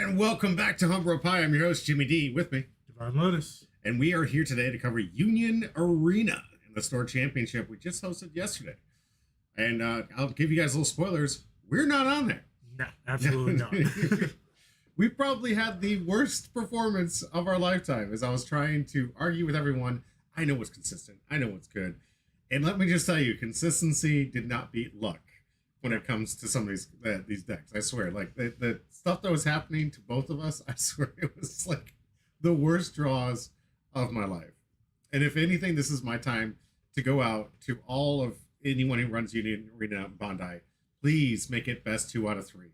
And welcome back to Humbro Pie. I'm your host, Jimmy D, with me. Divine Lotus. And we are here today to cover Union Arena in the Store Championship we just hosted yesterday. And I'll give you guys little spoilers. We're not on there. No, absolutely not. We probably had the worst performance of our lifetime as I was trying to argue with everyone. I know what's consistent. I know what's good. And let me just tell you, consistency did not beat luck when it comes to some of these decks. I swear, like the stuff that was happening to both of us, I swear it was like the worst draws of my life. And if anything, this is my time to go out to all of anyone who runs Union Arena in Bondi. Please make it best 2 out of 3.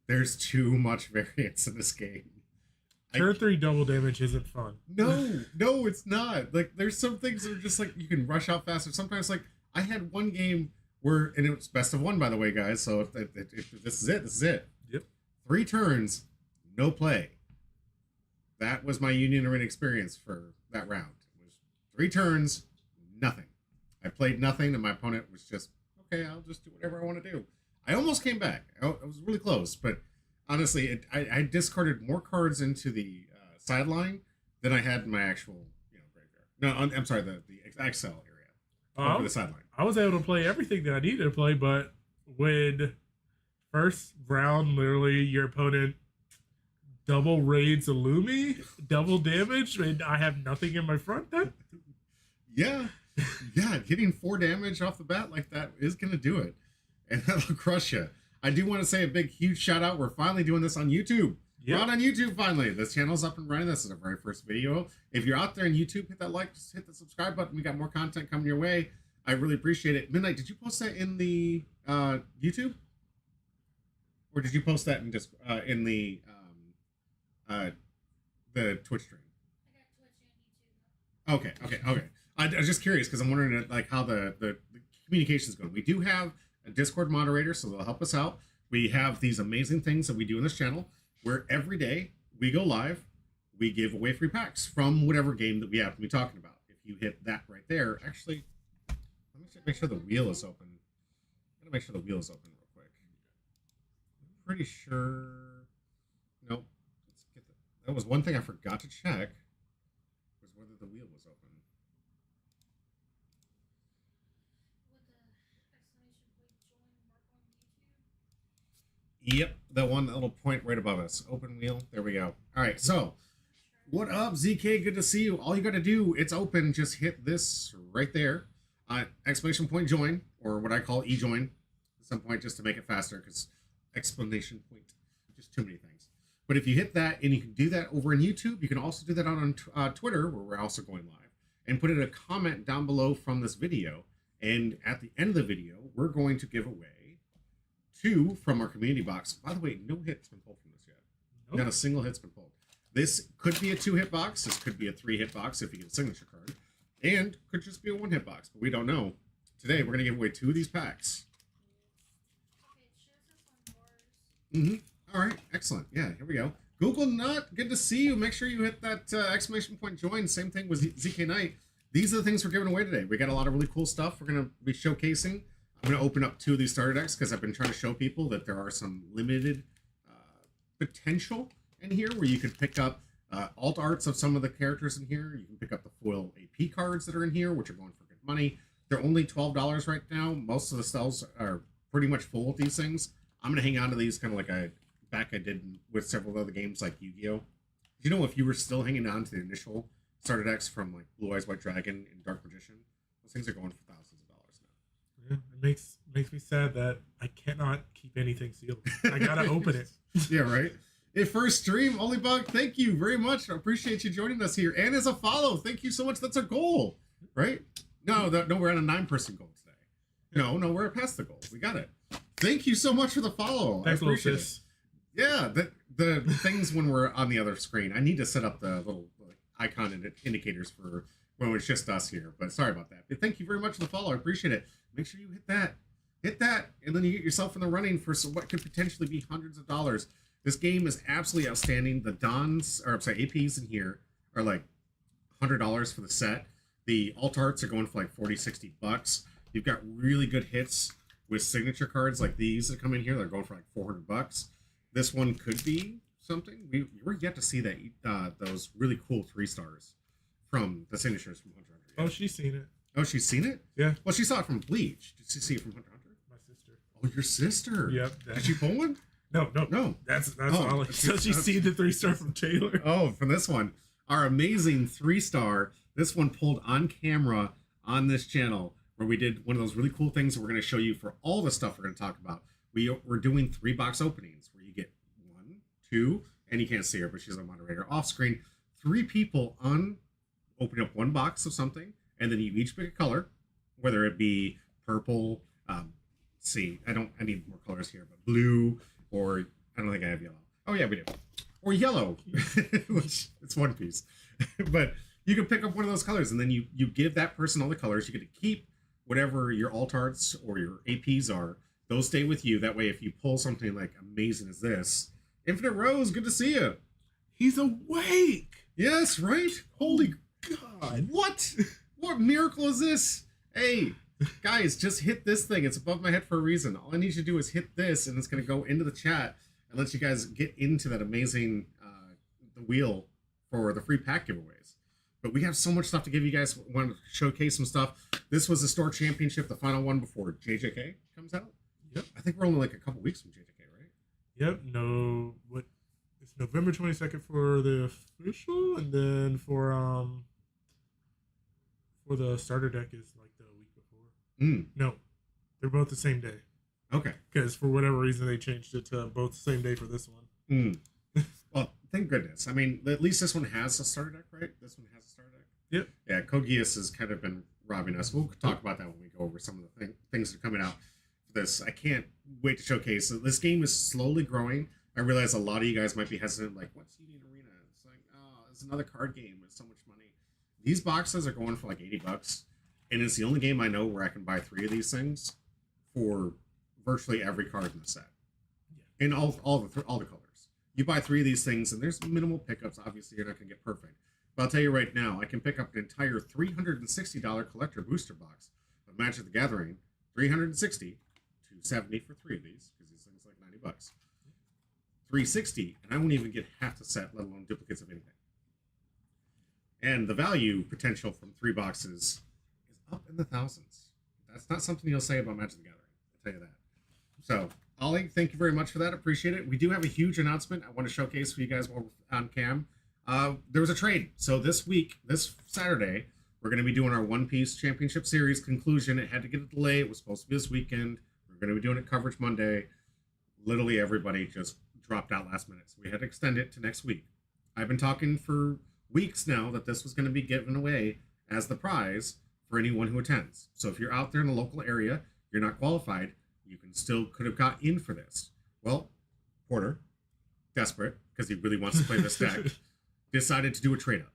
There's too much variance in this game. Turn 3 double damage isn't fun. No, it's not. Like, there's some things that are just like you can rush out faster. Sometimes, like, I had one game where, and it was best of 1, by the way, guys. So if this is it, this is it. Yep. 3 turns, no play. That was my Union Arena experience for that round. It was 3 turns, nothing. I played nothing, and my opponent was just, okay, I'll just do whatever I want to do. I almost came back. I was really close, but honestly, I discarded more cards into the sideline than I had in my actual graveyard. No, I'm sorry, the XL area over the sideline. I was able to play everything that I needed to play, but when first round, literally your opponent double raids a Lumi, double damage, and I have nothing in my front then? Yeah, getting 4 damage off the bat like that is going to do it. And that'll crush you. I do want to say a big, huge shout out. We're finally doing this on YouTube. Yep. We're on YouTube finally. This channel's up and running. This is our very first video. If you're out there on YouTube, hit that like, just hit the subscribe button. We got more content coming your way. I really appreciate it. Midnight, did you post that in the YouTube? Or did you post that in just in the Twitch stream? I got Twitch and YouTube. Okay. I was just curious because I'm wondering like how the communication is going. We do have a Discord moderator, so they'll help us out. We have these amazing things that we do in this channel where every day we go live, we give away free packs from whatever game that we happen to be talking about. If you hit that right there, actually, let me make sure the wheel is open. I'm gonna make sure the wheel is open real quick. I'm pretty sure. Nope. Let's get that was one thing I forgot to check was whether the wheel was open. Yep, that little point right above us. Open wheel. There we go. All right, so what up, ZK? Good to see you. All you got to do, it's open. Just hit this right there. Exclamation point join, or what I call e-join at some point just to make it faster because explanation point, just too many things. But if you hit that, and you can do that over on YouTube, you can also do that on Twitter, where we're also going live, and put in a comment down below from this video. And at the end of the video, we're going to give away 2 from our community box. By the way, no hit's been pulled from this yet. Nope. Not a single hit's been pulled. This could be a 2-hit box. This could be a 3-hit box if you get a signature card. And could just be a 1-hit box, but we don't know. Today, we're going to give away 2 of these packs. All right, excellent. Yeah, here we go. Google Nut, good to see you. Make sure you hit that exclamation point join. Same thing with ZK Knight. These are the things we're giving away today. We got a lot of really cool stuff we're going to be showcasing. I'm going to open up 2 of these starter decks because I've been trying to show people that there are some limited potential in here where you could pick up alt arts of some of the characters in here. You can pick up the foil AP cards that are in here, which are going for good money. They're only $12 right now. Most of the stalls are pretty much full with these things. I'm going to hang on to these kind of like I did with several other games like Yu-Gi-Oh! You know, if you were still hanging on to the initial starter decks from like Blue Eyes White Dragon and Dark Magician, those things are going for thousands of dollars now. Yeah, it makes me sad that I cannot keep anything sealed. I gotta open it. Yeah, right. If first stream, Olibug, thank you very much. I appreciate you joining us here. And as a follow, thank you so much. That's our goal, right? No, we're on a 9-person goal today. No, we're past the goal. We got it. Thank you so much for the follow. Thanks, I appreciate it. Yeah, the things when we're on the other screen. I need to set up the little icon indicators for when it's just us here. But sorry about that. But thank you very much for the follow. I appreciate it. Make sure you hit that, and then you get yourself in the running for what could potentially be hundreds of dollars. This game is absolutely outstanding. The APs in here are like $100 for the set. The alt arts are going for like 40, 60 bucks. You've got really good hits with signature cards like these that come in here. They're going for like 400 bucks. This one could be something. We're yet to see that those really cool 3-stars from the signatures from Hunter x Hunter. Oh, Yet. she's seen it. Oh, she's seen it. Yeah, Well, she saw it from Bleach. Did she see it from Hunter x Hunter? my sister. Oh, your sister. Yep. Did she pull one? No. No. That's Oh, all. So she's seen the 3-star from Taylor. Oh, from this one, our amazing 3-star. This one pulled on camera on this channel, where we did one of those really cool things that we're going to show you for all the stuff we're going to talk about. We're doing 3-box openings where you get 1, 2, and you can't see her, but she's a moderator off screen. 3 people open up 1 box of something, and then you each pick a color, whether it be purple. I need more colors here, but blue, or I don't think I have yellow. Oh yeah, we do. Or yellow, which it's one piece. But you can pick up one of those colors, and then you give that person all the colors. You get to keep whatever your alt arts or your APs are. Those stay with you. That way, if you pull something like amazing as this, Infinite Rose, good to see you. He's awake. Yes, right? Holy God. What? What miracle is this? Hey, guys, just hit this thing. It's above my head for a reason. All I need you to do is hit this, and it's going to go into the chat and let you guys get into that amazing the wheel for the free pack giveaways. But we have so much stuff to give you guys. Want to showcase some stuff. This was the store championship, the final one before JJK comes out. Yep. I think we're only like a couple weeks from JJK, right? Yep. No. What? It's November 22nd for the official, and then for the starter deck is like the week before. No, they're both the same day. Okay. Because for whatever reason they changed it to both the same day for this one. Well, thank goodness. I mean, at least this one has a starter deck, right? This one has a starter deck. Yep. Yeah, Kogias has kind of been robbing us. We'll talk about that when we go over some of the things that are coming out for this. I can't wait to showcase. This game is slowly growing. I realize a lot of you guys might be hesitant, like, what's Union Arena? It's like, oh, it's another card game. It's so much money. These boxes are going for like $80, and it's the only game I know where I can buy 3 of these things for virtually every card in the set. Yeah. In all the colors. You buy 3 of these things, and there's minimal pickups. Obviously, you're not going to get perfect. But I'll tell you right now, I can pick up an entire $360 collector booster box of Magic the Gathering, $360, $270 for 3 of these, because these things are like $90. $360, and I won't even get half the set, let alone duplicates of anything. And the value potential from 3 boxes is up in the thousands. That's not something you'll say about Magic the Gathering. I'll tell you that. So, Ollie, thank you very much for that. Appreciate it. We do have a huge announcement I want to showcase for you guys while we're on cam. There was a trade. So this week, this Saturday, we're going to be doing our One Piece Championship Series conclusion. It had to get a delay. It was supposed to be this weekend. We're going to be doing it coverage Monday. Literally everybody just dropped out last minute. So we had to extend it to next week. I've been talking for weeks now that this was going to be given away as the prize for anyone who attends. So if you're out there in the local area, you're not qualified, you could have got in for this. Well, Porter, desperate because he really wants to play this deck, decided to do a trade up.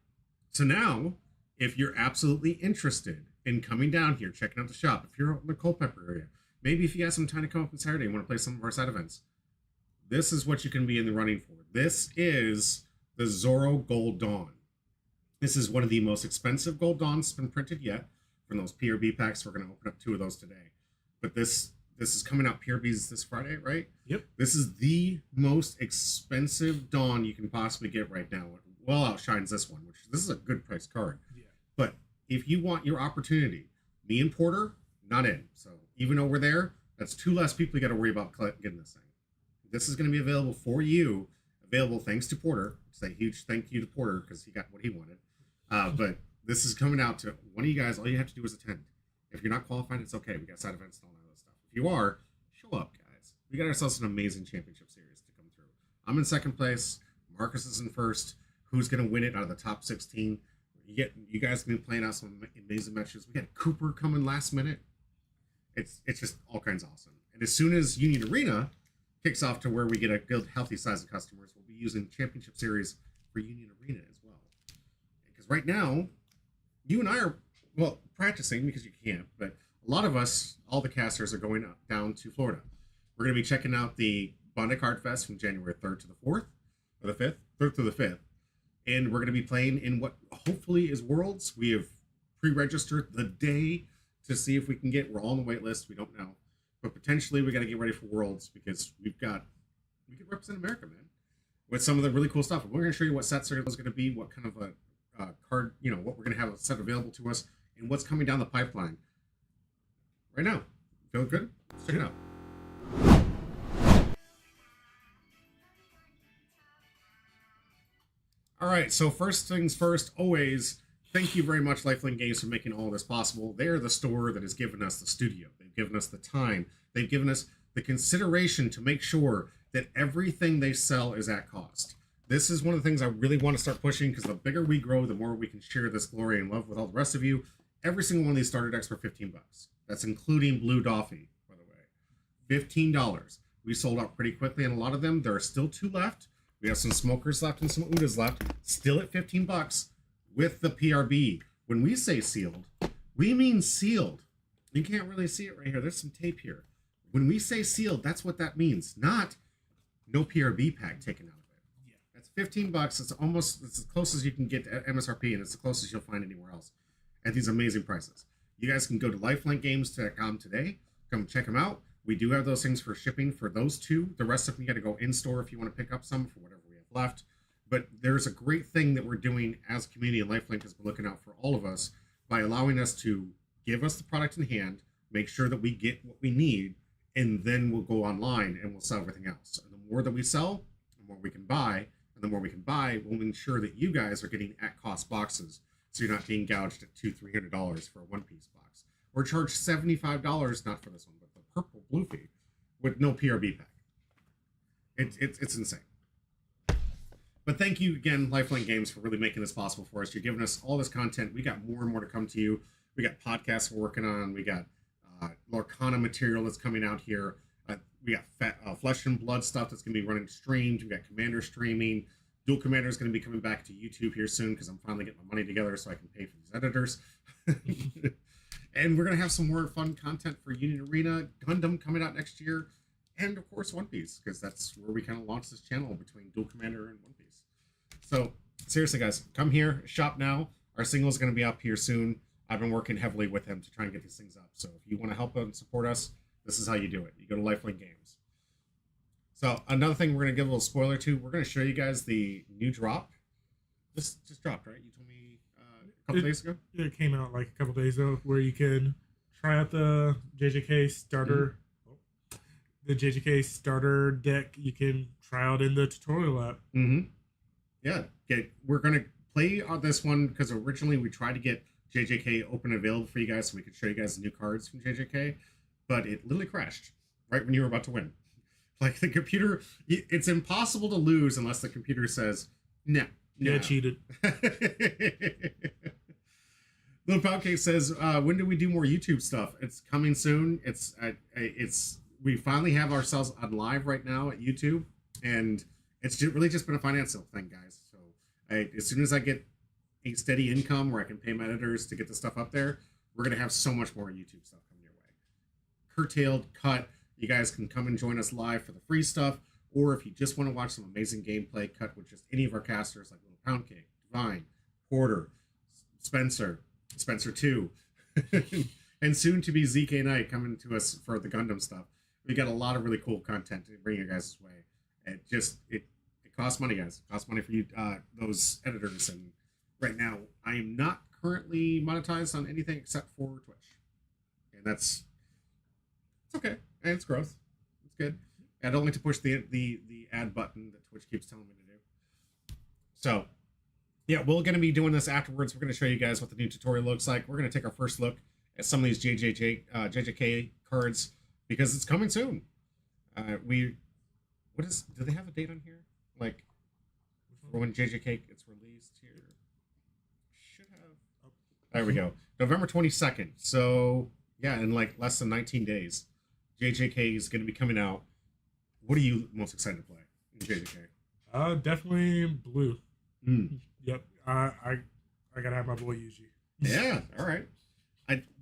So now, if you're absolutely interested in coming down here, checking out the shop, if you're in the Culpeper area, maybe if you have some time to come up on Saturday and want to play some of our side events, this is what you can be in the running for. This is the Zoro Gold Dawn. This is one of the most expensive Gold Dawns been printed yet from those PRB packs. We're going to open up 2 of those today. But this is coming out PRBs this Friday, right? Yep. This is the most expensive Dawn you can possibly get right now. It well outshines this one, which this is a good price card. Yeah. But if you want your opportunity, me and Porter, not in. So even though we're there, that's 2 less people you got to worry about getting this thing. This is going to be available for you, available thanks to Porter. Say a huge thank you to Porter because he got what he wanted. But this is coming out to one of you guys. All you have to do is attend. If you're not qualified, it's okay. We got side events and all that other stuff. If you are, show up, guys. We got ourselves an amazing championship series to come through. I'm in 2nd place. Marcus is in 1st. Who's going to win it out of the top 16? You guys can be playing out some amazing matches. We had Cooper coming last minute. It's just all kinds of awesome. And as soon as Union Arena kicks off to where we get a good, healthy size of customers, we'll be using Championship Series for Union Arena as well. Because right now, you and I are, well, practicing because you can't, but a lot of us, all the casters, are going down to Florida. We're going to be checking out the Bondi Card Fest from January 3rd to the 4th, or the 5th, 3rd to the 5th. And we're going to be playing in what hopefully is Worlds. We have pre-registered the day to see if we can get, we're all on the wait list. We don't know. But potentially we got to get ready for Worlds because we could represent America, man. with some of the really cool stuff. We're going to show you what sets are going to be, what kind of a card, what we're going to have a set available to us, and what's coming down the pipeline right now. Feel good? Let's check it out. All right, so first things first, always thank you very much, Lifelink Games, for making all this possible. They're the store that has given us the studio. They've given us the time. They've given us the consideration to make sure that everything they sell is at cost. This is one of the things I really want to start pushing, because the bigger we grow, the more we can share this glory and love with all the rest of you. Every single one of these starter decks for $15. That's including Blue Doffy, by the way. $15. We sold out pretty quickly on a lot of them. There are still 2 left. We have some smokers left and some Udas left, still at $15 with the PRB. When we say sealed, we mean sealed. You can't really see it right here. There's some tape here. When we say sealed, that's what that means. Not no PRB pack taken out of it. Yeah, that's $15. It's as close as you can get to MSRP, and it's the closest you'll find anywhere else at these amazing prices. You guys can go to lifelinkgames.com today. Come check them out. We do have those things for shipping for those 2. The rest of them, you got to go in store if you want to pick up some for whatever we have left. But there's a great thing that we're doing as a community, and Lifelink has been looking out for all of us by allowing us to give us the product in hand, make sure that we get what we need, and then we'll go online and we'll sell everything else. And the more that we sell, the more we can buy, and the more we can buy, we'll ensure that you guys are getting at-cost boxes, so you're not being gouged at $200-300 for a one-piece box, or charge $75, not for this one, but the purple Bluefy with no PRB pack. It's insane. But thank you again, Lifelink Games, for really making this possible for us. You're giving us all this content. We got more and more to come to you. We got podcasts we're working on. We got Lorcana material that's coming out here. We got Flesh and Blood stuff that's going to be running streamed. We got Commander streaming. Dual Commander is going to be coming back to YouTube here soon, because I'm finally getting my money together so I can pay for these editors. And we're going to have some more fun content for Union Arena, Gundam coming out next year, and of course One Piece, because that's where we kind of launched this channel, between Dual Commander and One Piece. So seriously, guys, come here, shop now. Our single is going to be up here soon. I've been working heavily with him to try and get these things up. So if you want to help and support us, this is how you do it. You go to Lifelink Games. So another thing we're going to give a little spoiler to, we're going to show you guys the new drop. This just dropped, right? You told me a couple days ago? It came out like a couple days ago, where you can try out the JJK starter. Mm-hmm. The JJK starter deck you can try out in the tutorial app. Mm-hmm. Yeah. We're going to play on this one, because originally we tried to get JJK open and available for you guys so we could show you guys the new cards from JJK, but it literally crashed right when you were about to win. Like, the computer, it's impossible to lose unless the computer says, no. Yeah, cheated. Little Poundcake says, when do we do more YouTube stuff? It's coming soon. We finally have ourselves on live right now at YouTube, and it's really just been a financial thing, guys. So as soon as I get a steady income where I can pay my editors to get the stuff up there, we're going to have so much more YouTube stuff coming your way. Curtailed, cut. You guys can come and join us live for the free stuff, or if you just want to watch some amazing gameplay cut with just any of our casters, like Little Poundcake, Divine, Porter, Spencer 2, and soon to be ZK Knight coming to us for the Gundam stuff. We got a lot of really cool content to bring you guys' way. It costs money, guys. It costs money for you, those editors, and right now I am not currently monetized on anything except for Twitch, and it's okay, and it's growth. It's good. I don't like to push the ad button that Twitch keeps telling me to do. So yeah, we're going to be doing this afterwards. We're going to show you guys what the new tutorial looks like. We're going to take our first look at some of these JJK cards, because it's coming soon. Do they have a date on here? Like, for when JJK gets released here? Should have. There we go. November 22nd. So yeah, in like less than 19 days, JJK is going to be coming out. What are you most excited to play in JJK? Definitely blue. Mm. Yep. I gotta have my boy Yuji. Yeah. All right.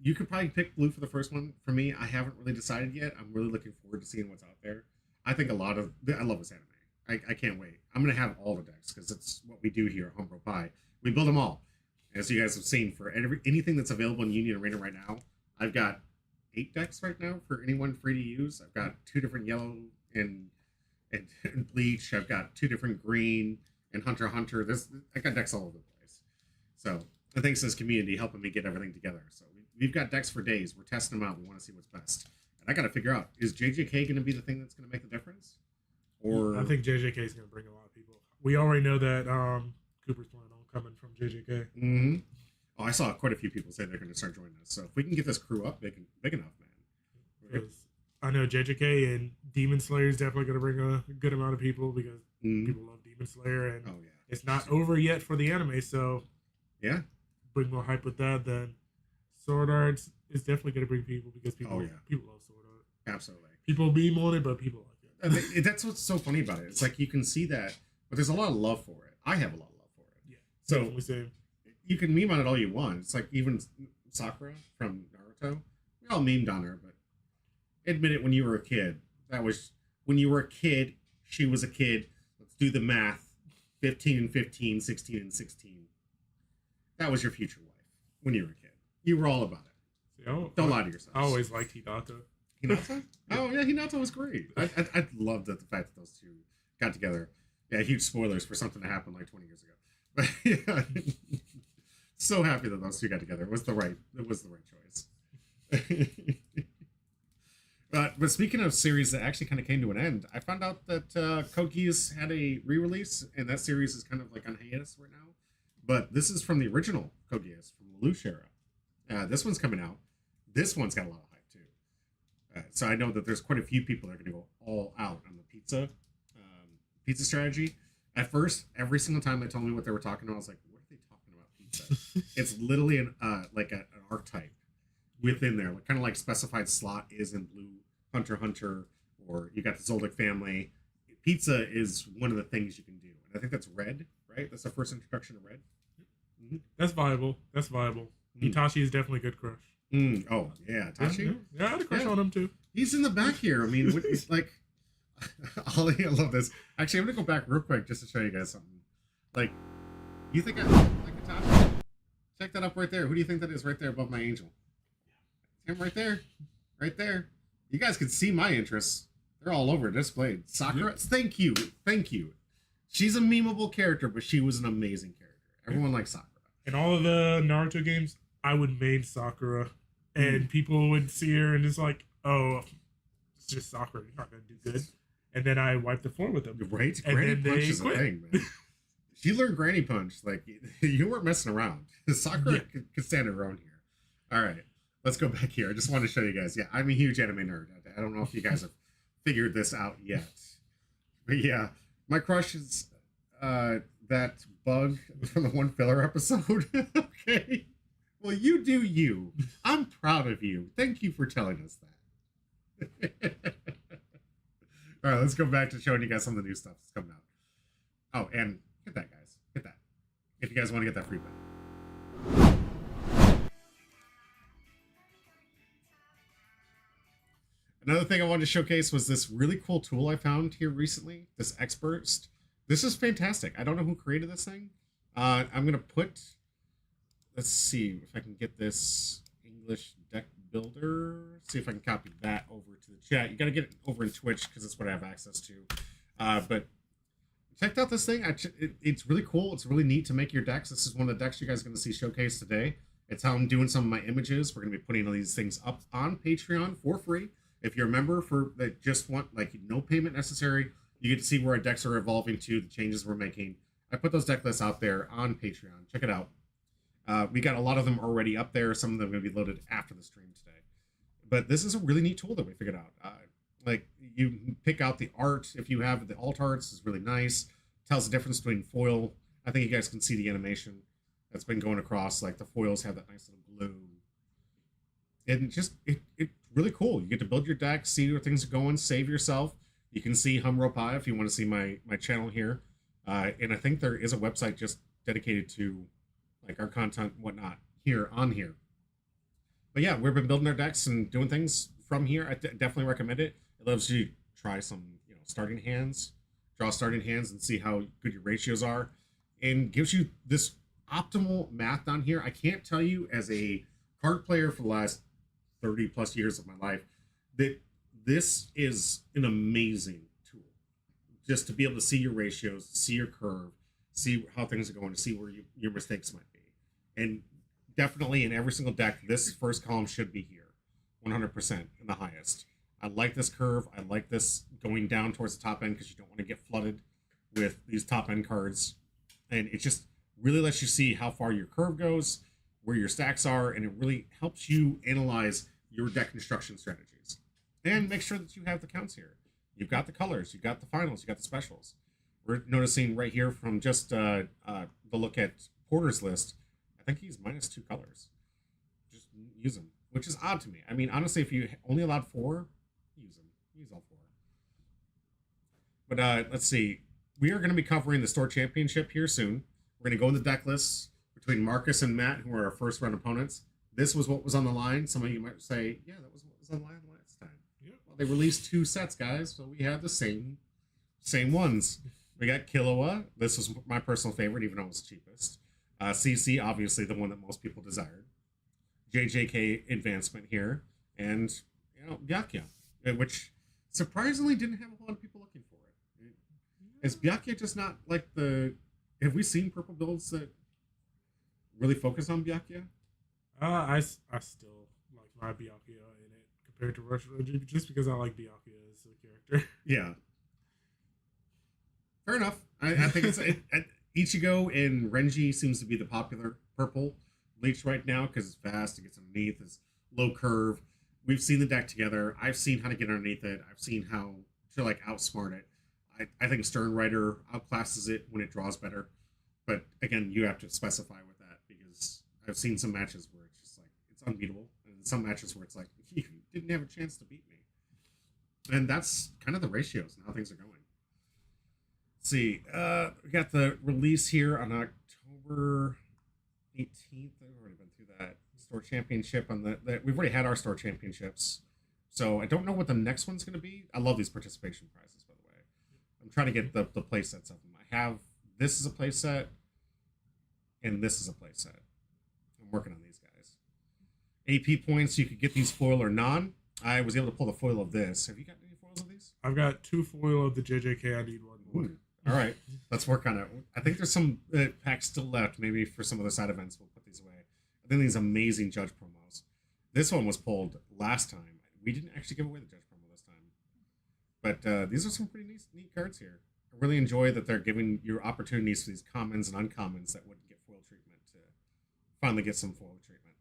You could probably pick blue for the first one. For me, I haven't really decided yet. I'm really looking forward to seeing what's out there. I think I love this anime. I can't wait. I'm gonna have all the decks, because it's what we do here at Homebrew Pie. We build them all, as you guys have seen. For anything that's available in Union Arena right now, I've got 8 decks right now for anyone free to use. I've got 2 different yellow and and Bleach. I've got 2 different green and Hunter x Hunter. I got decks all over the place. So and thanks to this community helping me get everything together. So we've got decks for days. We're testing them out. We want to see what's best. And I got to figure out, is JJK going to be the thing that's going to make the difference? Or I think JJK is going to bring a lot of people. We already know that Cooper's planning on coming from JJK. Mm-hmm. Oh, I saw quite a few people say they're going to start joining us. So if we can get this crew up big enough, man. Because I know JJK and Demon Slayer is definitely going to bring a good amount of people because people love Demon Slayer, and it's not over yet for the anime. So yeah, bring more hype with that. Then Sword Arts is definitely going to bring people because people love Sword Art. Absolutely. People meme on it, but people like it. That's what's so funny about it. It's like you can see that, but there's a lot of love for it. I have a lot of love for it. Yeah. So you can meme on it all you want. It's like even Sakura from Naruto. We all memed on her, but admit it, when you were a kid, that was when you were a kid. She was a kid. Let's do the math. 15 and 15, 16 and 16. That was your future wife when you were a kid. You were all about it. Don't lie to yourself. I always liked Hinata. Hinata? Oh yeah, Hinata was great. I loved the fact that those two got together. Yeah, huge spoilers for something that happened like 20 years ago. But yeah, so happy that those two got together. It was the right choice. But speaking of series that actually kind of came to an end, I found out that Code Geass had a re-release, and that series is kind of like on hiatus right now. But this is from the original Code Geass from Lelouch era. This one's coming out. This one's got a lot of hype too. So I know that there's quite a few people that are going to go all out on the pizza strategy. At first, every single time they told me what they were talking about, I was like, "What are they talking about pizza?" It's literally an archetype within there, kind of like specified slot is in Blue Hunter x Hunter, or you got the Zoldyck family. Pizza is one of the things you can do, and I think that's red, right? That's the first introduction of red. Mm-hmm. That's viable. Itachi is definitely a good crush. Oh yeah, Itachi. Yeah, I had a crush on him too. He's in the back here. I mean, it's like, Ollie, I love this. Actually, I'm gonna go back real quick just to show you guys something. Like, you think I like Itachi? Check that up right there. Who do you think that is right there above my angel? Him right there. Right there. You guys can see my interests. They're all over displayed. Sakura, yep. Thank you. She's a memeable character, but she was an amazing character. Everyone likes Sakura. In all of the Naruto games, I would main Sakura, and people would see her and it's like, oh, it's just Sakura. You're not going to do good. And then I wiped the floor with them. Right? Granny Punch is a thing, man. She learned Granny Punch. Like, you weren't messing around. Sakura could stand her own here. All right. Let's go back here. I just want to show you guys. Yeah, I'm a huge anime nerd. I don't know if you guys have figured this out yet. But yeah, my crush is that bug from the one filler episode. Okay. Well, you do you. I'm proud of you. Thank you for telling us that. All right, let's go back to showing you guys some of the new stuff that's coming out. Oh, and hit that, guys. Hit that. If you guys want to get that free bet. Another thing I wanted to showcase was this really cool tool I found here recently, this X-Burst. This is fantastic. I don't know who created this thing. I'm going to put, let's see if I can get this English deck builder. See if I can copy that over to the chat. You got to get it over in Twitch because that's what I have access to. But checked out this thing. It's really cool. It's really neat to make your decks. This is one of the decks you guys are going to see showcased today. It's how I'm doing some of my images. We're going to be putting all these things up on Patreon for free. If you're a member that just want like no payment necessary, you get to see where our decks are evolving to, the changes we're making. I put those deck lists out there on Patreon. Check it out. We got a lot of them already up there. Some of them are going to be loaded after the stream today. But this is a really neat tool that we figured out. Like you pick out the art. If you have the alt arts, it's really nice. Tells the difference between foil. I think you guys can see the animation that's been going across. Like the foils have that nice little glue. And just it really cool. You get to build your deck, see where things are going, save yourself. You can see Humropai if you want to see my channel here. And I think there is a website just dedicated to like our content and whatnot here on here. But yeah, we've been building our decks and doing things from here. I definitely recommend it. It lets you try some starting hands, draw starting hands and see how good your ratios are, and gives you this optimal math down here. I can't tell you as a card player for the last 30 plus years of my life that this is an amazing tool. just to be able to see your ratios, see your curve, see how things are going, to see where your mistakes might be. And definitely in every single deck, this first column should be here, 100% in the highest. I like this curve. I like this going down towards the top end because you don't want to get flooded with these top end cards. And it just really lets you see how far your curve goes, where your stacks are, and it really helps you analyze your deck construction strategies. And make sure that you have the counts here. You've got the colors, you've got the finals, you've got the specials. We're noticing right here from just the look at Porter's list, I think he's -2 colors. Just use them, which is odd to me. I mean, honestly, if you only allowed 4, use them. Use all 4. But let's see. We are going to be covering the store championship here soon. We're going to go in the deck lists between Marcus and Matt, who are our first round opponents. This was what was on the line. Some of you might say, yeah, that was what was on the line last time. Yep. Well, they released 2 sets, guys, so we have the same ones. We got Killua. This was my personal favorite, even though it was cheapest. CC, obviously the one that most people desired. JJK advancement here. And, Byakuya, which surprisingly didn't have a whole lot of people looking for it. Is Byakuya just not like the... Have we seen purple builds that really focus on Byakuya? I still like my Byakuya in it compared to Rush Reggie, just because I like Byakuya as a character. Yeah. Fair enough. I think it's... Ichigo and Renji seems to be the popular purple Bleach right now because it's fast, it gets underneath, it's low curve. We've seen the deck together. I've seen how to get underneath it. I've seen how to outsmart it. I think Stern Rider outclasses it when it draws better. But again, you have to specify with that because I've seen some matches where it's just it's unbeatable. And some matches where it's you didn't have a chance to beat me. And that's kind of the ratios and how things are going. Let's see, we got the release here on October 18th. I've already been through that store championship on we've already had our store championships, so I don't know what the next one's going to be. I love these participation prizes, by the way. I'm trying to get the play sets of them. I have this is a play set, and this is a play set. I'm working on these guys. AP points, you could get these foil or non. I was able to pull the foil of this. Have you got any foils of these? I've got 2 foil of the JJK. I need 1 more. All right, let's work on it. I think there's some packs still left. Maybe for some of the side events, we'll put these away. I think these amazing judge promos. This one was pulled last time. We didn't actually give away the judge promo this time. But these are some pretty neat cards here. I really enjoy that they're giving you opportunities for these commons and uncommons that wouldn't get foil treatment to finally get some foil treatment.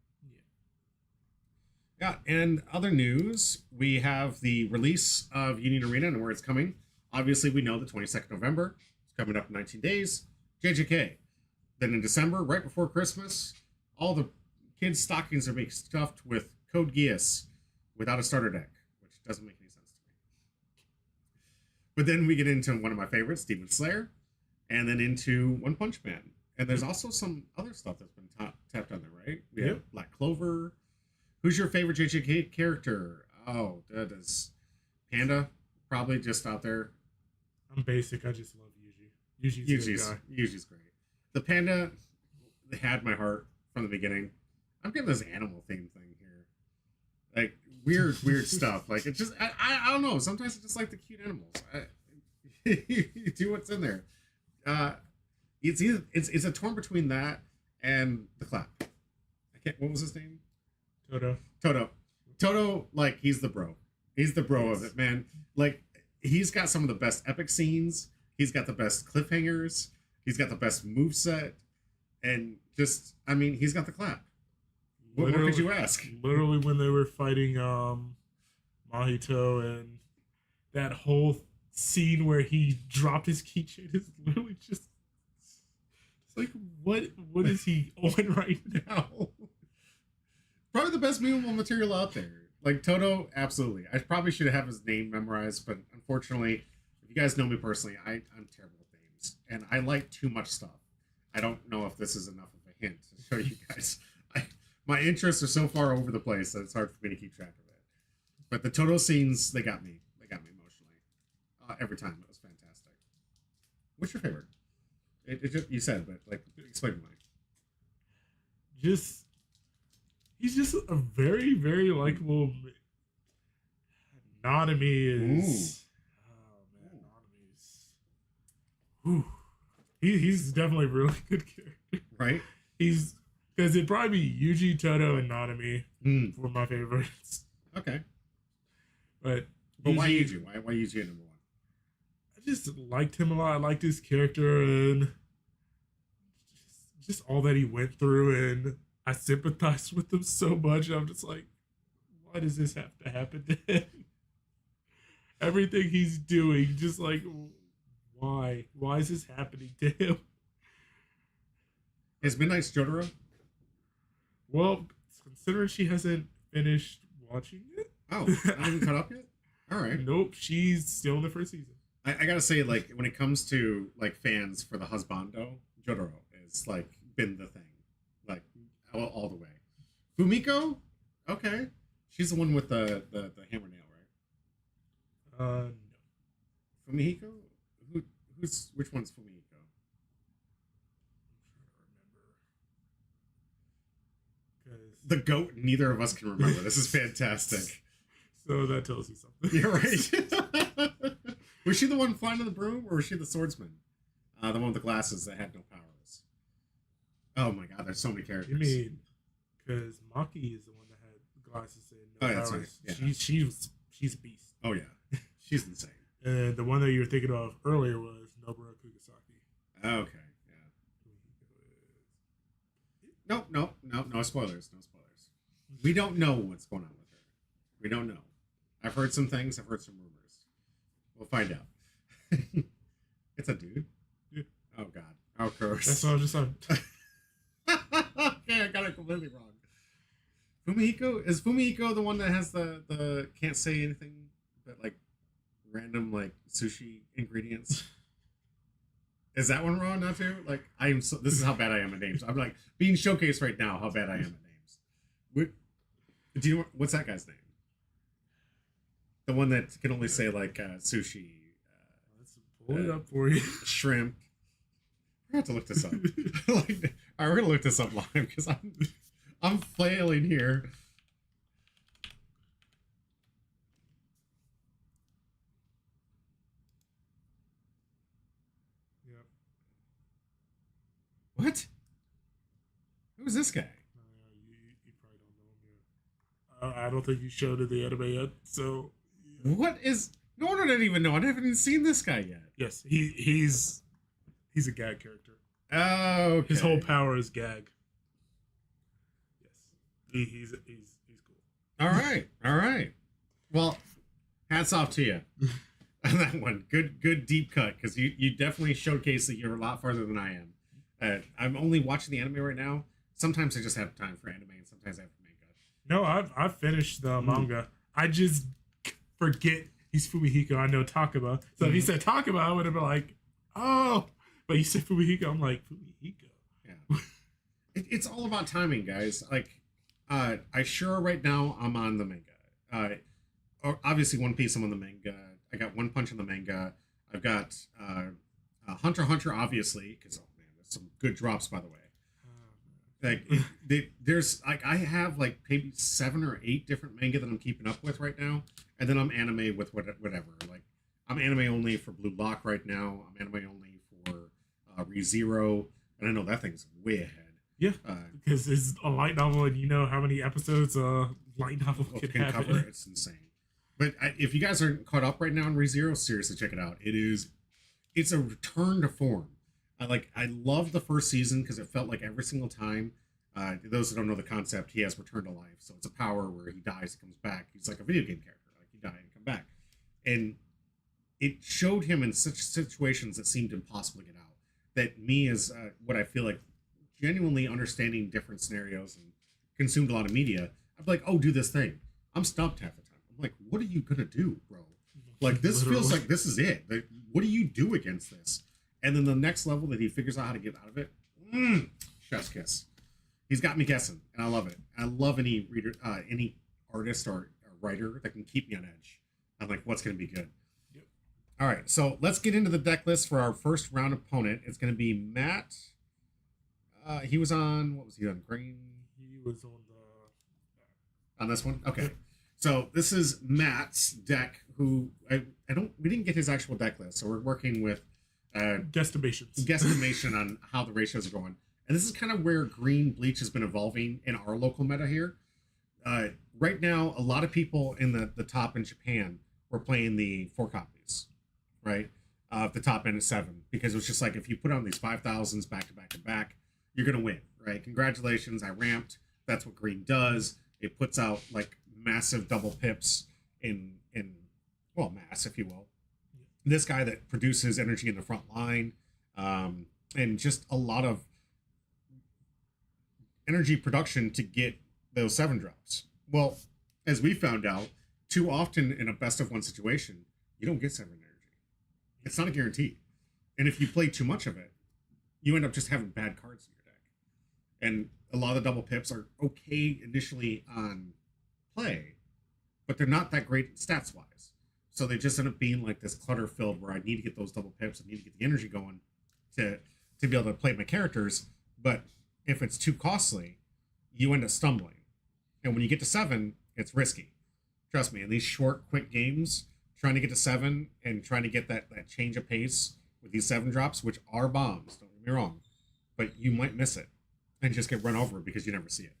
Yeah, and other news, we have the release of Union Arena and where it's coming. Obviously, we know the 22nd November. It's coming up in 19 days. JJK. Then in December, right before Christmas, all the kids' stockings are being stuffed with Code Geass without a starter deck, which doesn't make any sense to me. But then we get into one of my favorites, Demon Slayer, and then into One Punch Man. And there's also some other stuff that's been tapped on there, right? We have Black Clover. Who's your favorite JJK character? Oh, that is Panda, probably just out there. I'm basic. I just love Yuji. Yuji's great. The Panda had my heart from the beginning. I'm getting this animal theme thing here. Weird stuff. It's just, I don't know. Sometimes I just like the cute animals. You do what's in there. It's a torn between that and the clap. What was his name? Toto, he's the bro. He's the bro of it, man. He's got some of the best epic scenes. He's got the best cliffhangers. He's got the best moveset. And just, he's got the clap. What could you ask? Literally when they were fighting Mahito and that whole scene where he dropped his keychain is literally just... It's what is he on right now? Probably the best memeable material out there. Toto, absolutely. I probably should have his name memorized, but unfortunately, if you guys know me personally, I'm terrible with names. And I like too much stuff. I don't know if this is enough of a hint to show you guys. My interests are so far over the place that it's hard for me to keep track of it. But the Toto scenes, they got me. They got me emotionally. Every time. It was fantastic. What's your favorite? You said, but explain mine. He's just a very, very likable. Nanami is. Ooh. Oh man, Nanami is. Whew. He's definitely a really good character. Right? He's because it'd probably be Yuji, Toto, and Nanami Mm. for my favorites. Okay. But Why Yuji? Why Yuji at number one? I just liked him a lot. I liked his character and just all that he went through, and I sympathized with him so much. I'm just like, why does this have to happen to him? Everything he's doing, just like, why? Why is this happening to him? Is Midnight's Jotaro? Well, considering she hasn't finished watching it, Oh, not even caught up yet? All right. nope, she's still in the first season. I gotta say, like, when it comes to like fans for the husbando, Jotaro is like been the thing, like all the way. Fumiko, okay, she's the one with the hammer nail, right? No. Fumihiko, who's which one's Fumihiko? I'm trying to remember. The goat. Neither of us can remember. This is fantastic. So that tells you something. You're right. Was she the one flying on the broom, or was she the swordsman? The one with the glasses that had no powers. Oh my god, there's so many characters. You mean because Maki is the one that had glasses and no Oh, that's powers. right, yeah. She's a beast. Oh yeah, she's insane. And the one that you were thinking of earlier was Nobara Kugasaki. Okay, yeah. No spoilers. No spoilers. We don't know what's going on with her. We don't know. I've heard some things. I've heard some rumors. We'll find out. It's a dude. Yeah. Oh god. Oh gross. That's all I just said. Okay, I got it completely wrong. Fumihiko, is Fumihiko the one that has the can't say anything but like random like sushi ingredients? Is that one wrong? Not too? Like this is how bad I am at names. I'm like being showcased right now how bad I am at names. Do you know what's that guy's name? The one that can only say like sushi, Let's pull it up for you. shrimp. I have to look this up. Like, all right, we're gonna look this up live because I'm flailing here. Yep. What? Who's this guy? You probably don't know him yet. I don't think you showed it the anime yet. So What is? No one didn't even know. I haven't even seen this guy yet. yes, he's a gag character. Oh, okay. His whole power is gag. Yes, he's cool. All right. Well, hats off to you on that one. Good deep cut because you definitely showcase that you're a lot farther than I am. I'm only watching the anime right now. Sometimes I just have time for anime, and sometimes I have manga. No, I've finished the manga. I just forget he's Fumihiko. I know Takaba. So if you said Takaba, I would have been like, oh. But you said Fumihiko. I'm like, Fumihiko. Yeah. It's all about timing, guys. Like, I sure right now I'm on the manga. Obviously One Piece I'm on the manga. I got One Punch on the manga. I've got Hunter x Hunter, obviously, because oh man, there's some good drops by the way. Like there's like I have like maybe 7 or 8 different manga that I'm keeping up with right now, and then I'm anime with whatever. Like I'm anime only for Blue Lock right now. I'm anime only for ReZero, and I know that thing's way ahead. Yeah, because it's a light novel, and you know how many episodes a light novel can cover. It's insane. But if you guys aren't caught up right now on ReZero, seriously check it out. It's a return to form. I loved the first season because it felt like every single time. Those that don't know the concept, he has returned to life. So it's a power where he dies, he comes back. He's like a video game character. Like he died and come back. And it showed him in such situations that seemed impossible to get out. That me as what I feel like genuinely understanding different scenarios and consumed a lot of media, I'd be like, oh, do this thing. I'm stumped half the time. I'm like, what are you gonna do, bro? Like this feels like this is it. Like, what do you do against this? And then the next level that he figures out how to get out of it, chef's kiss. He's got me guessing, and I love it. I love any reader, any artist or writer that can keep me on edge. I'm like, what's going to be good? Yep. All right, so let's get into the deck list for our first round opponent. It's going to be Matt. He was on, what was he on? Green? He was On this one? Okay. So this is Matt's deck, who we didn't get his actual deck list, so we're working with Guesstimations. on how the ratios are going. And this is kind of where green bleach has been evolving in our local meta here. Right now, a lot of people in the top in Japan were playing the 4 copies, right? The top end is 7, because it was just like, if you put on these 5,000s back to back to back, you're going to win, right? Congratulations, I ramped. That's what green does. It puts out like massive double pips in well, mass, if you will. This guy that produces energy in the front line, and just a lot of energy production to get those 7 drops. Well, as we found out, too often in a best of 1 situation, you don't get 7 energy. It's not a guarantee. And if you play too much of it, you end up just having bad cards in your deck. And a lot of the double pips are okay initially on play, but they're not that great stats wise. So they just end up being like this clutter filled where I need to get those double pips, I need to get the energy going to be able to play my characters. But if it's too costly, you end up stumbling. And when you get to 7, it's risky. Trust me, in these short, quick games, trying to get to 7 and trying to get that change of pace with these 7 drops, which are bombs, don't get me wrong, but you might miss it and just get run over because you never see it.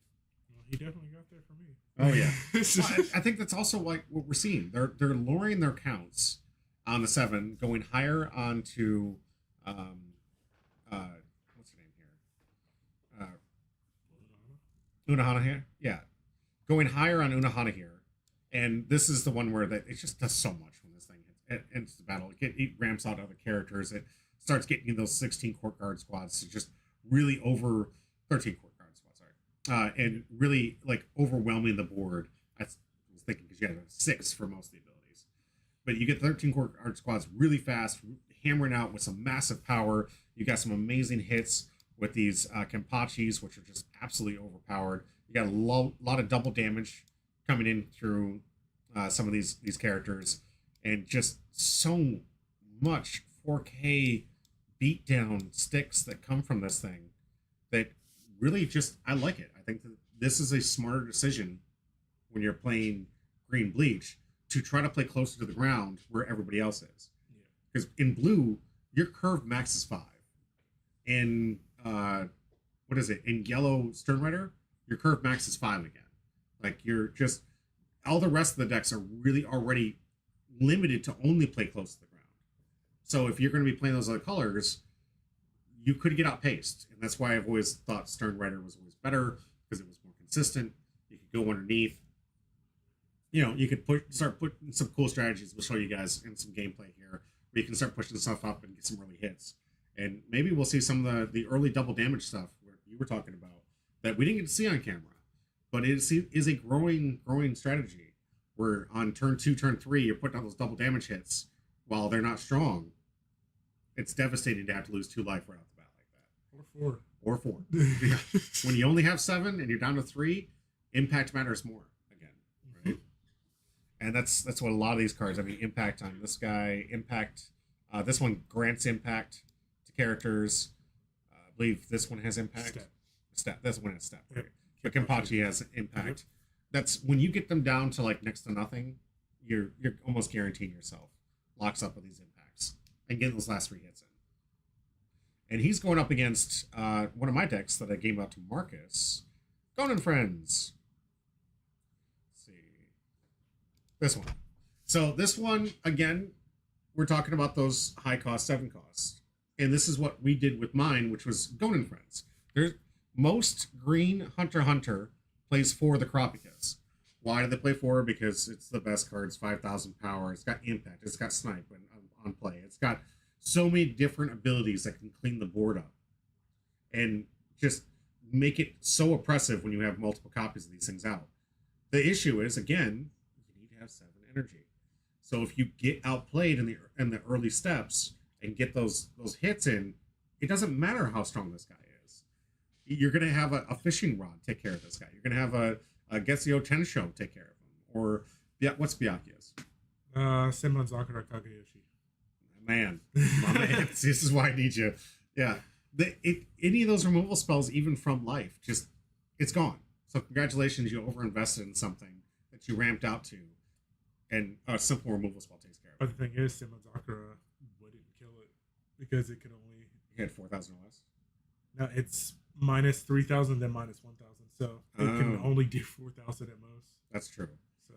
Well, he definitely got there for me. Oh yeah. Well, I think that's also like what we're seeing. They're lowering their counts on the 7, going higher onto what's her name here? Unohana here? Yeah. Going higher on Unohana here. And this is the one where it just does so much when this thing ends the battle. It ramps out other characters. It starts getting you those 16 court guard squads to just really 13 court guard squads, sorry. And really like overwhelming the board. I was thinking because you have 6 for most of the abilities. But you get 13 court guard squads really fast, hammering out with some massive power. You got some amazing hits with these Kenpachis, which are just absolutely overpowered. You got a lot of double damage coming in through some of these characters, and just so much 4K beatdown sticks that come from this thing that really just, I like it. I think that this is a smarter decision when you're playing green bleach to try to play closer to the ground where everybody else is. Because in blue, your curve max is 5. In what is it? In yellow Sternrider, your curve max is 5 again. Like, you're just, all the rest of the decks are really already limited to only play close to the ground. So if you're going to be playing those other colors, you could get outpaced. And that's why I've always thought Sternrider was always better, because it was more consistent. You could go underneath. You know, you could start putting some cool strategies. We'll show you guys in some gameplay here, where you can start pushing stuff up and get some early hits. And maybe we'll see some of the early double damage stuff where you were talking about that we didn't get to see on camera. But it is a growing strategy where on turn 2, turn 3, you're putting out those double damage hits while they're not strong. It's devastating to have to lose 2 life right off the bat like that. Or 4. Yeah. When you only have 7 and you're down to 3, impact matters more again, right? And that's what a lot of these cards. I mean, impact on this guy, impact. This one grants impact to characters. I believe this one has impact. Step. This one has step. Right? But Kenpachi has impact. That's when you get them down to like next to nothing, you're almost guaranteeing yourself locks up with these impacts and get those last 3 hits in. And he's going up against one of my decks that I gave out to Marcus, Gone and Friends. Let's see, this one. So this one again, we're talking about those high cost 7 costs, and this is what we did with mine, which was Gone and Friends. There's most green Hunter plays for the Kropicus. Why do they play for? Because it's the best card. It's 5,000 power. It's got impact. It's got snipe on play. It's got so many different abilities that can clean the board up and just make it so oppressive when you have multiple copies of these things out. The issue is, again, you need to have 7 energy. So if you get outplayed in the early steps and get those hits in, it doesn't matter how strong this guy is. You're going to have a fishing rod take care of this guy. You're going to have a Getsio Tensho take care of him. Or, what's Byakuya's? Senmon Zakura Kageyoshi. Man, my man, this is why I need you. Yeah. Any of those removal spells, even from life, just, it's gone. So congratulations, you overinvested in something that you ramped out to, and a simple removal spell takes care of it. But the thing is, Senmon Zakura wouldn't kill it because it can only You had 4,000 or less. no, it's minus 3,000 then minus 1,000, so it can Oh. only do 4,000 at most. That's true. So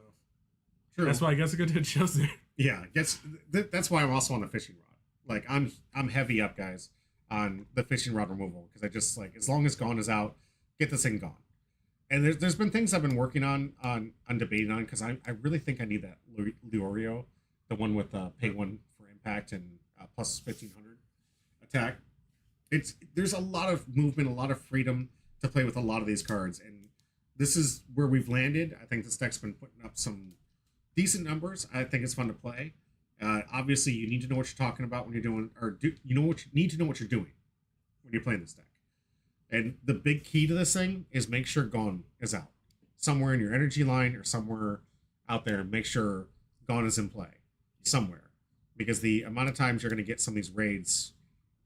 True. that's why I guess it could shows there. Yeah, that's why I'm also on the fishing rod. Like I'm heavy up, guys, on the fishing rod removal because I just like as long as Gone is out, get this thing gone. And there's been things I've been working on debating on because I really think I need that Leorio, the one with pay one for impact and plus 1,500 attack. There's a lot of movement, a lot of freedom to play with a lot of these cards, and this is where we've landed. I think this deck's been putting up some decent numbers. I think it's fun to play. Obviously, you need to know what you're talking about when you're doing, you need to know what you're doing when you're playing this deck. And the big key to this thing is make sure Gone is out somewhere in your energy line or somewhere out there. Make sure Gone is in play somewhere, because the amount of times you're going to get some of these raids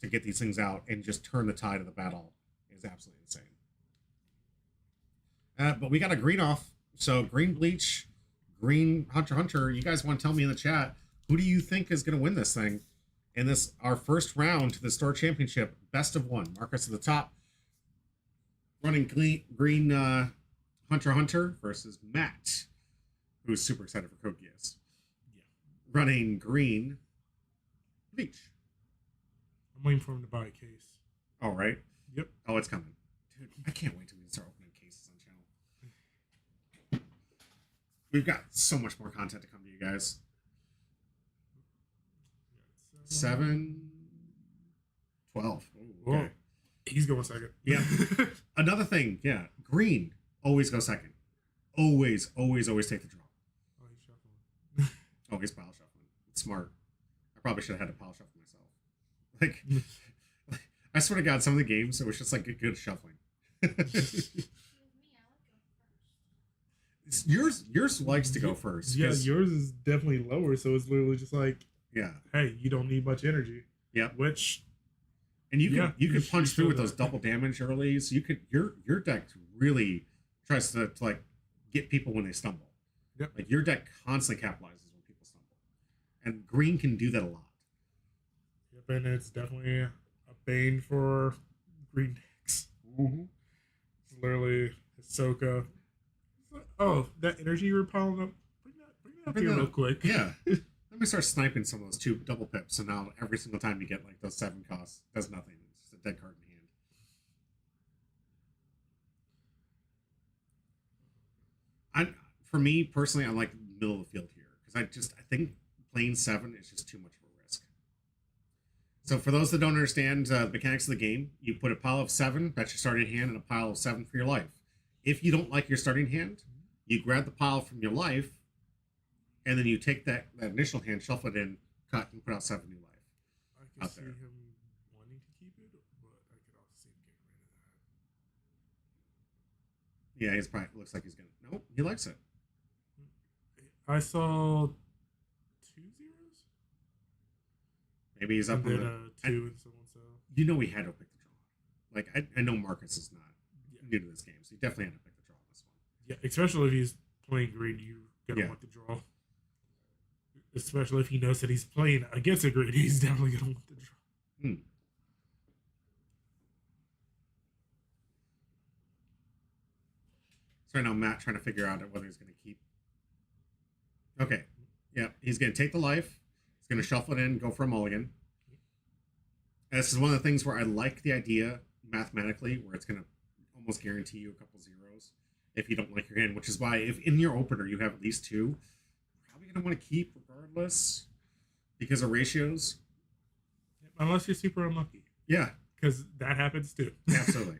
to get these things out and just turn the tide of the battle is absolutely insane. But we got a green off, so green bleach, green Hunter. You guys want to tell me in the chat, who do you think is going to win this thing in this our first round to the store championship, best of one? Marcus at the top, running green Hunter versus Matt, who's super excited for Code Geass. Yeah. Running green bleach. I'm waiting for him to buy a case. All right. Yep. Oh, it's coming. Dude, I can't wait till we start opening cases on channel. We've got so much more content to come to you guys. 7, 12. Ooh, okay. Whoa. He's going second. Yeah. Another thing, yeah. Green always go second. Always take the draw. Oh, he's shuffling. Oh, he's pile shuffling. It's smart. I probably should have had to pile shuffle myself. Like, I swear to God, some of the games, it was just like a good shuffling. yours likes to go first. Yeah, yours is definitely lower, so it's literally just like, yeah. Hey, you don't need much energy. Yeah. Which, and you can punch through with that. those double damage early. So you could your deck really tries to like get people when they stumble. Yep. Like your deck constantly capitalizes when people stumble, and green can do that a lot. Yep, and it's definitely a bane for green decks. Mm-hmm. It's literally Ahsoka. Oh, that energy you were piling up. Bring that up here real quick. Yeah. Let me start sniping some of those 2 double pips, so now every single time you get like those 7 costs, does nothing. It's just a dead card in hand. For me personally, I like middle of the field here because I think playing 7 is just too much of a risk. So for those that don't understand the mechanics of the game, you put a pile of 7, that's your starting hand, and a pile of 7 for your life. If you don't like your starting hand, you grab the pile from your life, and then you take that initial hand, shuffle it in, cut, and put out 7 new life. I can out see there. him wanting to keep it, but I could also see him getting rid of that. Yeah, he's probably looks like he's gonna. Nope, he likes it. I saw 2 zeros. Maybe he's up And on then the. 2 and so on. So You know, he had to pick the draw. Like I know Marcus is not yeah, new to this game, so he definitely had to pick the draw on this one. yeah. Especially if he's playing green, you're gonna Yeah. want the draw. Especially if he knows that he's playing against a green, he's definitely gonna want the draw. So right now, Matt trying to figure out whether he's going to keep. Okay, yeah, he's going to take the life. He's going to shuffle it in, go for a mulligan. And this is one of the things where I like the idea mathematically, where it's going to almost guarantee you a couple zeros if you don't like your hand. Which is why, if in your opener you have at least 2, you're probably going to want to keep regardless because of ratios. Unless you're super unlucky, Yeah, because that happens too. absolutely.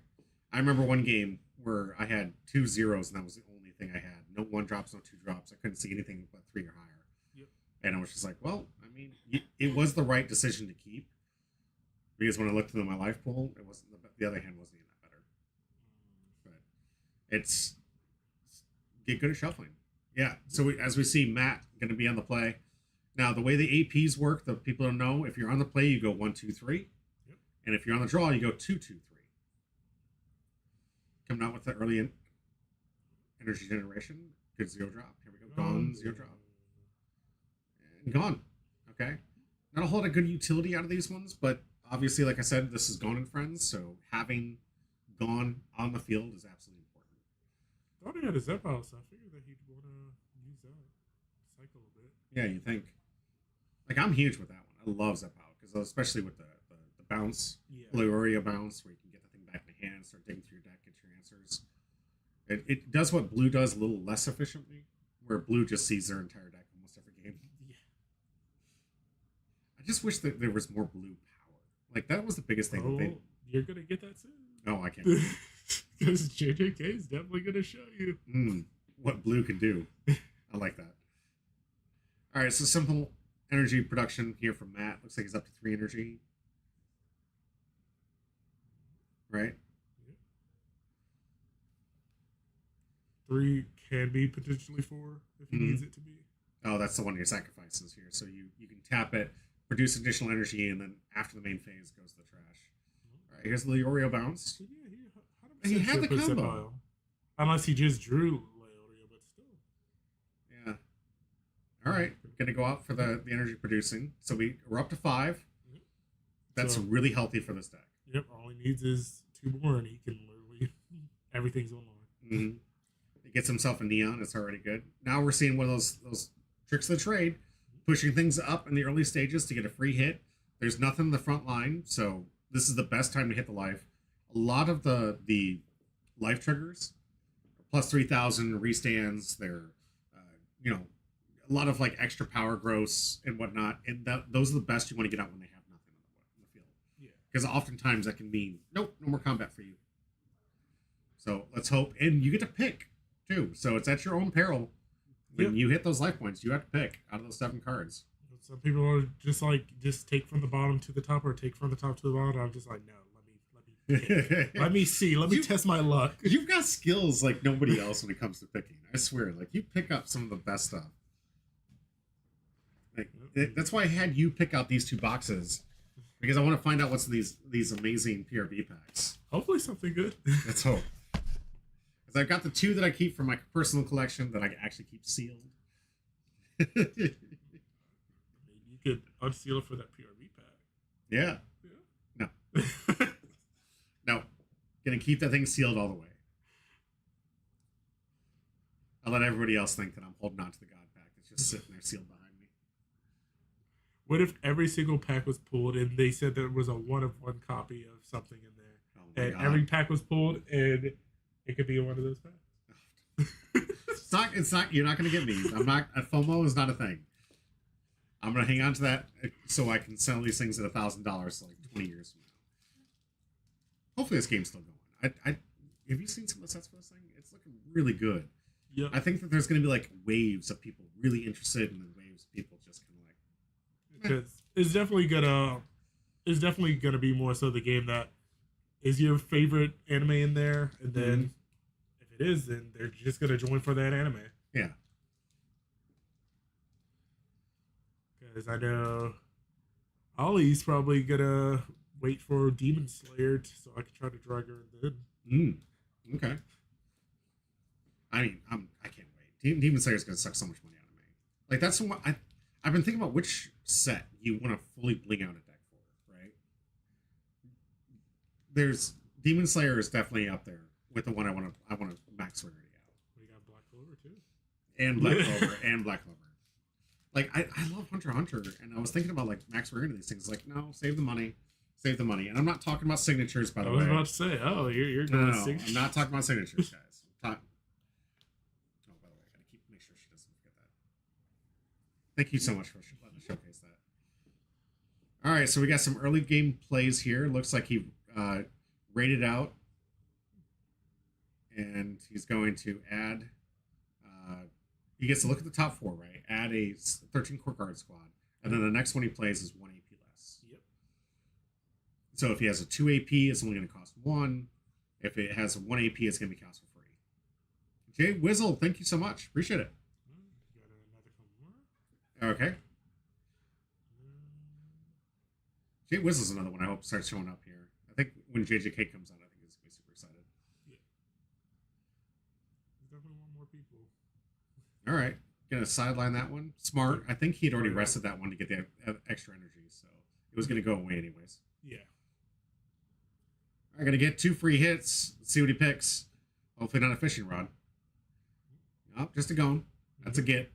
I remember one game where I had 2 zeros, and that was the only thing I had. No 1 drops, no 2 drops. I couldn't see anything but 3 or higher. Yep. And I was just like, well, I mean, it was the right decision to keep. Because when I looked into my life pool, it wasn't the other hand wasn't even that better. But it's get good at shuffling. Yeah. So as we see, Matt going to be on the play. Now, the way the APs work, the people don't know, if you're on the play, you go 1, 2, 3. Yep. And if you're on the draw, you go 2, 2, 3. Coming out with the early energy generation. Good 0 drop. Here we go. Gone, 0 drop. And gone. Okay. Not a whole lot of good utility out of these ones, but obviously, like I said, this is Gone and Friends, so having Gone on the field is absolutely important. Thought he had a Zep out, so I figured that he'd want to use that cycle a bit. Yeah, you think. Like, I'm huge with that one. I love Zep out, because especially with the bounce, Yeah. Leoria bounce, where you can get the thing back in the hand, start digging through your deck, get your answers. It does what blue does a little less efficiently, where blue just sees their entire deck almost every game. Yeah. I just wish that there was more blue power. Like, that was the biggest thing. Oh, you're gonna get that soon. Oh, I can't. Because JJK is definitely gonna show you What blue can do. I like that. All right, so simple energy production here from Matt. Looks like he's up to 3 energy. Right? 3 can be potentially 4 if he needs it to be. Oh, that's the one of your sacrifices here. So you can tap it, produce additional energy, and then after the main phase goes to the trash. All right, here's the Leorio bounce. So yeah, And he had the puts combo. Zepile. Unless he just drew Leorio, but still. Yeah. All right, gonna go out for the energy producing. So we're up to 5. Yep. That's So- really healthy for this deck. Yep, all he needs is 2 more and he can literally everything's online. Mm-hmm. He gets himself a neon. It's already good. Now we're seeing one of those tricks of the trade, pushing things up in the early stages to get a free hit. There's nothing in the front line, so this is the best time to hit the life. A lot of the life triggers, plus 3,000 restands. They're a lot of like extra power growths and whatnot, and those are the best you want to get out when they have nothing on the field. Yeah. Because oftentimes that can mean nope, no more combat for you. So let's hope, and you get to pick too. So it's at your own peril. When you hit those life points, you have to pick out of those 7 cards. Some people are just take from the bottom to the top or take from the top to the bottom. I'm just like, no, let me see. Let me test my luck. You've got skills like nobody else when it comes to picking. I swear, like you pick up some of the best stuff. Like that's why I had you pick out these 2 boxes, because I want to find out what's in these amazing PRB packs. Hopefully something good. Let's hope. Because I've got the 2 that I keep for my personal collection that I actually keep sealed. You could unseal it for that PRB pack. Yeah. No. No. Gonna keep that thing sealed all the way. I'll let everybody else think that I'm holding on to the God pack that's just sitting there sealed behind me. What if every single pack was pulled and they said there was a 1-of-1 copy of something in there? Oh my And God. every pack was pulled and it could be one of those packs. It's not, you're not gonna get me. FOMO is not a thing. I'm gonna hang on to that so I can sell these things at $1,000 like 20 years from now. Hopefully this game's still going. Have you seen some of the sets for this thing? It's looking really good. Yeah. I think that there's going to be like waves of people really interested, and then waves of people just kind of like. Because it's definitely gonna be more so the game that is your favorite anime in there, and then if it is, then they're just gonna join for that anime. Yeah. Because I know Ollie's probably gonna wait for Demon Slayer so I can try to drag her in. Okay. I mean, I can't wait. Demon Slayer is going to suck so much money out of me. Like that's what I've been thinking about which set you want to fully bling out a deck for, right? There's Demon Slayer is definitely up there with the one I want to max rarity out. We got Black Clover too. And Black Clover and Black Clover. Like I love Hunter x Hunter, and I was thinking about like max rarity these things. Like no, save the money. Save the money. And I'm not talking about signatures, by the way. I was about to say, oh, you're No, going no, signatures. I'm not talking about signatures, guys. Oh, by the way, I gotta make sure she doesn't forget that. Thank you so much for letting us showcase that. All right, so we got some early game plays here. Looks like he rated out, and he's going to add. He gets to look at the top 4, right? Add a 13 core guard squad, and then the next one he plays is 1 AP less. Yep. So if he has a 2 AP, it's only going to cost 1. If it has a 1 AP, it's going to be cost for free. Jay Wizzle, thank you so much. Appreciate it. Got another couple more. Okay. Jay Wizzle's another one I hope starts showing up here. I think when JJK comes out, I think he's going to be super excited. Yeah. Definitely want more people. All right. Going to sideline that one. Smart. I think he'd already rested that one to get the extra energy, so it was going to go away anyways. Yeah. I'm gonna get 2 free hits. Let's see what he picks. Hopefully not a fishing rod. Oh, just a gone. That's a get.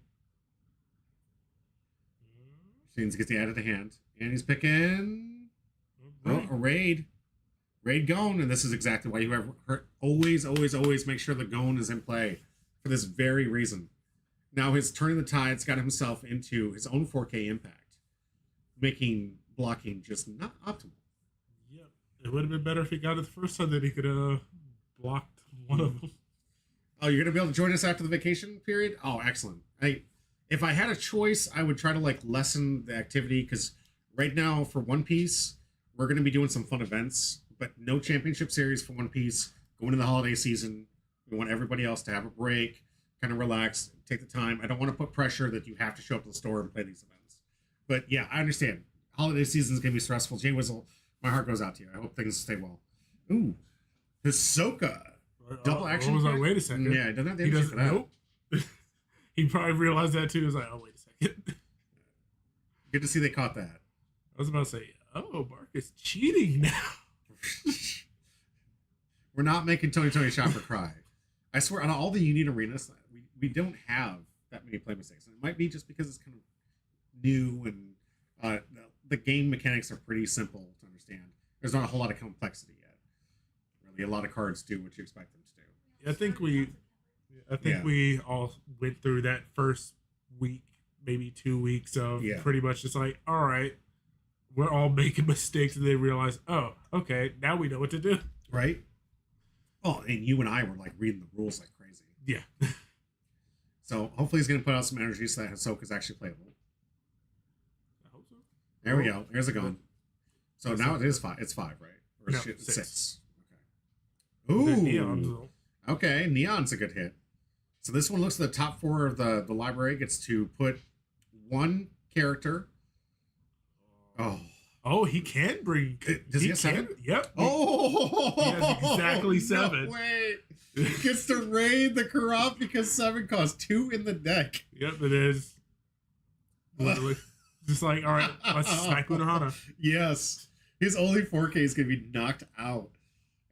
Means gets the added to hand. And he's picking a raid. Raid Gone, and this is exactly why you have always make sure the Gone is in play for this very reason. Now his Turning the Tide's got himself into his own 4K impact, making blocking just not optimal. Yep. It would have been better if he got it the first time that he could have blocked one of them. Oh, you're gonna be able to join us after the vacation period? Oh, excellent. If I had a choice, I would try to like lessen the activity because right now for One Piece, we're gonna be doing some fun events, but no championship series for One Piece. Going into the holiday season, we want everybody else to have a break, kind of relax, take the time. I don't want to put pressure that you have to show up to the store and play these events. But yeah, I understand. Holiday season is gonna be stressful. Jay Wizzle, my heart goes out to you. I hope things stay well. Ooh, Hisoka. Double action. I was like, wait a second. Yeah, doesn't have the He energy doesn't for that. Nope. He probably realized that too. He was like, oh, wait a second. Good to see they caught that. I was about to say, oh, Mark is cheating now. We're not making Tony Shopper cry. I swear, on all the Union arenas, we don't have that many play mistakes. And it might be just because it's kind of new and the game mechanics are pretty simple to understand. There's not a whole lot of complexity yet. Really, a lot of cards do what you expect them to do. I think we all went through that first week, maybe 2 weeks of pretty much just like, all right, we're all making mistakes, and they realize, oh, okay, now we know what to do. Right? Oh, and you and I were like reading the rules like crazy. Yeah. So hopefully he's going to put out some energy so that Hisoka's actually playable. I hope so. There we go. There's a gun. So now it is 5. It's 5, right? Or No, shit, 6. 6. Okay. Ooh. Neon. Okay, Neon's a good hit. So this one looks at the top 4 of the library. Gets to put 1 character. Oh, he can bring. Does he have 7? Yep. Oh, he has exactly 7. No way. Gets to raid the Karaf because 7 costs 2 in the deck. Yep, it is. Literally. Just like, all right, let's snipe Unohana. Yes. His only 4K is going to be knocked out.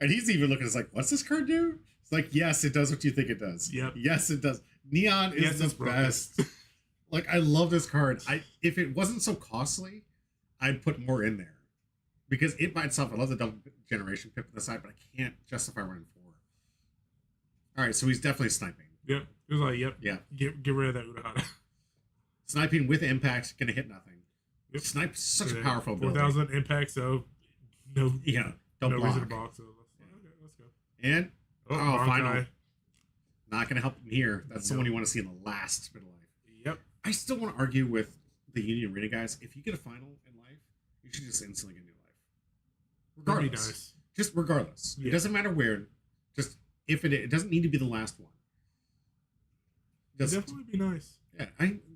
And he's even looking at us like, what's this card do? It's like, yes, it does what you think it does. Yep. Yes, it does. Neon is the best. Like, I love this card. If it wasn't so costly, I'd put more in there. Because it by itself, I love the double generation pip on the side, but I can't justify running 4. All right, so he's definitely sniping. Yep. He was like, yep. Yeah. Get rid of that Unohana. Sniping with impact, gonna hit nothing. Yep. Snipe's such a powerful ability. 4,000 impact, so no, don't no block. reason to block. So let's go. And Bankai. final. Not gonna help him here. That's No. someone you want to see in the last bit of life. Yep. I still want to argue with the Union Arena guys. If you get a final in life, you should just instantly get a new life. That'd Regardless. be nice. Just regardless. Yeah. It doesn't matter where. Just if it doesn't need to be the last one. It'd definitely be nice. Yeah,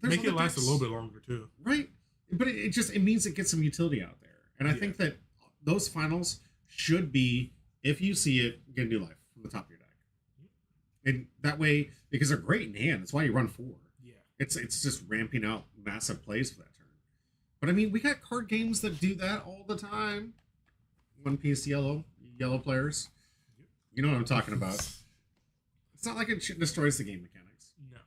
Make it last a little bit longer too. Right? But it means it gets some utility out there. And I think that those finals should be, if you see it, get a new life from the top of your deck. And that way, because they're great in hand, that's why you run 4. Yeah. It's just ramping out massive plays for that turn. But I mean, we got card games that do that all the time. One Piece yellow players. You know what I'm talking about. It's not like it destroys the game mechanics. No.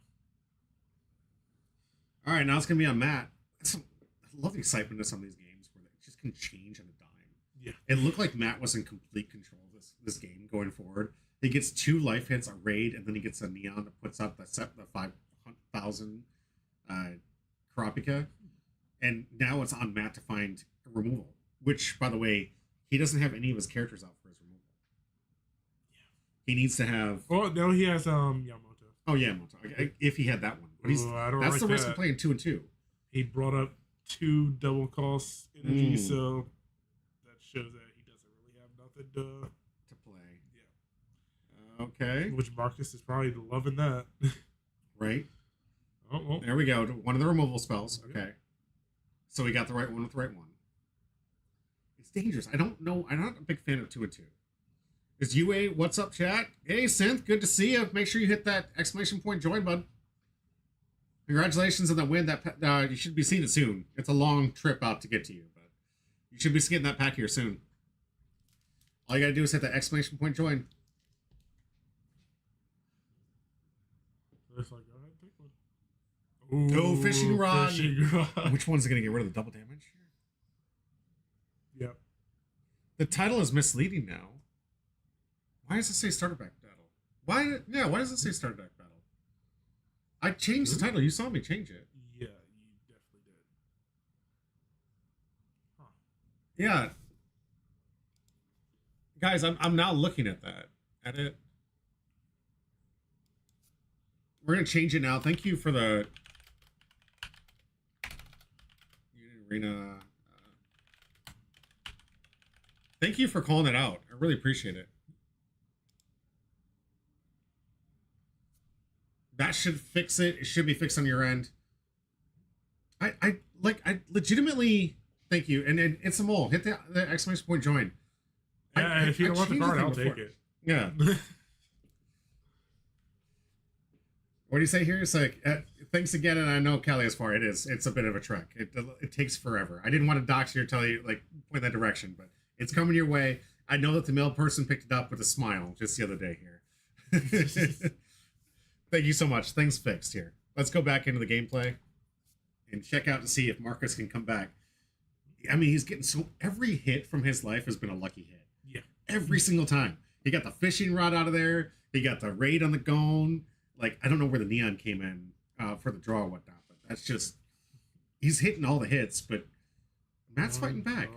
All right, now it's gonna be on Matt. I love the excitement of some of these games where it just can change on a dime. Yeah. It looked like Matt was in complete control of this game going forward. He gets 2 life hits, a raid, and then he gets a Neon that puts up the 5,000 Karapika. And now it's on Matt to find a removal, which, by the way, he doesn't have any of his characters out for his removal. Yeah. He needs to have. Oh no, he has Yamamoto. Oh yeah, Yamamoto. If he had that one, but that's like the risk of playing 2 and 2. He brought up 2 double cost energy, so that shows that he doesn't really have nothing to play. Yeah. Okay. Which Marcus is probably loving that. Right. Oh, there we go. One of the removal spells. Okay. So we got the right one with the right one. It's dangerous. I don't know. I'm not a big fan of 2 and 2. Is UA, what's up, chat? Hey, Synth, good to see you. Make sure you hit that exclamation point join, bud. Congratulations on the win. That you should be seeing it soon. It's a long trip out to get to you, but You should be getting that pack here soon. All you gotta do is hit the exclamation point join. It's like, go ahead, take one. Go fishing rod. Fishing rod. Which one's gonna get rid of the double damage? Yep. The title is misleading now. Why does it say starter pack battle? Why? Yeah, why does it say starter pack battle? I changed the title. You saw me change it. Yeah, you definitely did. Huh. Yeah. Guys, I'm now looking at that. At it. We're gonna change it now. Thank you for the arena. Thank you for calling it out. I really appreciate it. That should fix it. It should be fixed on your end. I legitimately thank you. And it's a mole. Hit the exclamation point join. Yeah, if you don't want the card, I'll take it. Yeah. What do you say here? It's like, thanks again, and I know Cali is far. It is. It's a bit of a trek. It takes forever. I didn't want to dox you or tell you, like, point that direction, but it's coming your way. I know that the mail person picked it up with a smile just the other day here. Thank you so much. Things fixed here. Let's go back into the gameplay and check out to see if Marcus can come back. I mean, he's getting every hit from his life has been a lucky hit. Yeah. Every single time. He got the fishing rod out of there. He got the raid on the gone. Like, I don't know where the neon came in for the draw or whatnot, but that's just, he's hitting all the hits, but Matt's fighting back.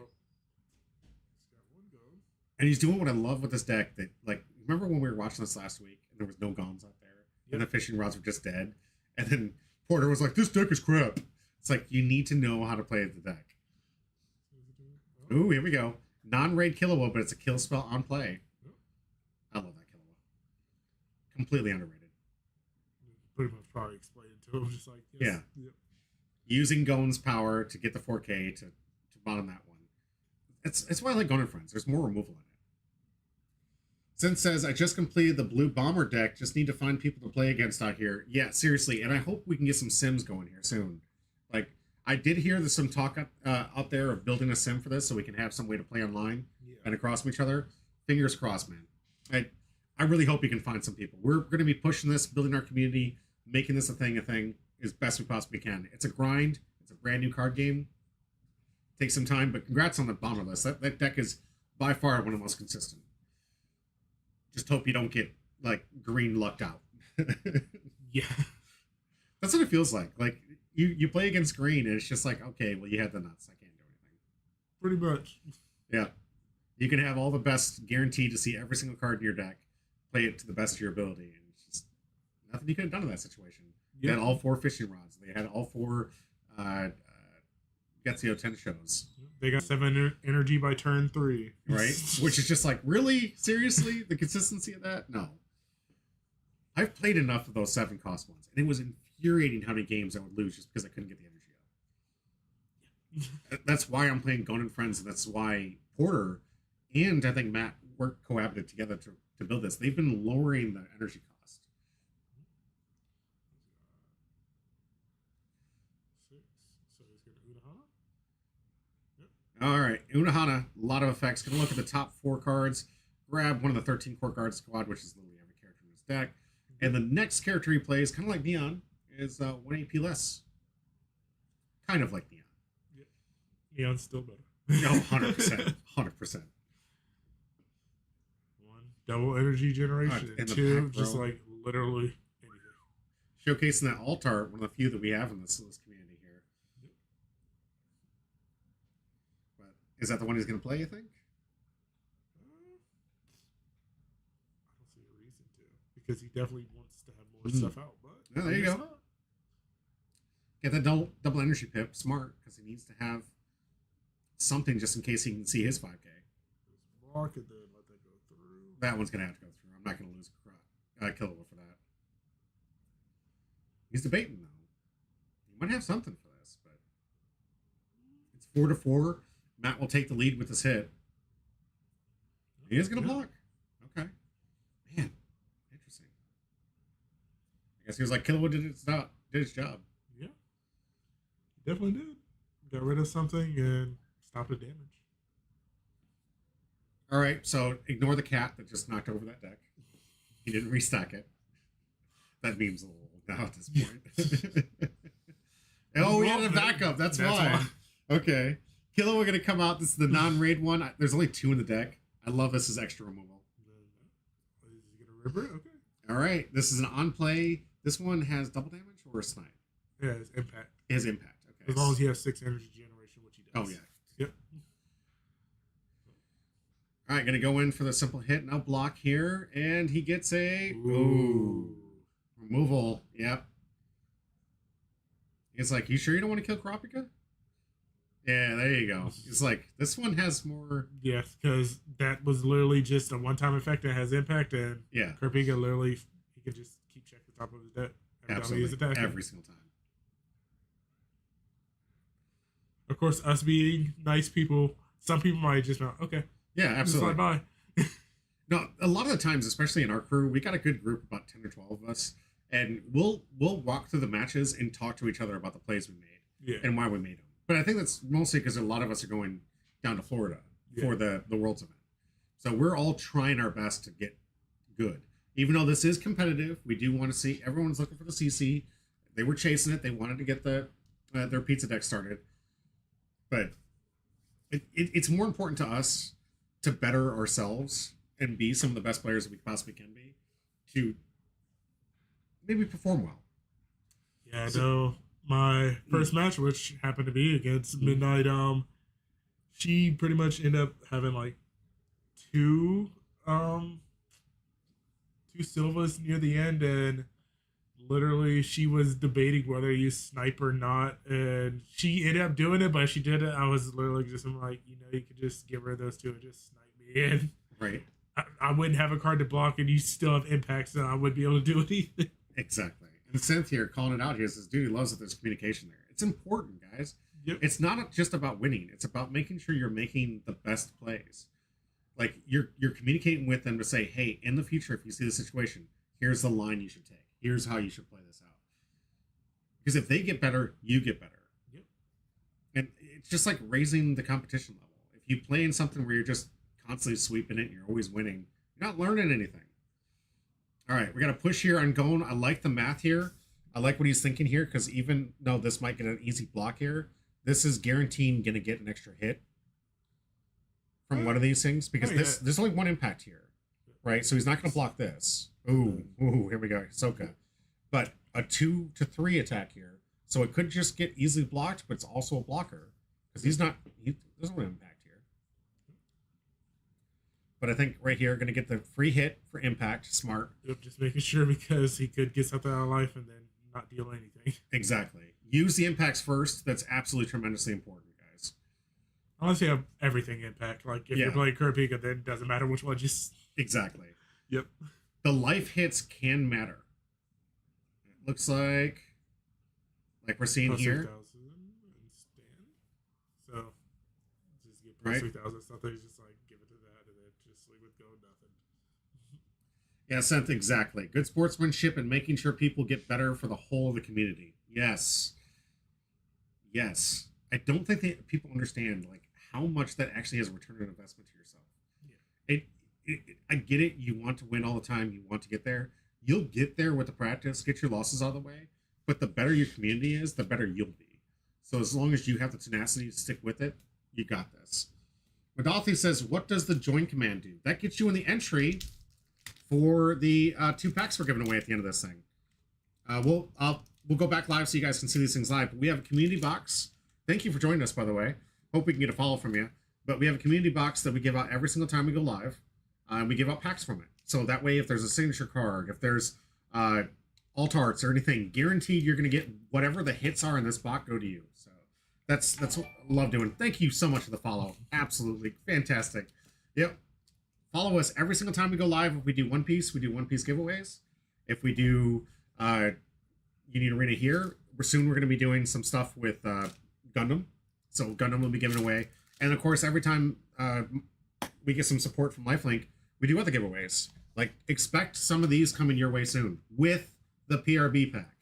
And he's doing what I love with this deck that, like, remember when we were watching this last week and there was no Goms out there? And the fishing rods were just dead. And then Porter was like, this deck is crap. It's like, you need to know how to play the deck. Ooh, here we go. Non-raid Killua, but it's a kill spell on play. I love that Killua. Completely underrated. Pretty much probably explained it to him. Just like, yes. Yeah. Yep. Using Gon's power to get the 4K to bottom that one. It's why I like Gon and Friends. There's more removal in it. Sin says, I just completed the blue bomber deck. Just need to find people to play against out here. Yeah, seriously. And I hope we can get some sims going here soon. Like, I did hear there's some talk out there of building a sim for this so we can have some way to play online and across from each other. Fingers crossed, man. I really hope you can find some people. We're going to be pushing this, building our community, making this a thing as best we possibly can. It's a grind. It's a brand new card game. Takes some time, but congrats on the bomber list. That deck is by far one of the most consistent. Just hope you don't get, like, green lucked out. Yeah. That's what it feels like. Like, you play against green, and it's just like, okay, well, you had the nuts. I can't do anything. Pretty much. Yeah. You can have all the best, guaranteed to see every single card in your deck, play it to the best of your ability, and it's just nothing you could have done in that situation. They had all 4 fishing rods. They had all 4 Getsuyo 10 shows. They got 7 energy by turn 3. Right? Which is just like, really? Seriously? The consistency of that? No. I've played enough of those 7 cost ones, and it was infuriating how many games I would lose just because I couldn't get the energy up. That's why I'm playing Gon and Friends, and that's why Porter and I think Matt cohabited together to build this. They've been lowering the energy cost. So he's going to Unohana? All right, Unohana, a lot of effects. Gonna look at the top 4 cards. Grab one of the 13 core guard squad, which is literally every character in his deck. And the next character he plays, kind of like Neon, is 1 AP less. Kind of like Neon. Yeah. Neon's still better. No, 100%. 100%. 1, double energy generation. And 2, pack, just like literally anything. Showcasing that Altar, one of the few that we have in this community here. Yep. But is that the one he's going to play, you think? I don't see a reason to. Because he definitely wants to have more stuff out. But yeah, there you go. Not. Get that double energy pip. Smart, because he needs to have something just in case he can see his 5K. Block and then let that go through. That one's going to have to go through. I'm not going to lose Killua for that. He's debating, though. He might have something for this, but it's 4-4. Matt will take the lead with this hit. He is going to block. Okay. Man, interesting. I guess he was like, Killua did his job. Yeah. He definitely did. Got rid of something and stopped the damage. All right, so ignore the cat that just knocked over that deck. He didn't restack it. That meme's a little old now at this point. Oh, we had a backup. That's why. Okay. Kilo, we're going to come out. This is the non-raid one. There's only 2 in the deck. I love this as extra removal. Is he going to ripper? Okay. All right. This is an on-play. This one has double damage or a snipe? Yeah, it's impact. It has impact. Okay. As long as he has 6 energy generation, which he does. Oh, yeah. Yep. All right. Going to go in for the simple hit. Now block here. And he gets a... Ooh. Removal. Yep. It's like, you sure you don't want to kill Kurapika? Yeah, there you go. It's like, this one has more... Yes, because that was literally just a one-time effect that has impact, and Yeah. Kurapika literally, he could just keep checking the top of his deck. Absolutely. Every single time. Of course, us being nice people, some people might just be like, okay. Yeah, absolutely. Just like, bye. No, a lot of the times, especially in our crew, we got a good group, about 10 or 12 of us, and we'll walk through the matches and talk to each other about the plays we made and why we made them. But I think that's mostly because a lot of us are going down to Florida for the Worlds event. So we're all trying our best to get good. Even though this is competitive, we do want to see, everyone's looking for the CC. They were chasing it. They wanted to get their pizza deck started. But it's more important to us to better ourselves and be some of the best players that we possibly can be to maybe perform well. Yeah, so my first match, which happened to be against Midnight, she pretty much ended up having like two Silvas near the end, and literally she was debating whether to use snipe or not, and she ended up doing it, but she did it. I was literally just like, you could just get rid of those two and just snipe me in. Right. I wouldn't have a card to block, and you still have impact, so I wouldn't be able to do anything. Exactly. And Synth here calling it out here says, dude, he loves that there's communication there. It's important, guys. Yep. It's not just about winning. It's about making sure you're making the best plays. Like you're communicating with them to say, hey, in the future, if you see the situation, here's the line you should take. Here's how you should play this out. Because if they get better, you get better. Yep. And it's just like raising the competition level. If you play in something where you're just constantly sweeping it and you're always winning, you're not learning anything. All right, we got to push here on Gon. I like the math here. I like what he's thinking here, because even though this might get an easy block here, this is guaranteed going to get an extra hit from one of these things, because there's only one impact here, right? So he's not going to block this. Ooh, here we go, Hisoka. But a 2 to 3 attack here, so it could just get easily blocked, but it's also a blocker, because there's no impact here. But I think right here, going to get the free hit for impact. Smart. Yep, just making sure, because he could get something out of life and then not deal anything. Exactly. Use the impacts first. That's absolutely tremendously important, guys. Unless you have everything impact. Like, if you're playing Kurapika, then it doesn't matter which one. Just Exactly. Yep. The life hits can matter. It looks like we're seeing plus here. 3,000 and stand. So, just get plus 3,000 something. Just like, give it to that and then just leave it go, nothing. Yeah, Seth, exactly. Good sportsmanship and making sure people get better for the whole of the community. Yes. Yes. I don't think that people understand like how much that actually has a return on investment to yourself. Yeah. I get it. You want to win all the time. You want to get there. You'll get there with the practice. Get your losses out of the way. But the better your community is, the better you'll be. So as long as you have the tenacity to stick with it, you got this. Madalthi says, what does the join command do? That gets you in the entry for the 2 packs we're giving away at the end of this thing. We'll go back live so you guys can see these things live. But we have a community box. Thank you for joining us, by the way. Hope we can get a follow from you. But we have a community box that we give out every single time we go live. And we give out packs from it. So that way, if there's a signature card, if there's alt arts or anything, guaranteed you're going to get whatever the hits are in this box go to you. So that's what I love doing. Thank you so much for the follow. Absolutely fantastic. Yep. Follow us every single time we go live. If we do One Piece, we do One Piece giveaways. If we do Union Arena here, we're going to be doing some stuff with Gundam. So Gundam will be given away. And of course, every time we get some support from Lifelink, we do other giveaways. Like, expect some of these coming your way soon with the PRB pack.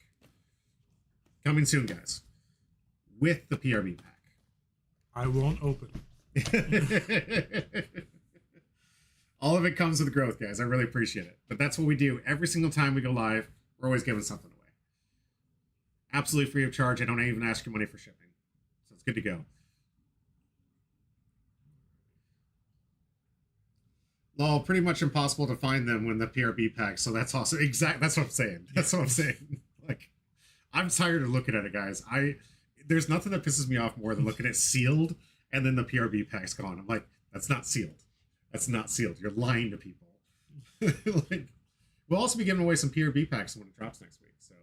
Coming soon, guys. With the PRB pack. I won't open. All of it comes with growth, guys. I really appreciate it. But that's what we do. Every single time we go live, we're always giving something away. Absolutely free of charge. I don't even ask you money for shipping. So it's good to go. Well, pretty much impossible to find them when the PRB packs. So that's also that's what I'm saying. That's what I'm saying. Like, I'm tired of looking at it, guys. There's nothing that pisses me off more than looking at sealed and then the PRB pack's gone. I'm like, that's not sealed. That's not sealed. You're lying to people. Like, we'll also be giving away some PRB packs when it drops next week. So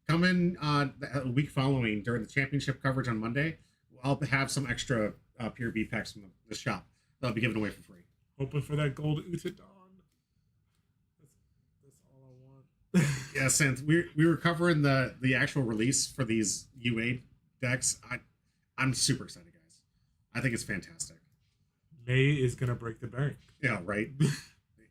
come in the week following during the championship coverage on Monday. I'll have some extra PRB packs from the shop that I'll be giving away for free. Hoping for that gold Utadon. That's all I want. Yeah, Synth, we were covering the actual release for these UA decks. I'm super excited, guys. I think it's fantastic. May is gonna break the bank. Yeah, right.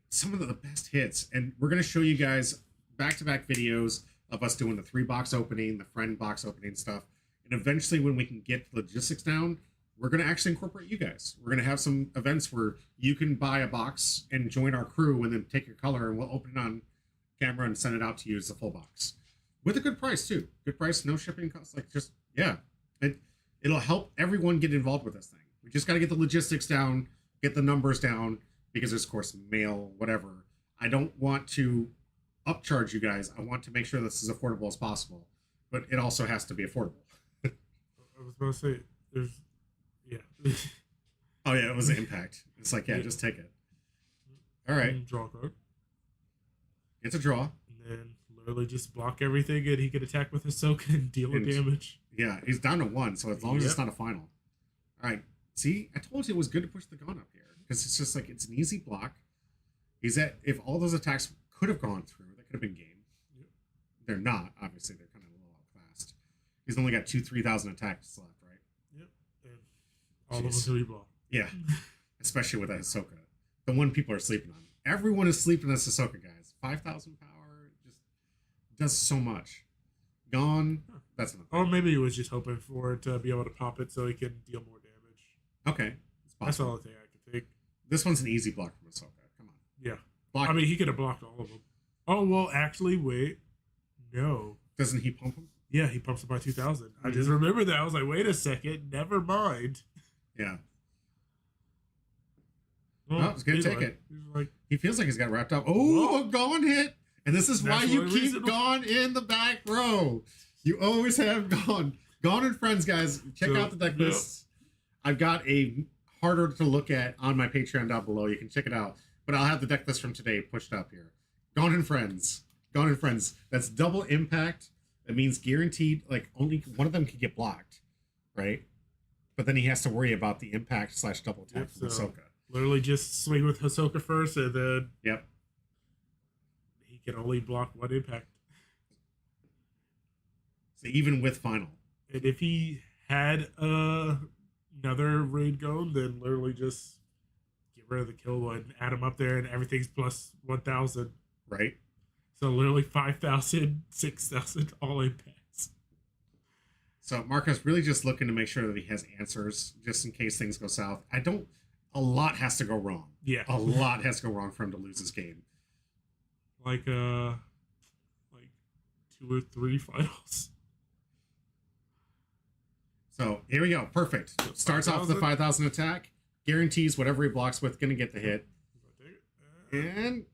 Some of the best hits, and we're gonna show you guys back-to-back videos of us doing the 3-box opening, the friend box opening stuff, and eventually when we can get the logistics down, we're gonna actually incorporate you guys. We're gonna have some events where you can buy a box and join our crew, and then take your color, and we'll open it on camera and send it out to you as a full box with a good price too. Good price, no shipping costs. Like, just it'll help everyone get involved with this thing. We just got to get the logistics down, get the numbers down, because there's, of course, mail, whatever. I don't want to upcharge you guys. I want to make sure this is affordable as possible, but it also has to be affordable. I was going to say, yeah. Oh yeah, it was an impact. It's like, yeah, just take it. All right. Draw a card. It's a draw. And then literally just block everything, and he can attack with his soak and deal damage. Yeah, he's down to 1, so as long as it's not a final. All right. See, I told you it was good to push the gun up here, because it's just like, it's an easy block. If all those attacks could have gone through, that could have been game. Yep. They're not, obviously. They're kind of a little outclassed. He's only got 3,000 attacks left, right? Yep. And all of us who he block. Yeah. Especially with that Hisoka. The one people are sleeping on. Everyone is sleeping on Hisoka, guys. 5,000 power just does so much. Gone. That's enough. Or maybe he was just hoping for it to be able to pop it so he can deal more damage. Okay. That's the only thing I could think. This one's an easy block from Hisoka. Come on. Yeah. Block. I mean, he could have blocked all of them. Oh, well, actually, wait. No. Doesn't he pump him? Yeah, he pumps it by 2,000. I just remember that. I was like, wait a second. Never mind. Yeah. Well, it's going to take it. Like, he feels like he's got wrapped up. Oh, a Gone hit. And this is why you keep Gone in the back row. You always have Gone. Gone and Friends, guys. Check out the deck lists. I've got a harder to look at on my Patreon down below. You can check it out. But I'll have the deck list from today pushed up here. Gone and Friends. Gone and Friends. That's double impact. That means guaranteed, like, only one of them can get blocked, right? But then he has to worry about the impact / double tap from Hisoka. Literally just swing with Hisoka first, and then he can only block one impact. So even with final. And if he had another raid going, then literally just get rid of the kill one, add him up there, and everything's plus 1,000. Right. So literally 5,000, 6,000 all impacts. So Marco's really just looking to make sure that he has answers just in case things go south. A lot has to go wrong. Yeah. A lot has to go wrong for him to lose this game. Like 2 or 3 finals. So here we go. Perfect. Starts off with the 5,000 attack. Guarantees whatever he blocks with going to get the hit. And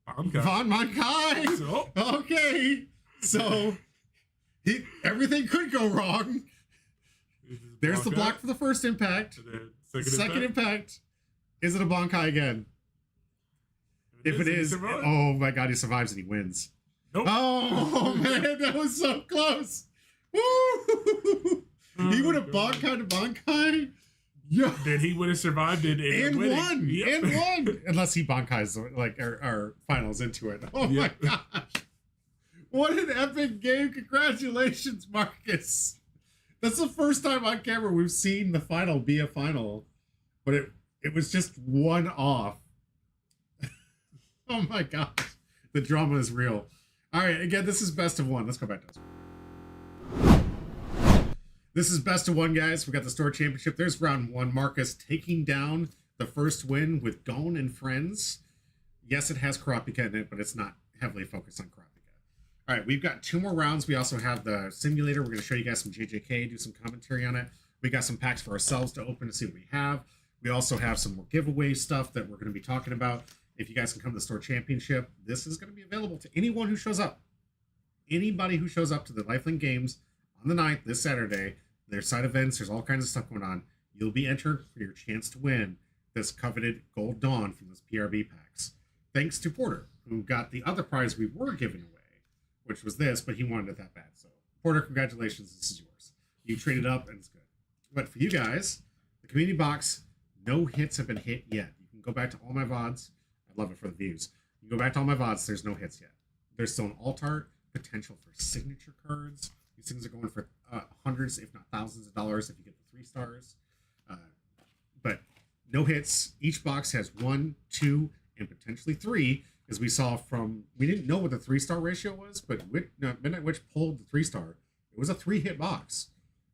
Von Mankai. So, okay. So everything could go wrong. There's the block for the first impact. Second impact. Is it a Bankai again? If it is, oh my god, he survives and he wins. Nope. Oh man, that was so close. Woo! He would have Bankai to Bankai. Yeah. Then he would have survived it and won. Yep. And won. Unless he Bankai's like our finals into it. Oh my gosh. What an epic game. Congratulations, Marcus. That's the first time on camera we've seen the final be a final. But it was just one off. Oh my gosh. The drama is real. All right, again, this is best of 1. Let's go back to this. This is best of 1, guys. We got the store championship. There's round 1. Marcus taking down the first win with Gon and Friends. Yes, it has Kurapika in it, but it's not heavily focused on Kurapika. All right, we've got 2 more rounds. We also have the simulator. We're going to show you guys some JJK, do some commentary on it. We got some packs for ourselves to open to see what we have. We also have some more giveaway stuff that we're going to be talking about. If you guys can come to the store championship, this is going to be available to anyone who shows up. Anybody who shows up to the Lifelink Games on the 9th, this Saturday, there's side events, there's all kinds of stuff going on. You'll be entered for your chance to win this coveted Gold Dawn from those PRB packs. Thanks to Porter, who got the other prize we were giving away, which was this, but he wanted it that bad. So, Porter, congratulations, this is yours. You traded up, and it's good. But for you guys, the community box, no hits have been hit yet. You can go back to all my VODs. I love it for the views. You go back to all my VODs, there's no hits yet. There's still an alt art, potential for signature cards. These things are going for hundreds, if not thousands of dollars if you get the 3 stars. But no hits. Each box has 1, 2, and potentially 3, as we saw from, we didn't know what the 3-star ratio was, but Midnight Witch pulled the 3-star. It was a 3-hit box.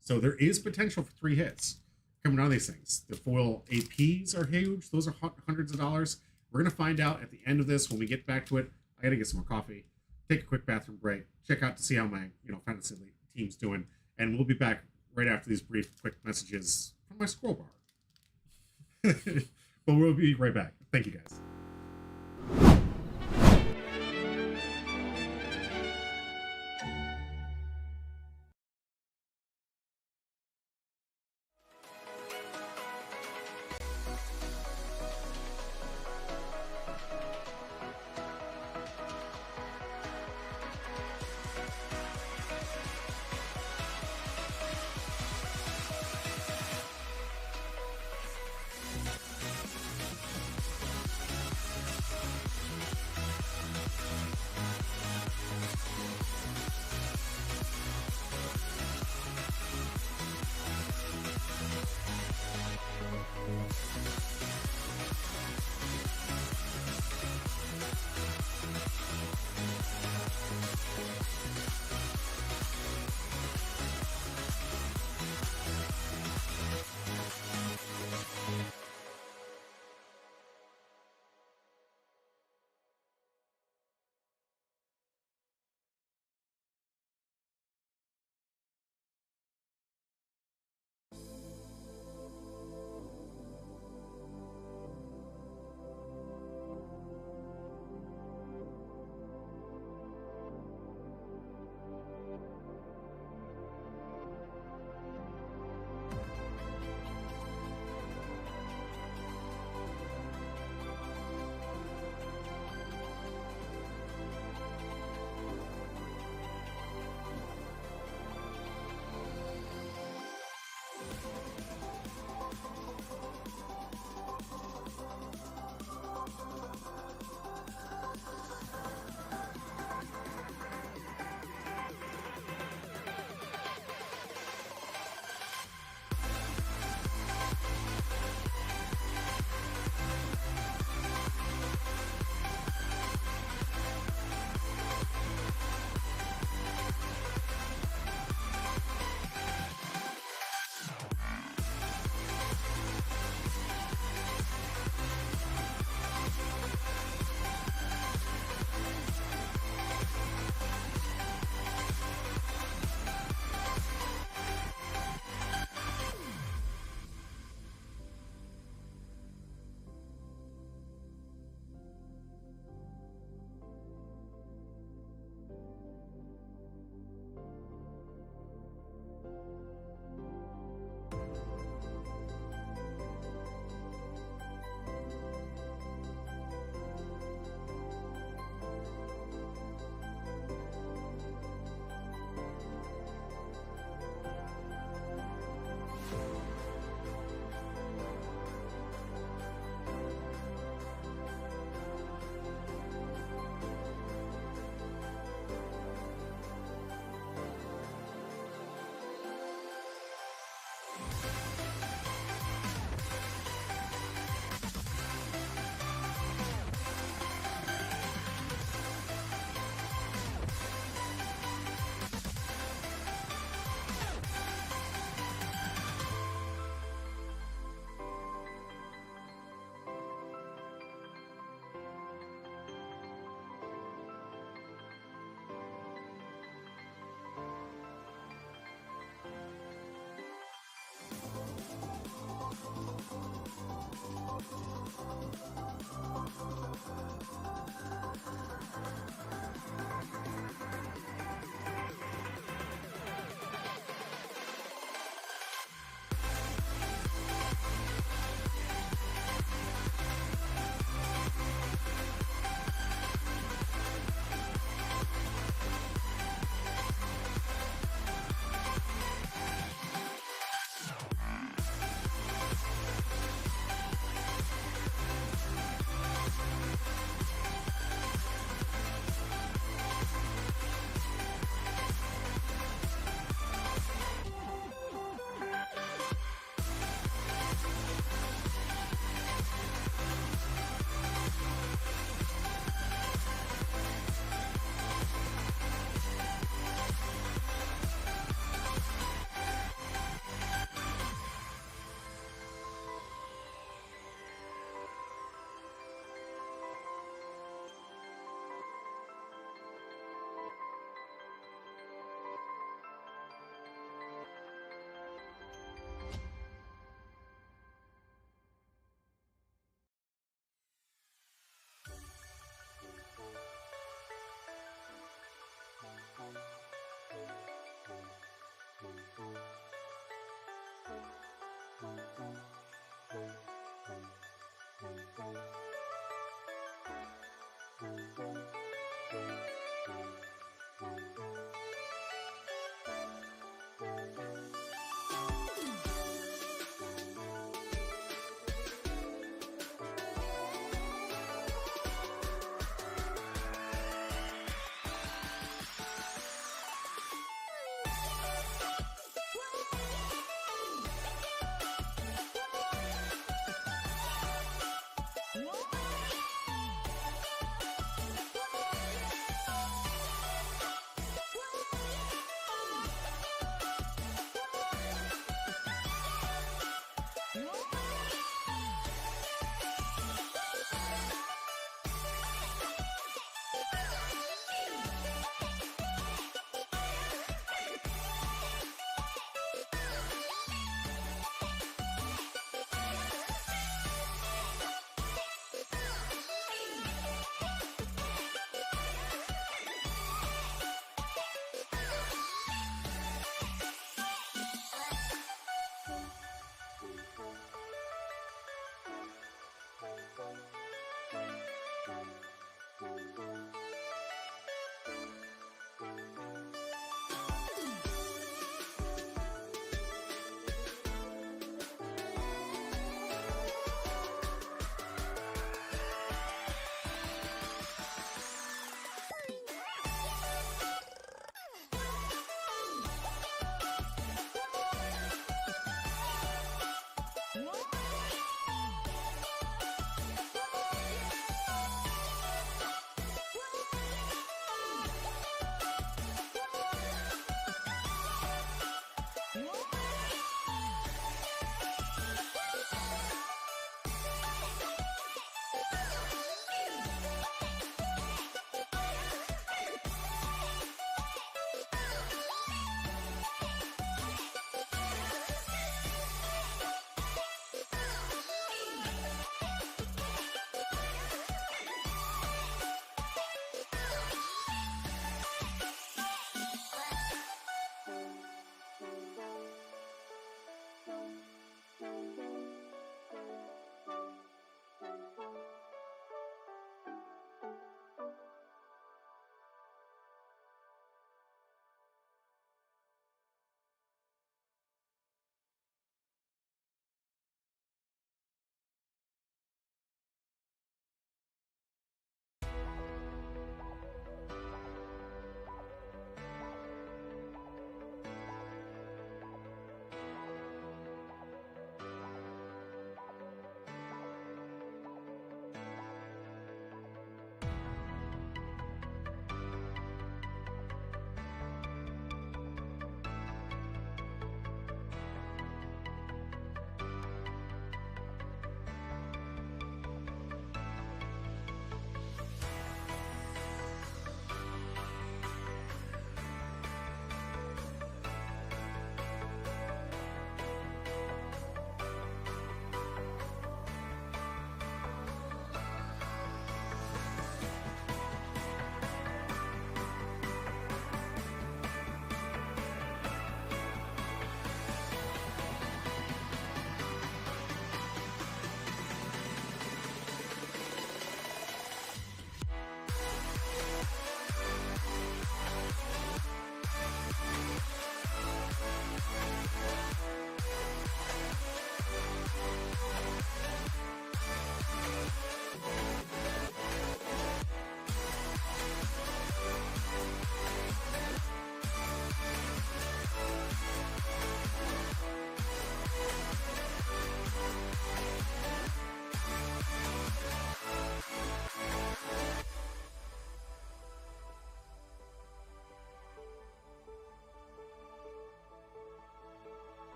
So there is potential for 3 hits coming out of these things. The foil APs are huge. Those are hundreds of dollars. We're going to find out at the end of this when we get back to it. I got to get some more coffee, take a quick bathroom break, check out to see how my fantasy league team's doing, and we'll be back right after these brief, quick messages from my scroll bar. But we'll be right back. Thank you, guys.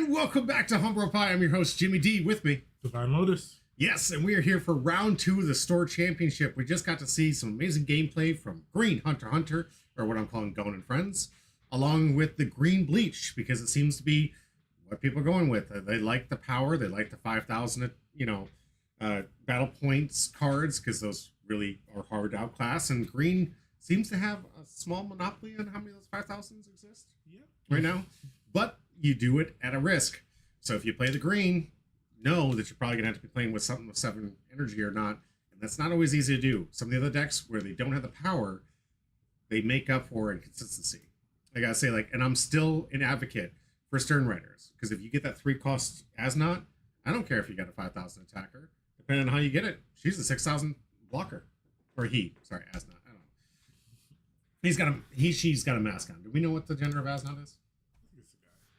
And welcome back to Humble Pie. I'm your host, Jimmy D, with me. Divine Lotus. Yes, and we are here for round 2 of the Store Championship. We just got to see some amazing gameplay from Green Hunter x Hunter, or what I'm calling Going and Friends, along with the Green Bleach, because it seems to be what people are going with. They like the power, they like the 5,000, battle points cards, because those really are hard to outclass, and Green seems to have a small monopoly on how many of those 5,000s exist right now. But you do it at a risk. So if you play the green, know that you're probably going to have to be playing with something with 7 energy or not. And that's not always easy to do. Some of the other decks where they don't have the power, they make up for inconsistency. I got to say, and I'm still an advocate for Stern Riders. Because if you get that 3-cost Asnot, I don't care if you got a 5,000 attacker. Depending on how you get it, she's a 6,000 blocker. Or Asnot. I don't know. She's got a mask on. Do we know what the gender of Asnot is?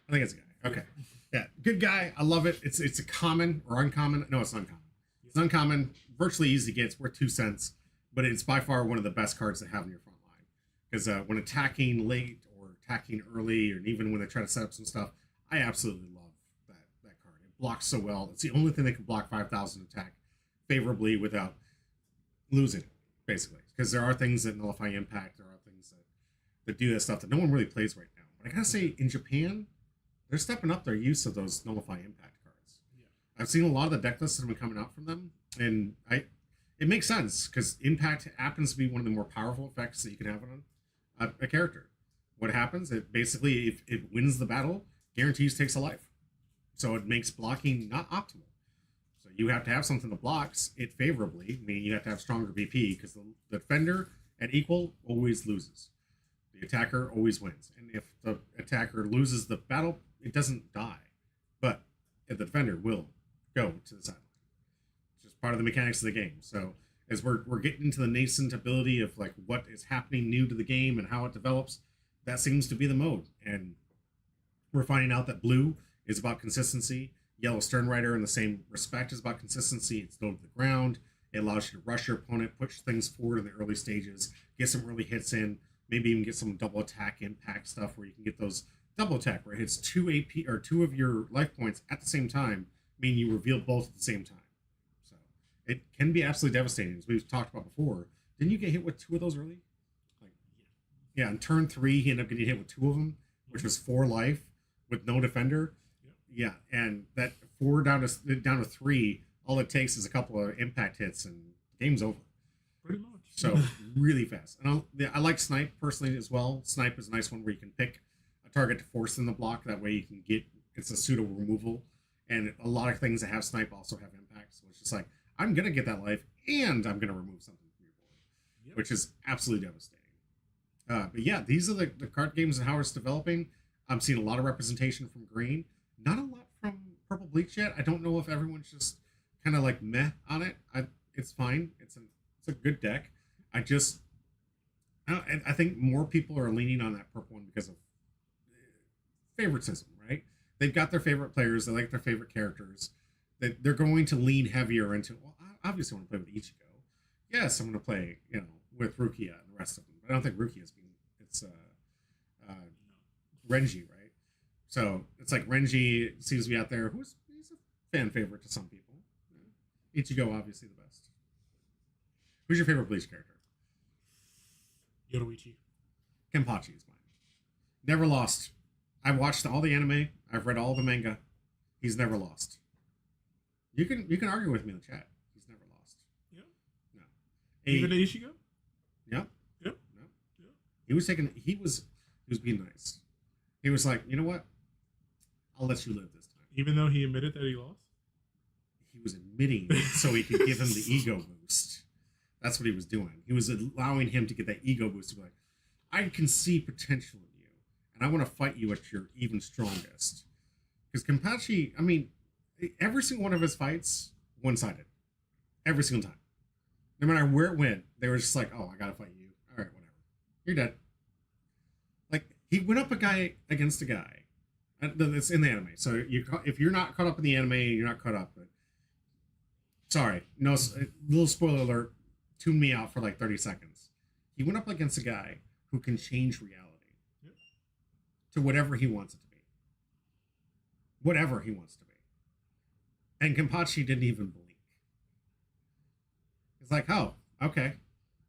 I think it's a guy. Okay. Yeah, good guy. I love it. It's a common or uncommon. No, it's uncommon. It's uncommon. Virtually easy to get. It's worth 2 cents, but it's by far one of the best cards to have in your front line. Because when attacking late or attacking early, or even when they try to set up some stuff, I absolutely love that card. It blocks so well. It's the only thing that can block 5,000 attack favorably without losing it, basically. Because there are things that nullify impact. There are things that do that stuff that no one really plays right now. But I gotta say, in Japan, they're stepping up their use of those nullify impact cards. Yeah. I've seen a lot of the deck lists that have been coming out from them, and it makes sense because impact happens to be one of the more powerful effects that you can have on a character. What happens? It basically, if it wins the battle, guarantees takes a life. So it makes blocking not optimal. So you have to have something that blocks it favorably, meaning you have to have stronger BP because the defender at equal always loses. The attacker always wins. And if the attacker loses the battle, it doesn't die, but the defender will go to the sideline. It's just part of the mechanics of the game. So as we're getting into the nascent ability of what is happening new to the game and how it develops, that seems to be the mode. And we're finding out that blue is about consistency. Yellow Stern Rider in the same respect is about consistency. It's low to the ground. It allows you to rush your opponent, push things forward in the early stages, get some early hits in, maybe even get some double attack impact stuff where you can get those double attack where it hits 2 AP or 2 of your life points at the same time, meaning you reveal both at the same time. So it can be absolutely devastating, as we've talked about before. Didn't you get hit with 2 of those early? Yeah, on turn 3, he ended up getting hit with 2 of them, which was 4 life with no defender. Yeah, and that 4 down to 3, all it takes is a couple of impact hits and the game's over. Pretty much. So really fast. And I like Snipe personally as well. Snipe is a nice one where you can pick target to force in the block. That way you can get, it's a pseudo removal, and a lot of things that have snipe also have impact. So it's just I'm gonna get that life and I'm gonna remove something from your board, which is absolutely devastating. But yeah, these are the card games and how it's developing. I'm seeing a lot of representation from Green, not a lot from Purple Bleach yet. I don't know if everyone's just kind of meh on it. It's fine. It's a good deck. I think more people are leaning on that purple one because of favoritism, right? They've got their favorite players. They like their favorite characters. They're going to lean heavier into, well, obviously I want to play with Ichigo. Yes, I'm going to play, with Rukia and the rest of them. But I don't think Rukia's being, it's Renji, right? So it's Renji seems to be out there. He's a fan favorite to some people. Ichigo, obviously the best. Who's your favorite Bleach character? Yoruichi. Kenpachi is mine. Never lost. I've watched all the anime. I've read all the manga. He's never lost. You can argue with me in the chat. He's never lost. Yeah. No. Even Ichigo? Yep. Yep. No. Yep. He was being nice. He was like, you know what? I'll let you live this time. Even though he admitted that he lost? He was admitting it so he could give him the ego boost. That's what he was doing. He was allowing him to get that ego boost to be like, I can see potential in you, and I want to fight you at your even strongest. Because Kenpachi, every single one of his fights, one-sided. Every single time. No matter where it went, they were just like, oh, I gotta fight you. All right, whatever. You're dead. He went up against a guy. That's in the anime. So if you're not caught up in the anime, you're not caught up. But sorry, no, little spoiler alert. Tuned me out for 30 seconds. He went up against a guy who can change reality to whatever he wants it to be. whatever he wants to be. And Kenpachi didn't even blink. It's like, oh, okay.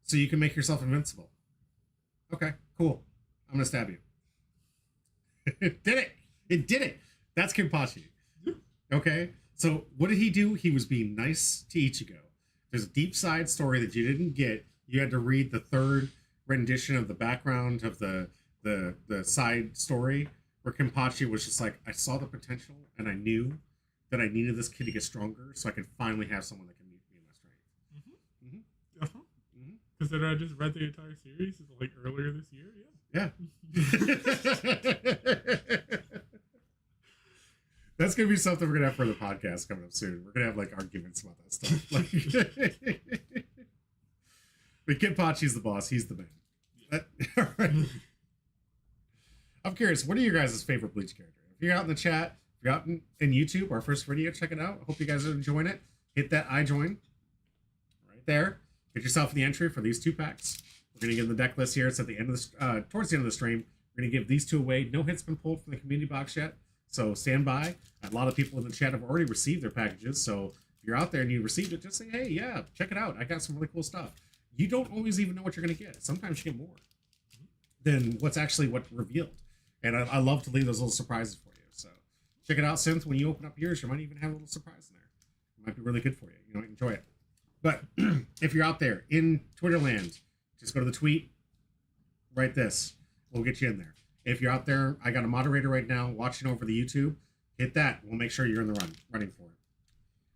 So you can make yourself invincible. Okay, cool. I'm gonna stab you. It did it. It did it. That's Kenpachi. Okay. So what did he do? He was being nice to Ichigo. There's a deep side story that you didn't get. You had to read the third rendition of the background of the side story where Kenpachi was just like, I saw the potential and I knew that I needed this kid to get stronger so I could finally have someone that can meet me in my strength. Because then I just read the entire series like earlier this year. Yeah. That's gonna be something we're gonna have for the podcast coming up soon. We're gonna have like arguments about that stuff. Like, but Kenpachi's the boss. He's the man. All right. I'm curious. What are your guys' favorite Bleach character? If you're out in the chat, if you're out in YouTube, our first video, check it out. I hope you guys are enjoying it. Hit that I join right there. Get yourself in the entry for these 2 packs. We're gonna give the deck list here. It's at the end of the towards the end of the stream. We're gonna give these 2 away. No hits been pulled from the community box yet. So stand by. A lot of people in the chat have already received their packages. So if you're out there and you received it, just say, hey, yeah, check it out. I got some really cool stuff. You don't always even know what you're going to get. Sometimes you get more than what's actually what revealed. And I love to leave those little surprises for you. So check it out, Synth. When you open up yours, you might even have a little surprise in there. It might be really good for you. You know, enjoy it. But if you're out there in Twitter land, just go to the tweet, write this. We'll get you in there. If you're out there, I got a moderator right now watching over the YouTube. Hit that. We'll make sure you're in the running for it.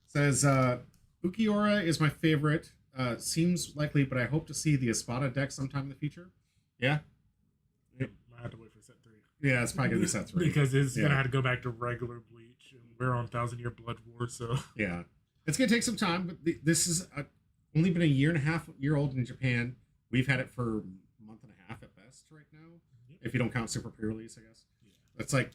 Says, Ukiora is my favorite. Seems likely, but I hope to see the Espada deck sometime in the future. Yeah? I have to wait for set 3. Yeah, it's probably going to be set 3. Because it's going to have to go back to regular Bleach. And we're on 1,000-Year Blood War, so... Yeah. It's going to take some time, but this is only been a year and a half year old in Japan. We've had it for a month and a half at best right now. If you don't count Super Pre-release, I guess. Yeah. It's like,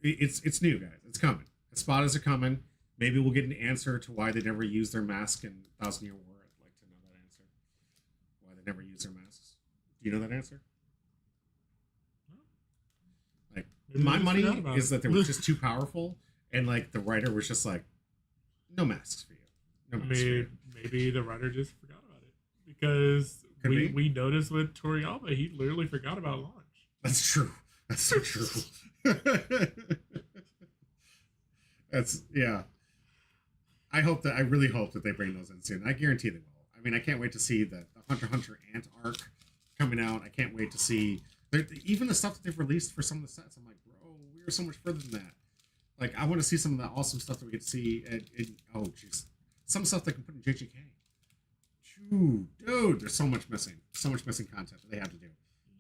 it's new, guys. It's coming. Espadas are coming. Maybe we'll get an answer to why they never used their mask in 1,000-Year War. I'd like to know that answer. Why they never use their masks. Do you know that answer? Like, maybe my money is that they were it. just too powerful, and like the writer was just like, no masks for you. No masks for you. Maybe the writer just forgot about it. Because we noticed with Toriyama, he literally forgot about launch. That's true. That's so true. That's, yeah. I really hope that they bring those in soon. I guarantee they will. I mean, I can't wait to see the Hunter x Hunter Ant arc coming out. I can't wait to see even the stuff that they've released for some of the sets. I'm like, bro, we are so much further than that. Like, I want to see some of the awesome stuff that we get to see. Oh, jeez. Some stuff they can put in JJK. Dude, there's so much missing. So much missing content that they have to do.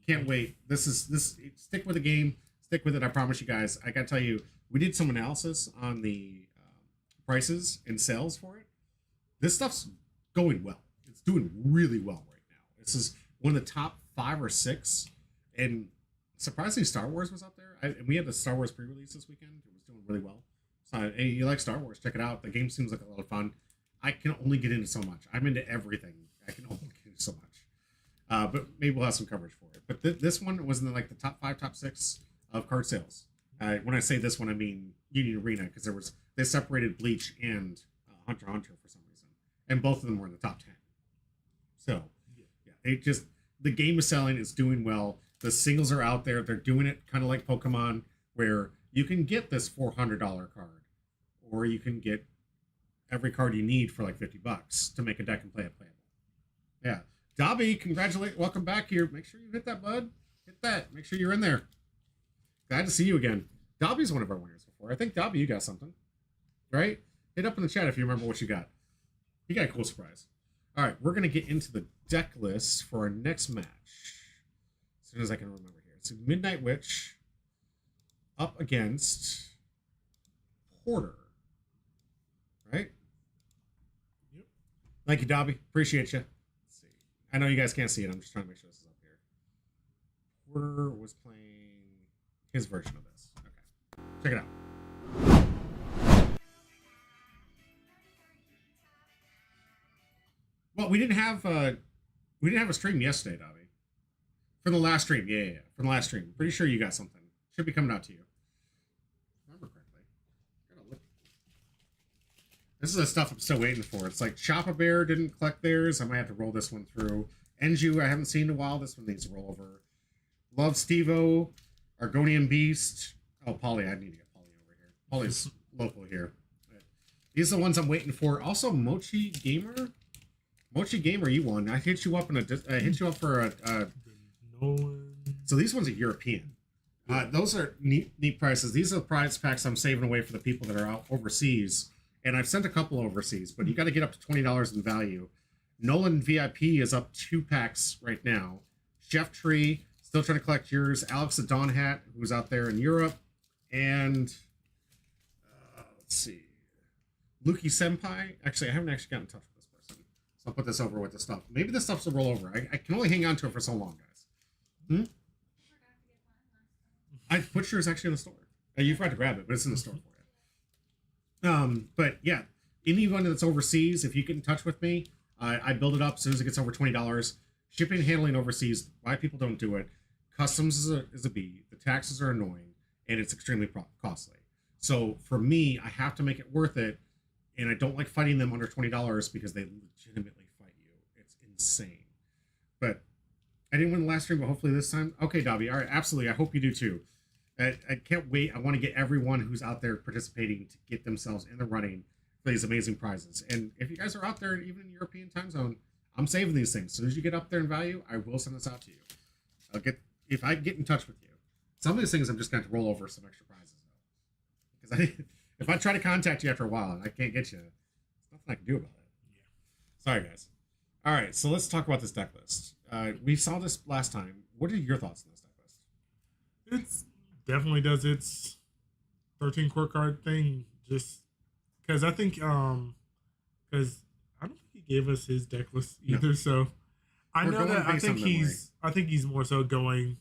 Can't wait. Stick with the game. Stick with it. I promise you guys. I gotta tell you, we did some analysis on the prices and sales for it. This stuff's going well. It's doing really well right now. This is one of the top 5 or 6, and surprisingly, Star Wars was up there. And we had the Star Wars pre-release this weekend. It was doing really well. So, hey, you like Star Wars? Check it out. The game seems like a lot of fun. I can only get into so much. I'm into everything. I can only get into so much. But maybe we'll have some coverage for it. But this one was in like the top 5, top 6 of card sales. When I say this one, I mean Union Arena, because they separated Bleach and Hunter x Hunter for some reason, and both of them were in the top 10. So yeah, the game is selling. It's doing well. The singles are out there. They're doing it kind of like Pokemon, where you can get this $400 card, or you can get every card you need for like $50 to make a deck and play it playable. Yeah. Dobby, welcome back here. Make sure you hit that, bud. Hit that. Make sure you're in there. Glad to see you again. Dobby's one of our winners before. I think, Dobby, you got something. Right? Hit up in the chat if you remember what you got. You got a cool surprise. All right, we're going to get into the deck list for our next match. As soon as I can remember here. It's Midnight Witch up against Porter. Right? Yep. Thank you, Dobby. Appreciate you. Let's see. I know you guys can't see it. I'm just trying to make sure this is up here. Porter was playing his version of this. Okay. Check it out. Well, we didn't have a stream yesterday, Dobby. For the last stream, yeah. From the last stream. Pretty sure you got something. Should be coming out to you. Remember correctly. This is the stuff I'm still waiting for. It's like Choppa Bear didn't collect theirs. I might have to roll this one through. Enju, I haven't seen in a while. This one needs to roll over. Love Stevo, Argonian Beast. Oh, Polly, I need to get Polly over here. Polly's local here. These are the ones I'm waiting for. Also, Mochi Gamer. Mochi Gamer, you won. I hit you up hit you up for a. So these ones are European. Those are neat prices. These are the prize packs I'm saving away for the people that are out overseas. And I've sent a couple overseas, but you got to get up to $20 in value. Nolan VIP is up 2 packs right now. Chef Tree, still trying to collect yours. Alex the Dawn Hat, who's out there in Europe. And let's see. Luki Senpai. Actually, I haven't actually gotten in touch with this person. So I'll put this over with the stuff. Maybe this stuff's a rollover. I can only hang on to it for so long, guys. I put yours actually in the store. You forgot to grab it, but it's in the store for you. But yeah, anyone that's overseas, if you get in touch with me, I build it up as soon as it gets over $20. Shipping and handling overseas, why people don't do it. Customs is a B. The taxes are annoying, and it's extremely costly. So for me, I have to make it worth it, and I don't like fighting them under $20 because they legitimately fight you. It's insane. But I didn't win the last stream, but hopefully this time. Okay, Dobby. All right, absolutely. I hope you do too. I can't wait. I want to get everyone who's out there participating to get themselves in the running for these amazing prizes. And if you guys are out there, even in European time zone, I'm saving these things. As soon as you get up there in value, I will send this out to you. If I get in touch with you. Some of these things I'm just going to roll over some extra prizes. Because if I try to contact you after a while and I can't get you, there's nothing I can do about it. Yeah. Sorry, guys. All right, so let's talk about this deck list. We saw this last time. What are your thoughts on this deck list? It's definitely does its 13 core card thing, just because I think because I don't think he gave us his deck list either. No. So I know that I think he's more so going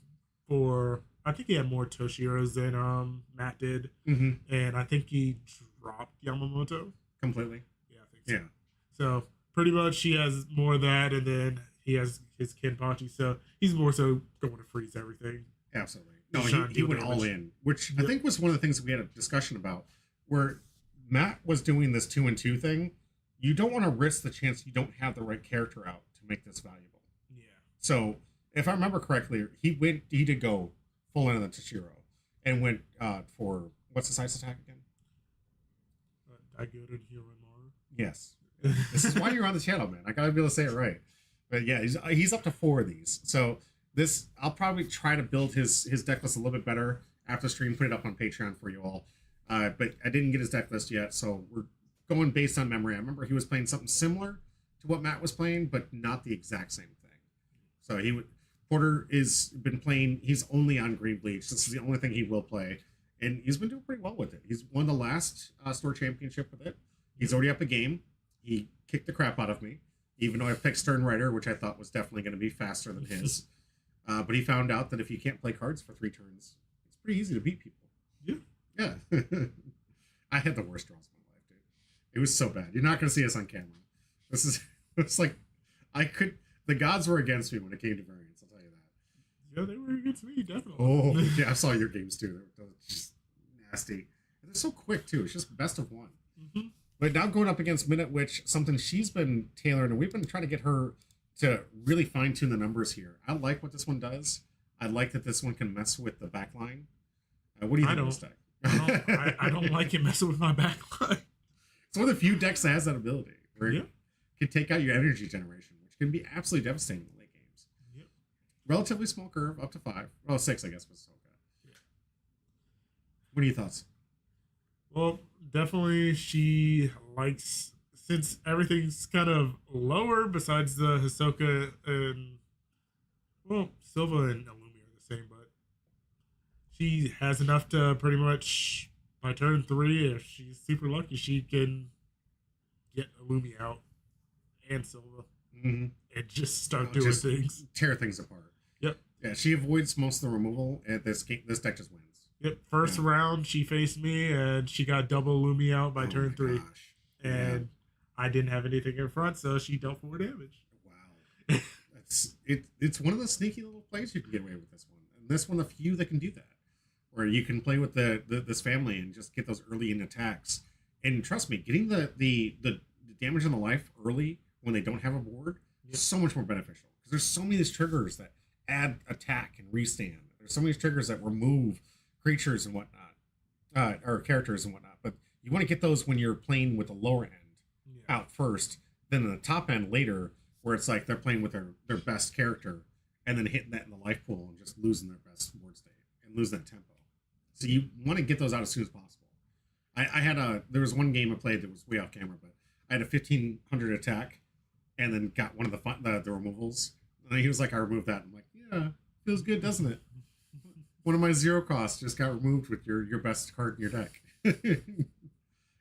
for. I think he had more Toshiros than Matt did, and I think he dropped Yamamoto completely. Yeah, I think so. Yeah. So pretty much he has more of that, and then he has his Kenpachi. So he's more so going to freeze everything. Absolutely. No, he went all in, which I think was one of the things that we had a discussion about, where Matt was doing this 2-2 thing. You don't want to risk the chance you don't have the right character out to make this valuable. Yeah. So if I remember correctly, he did go full into the Toshiro and went for what's the size attack again? Daigoden Hiramar. Yes. This is why you're on the channel, man. I gotta be able to say it right. But yeah, he's up to 4 of these. So this, I'll probably try to build his deck list a little bit better after stream, put it up on Patreon for you all. But I didn't get his deck list yet, so we're going based on memory. I remember he was playing something similar to what Matt was playing, but not the exact same thing. So Porter is been playing. He's only on Green Bleach. This is the only thing he will play, and he's been doing pretty well with it. He's won the last store championship with it. He's already up a game. He kicked the crap out of me, even though I picked Stern Rider, which I thought was definitely going to be faster than his. But he found out that if you can't play cards for 3 turns, it's pretty easy to beat people. Yeah. I had the worst draws of my life, dude. It was so bad. You're not going to see us on camera. It's like, the gods were against me when it came to variants, I'll tell you that. Yeah, they were against me, definitely. Oh, yeah, I saw your games too. They're just nasty. And they're so quick too. It's just best of one. Mm-hmm. But now going up against Minute Witch, something she's been tailoring, and we've been trying to get her to really fine tune the numbers here. I like what this one does. I like that this one can mess with the back line. What do you think of this deck? I don't like it messing with my back line. It's one of the few decks that has that ability where it can take out your energy generation, which can be absolutely devastating in late games. Yep. Relatively small curve, up to 5. Well, 6, I guess, was so good. Yeah. What are your thoughts? Well, definitely she likes, since everything's kind of lower besides the Hisoka and, well, Silva and Illumi are the same, but she has enough to pretty much, by turn 3, if she's super lucky, she can get Illumi out and Silva and just start doing things. Tear things apart. Yep. Yeah, she avoids most of the removal, and this deck just wins. Yep. First round, she faced me, and she got double Illumi out by turn 3. Gosh. And I didn't have anything in front, so she dealt 4 damage. Wow. It's one of the sneaky little plays you can get away with this one. And this one, a few that can do that. Where you can play with this family and just get those early in attacks And trust me, getting the damage on the life early when they don't have a board is Yep. so much more beneficial because there's so many of these triggers that add attack and restand. There's so many triggers that remove creatures and whatnot, or characters and whatnot. But you want to get those when you're playing with the lower end Yeah. out first, then the top end later, where it's like they're playing with their best character and then hitting that in the life pool and just losing their best board state and losing that tempo. So you want to get those out as soon as possible. I had there was one game I played that was way off camera, but I had a 1500 attack and then got one of the removals. And he was like, I removed that. I'm like, yeah, feels good, doesn't it? One of my 0 costs just got removed with your best card in your deck.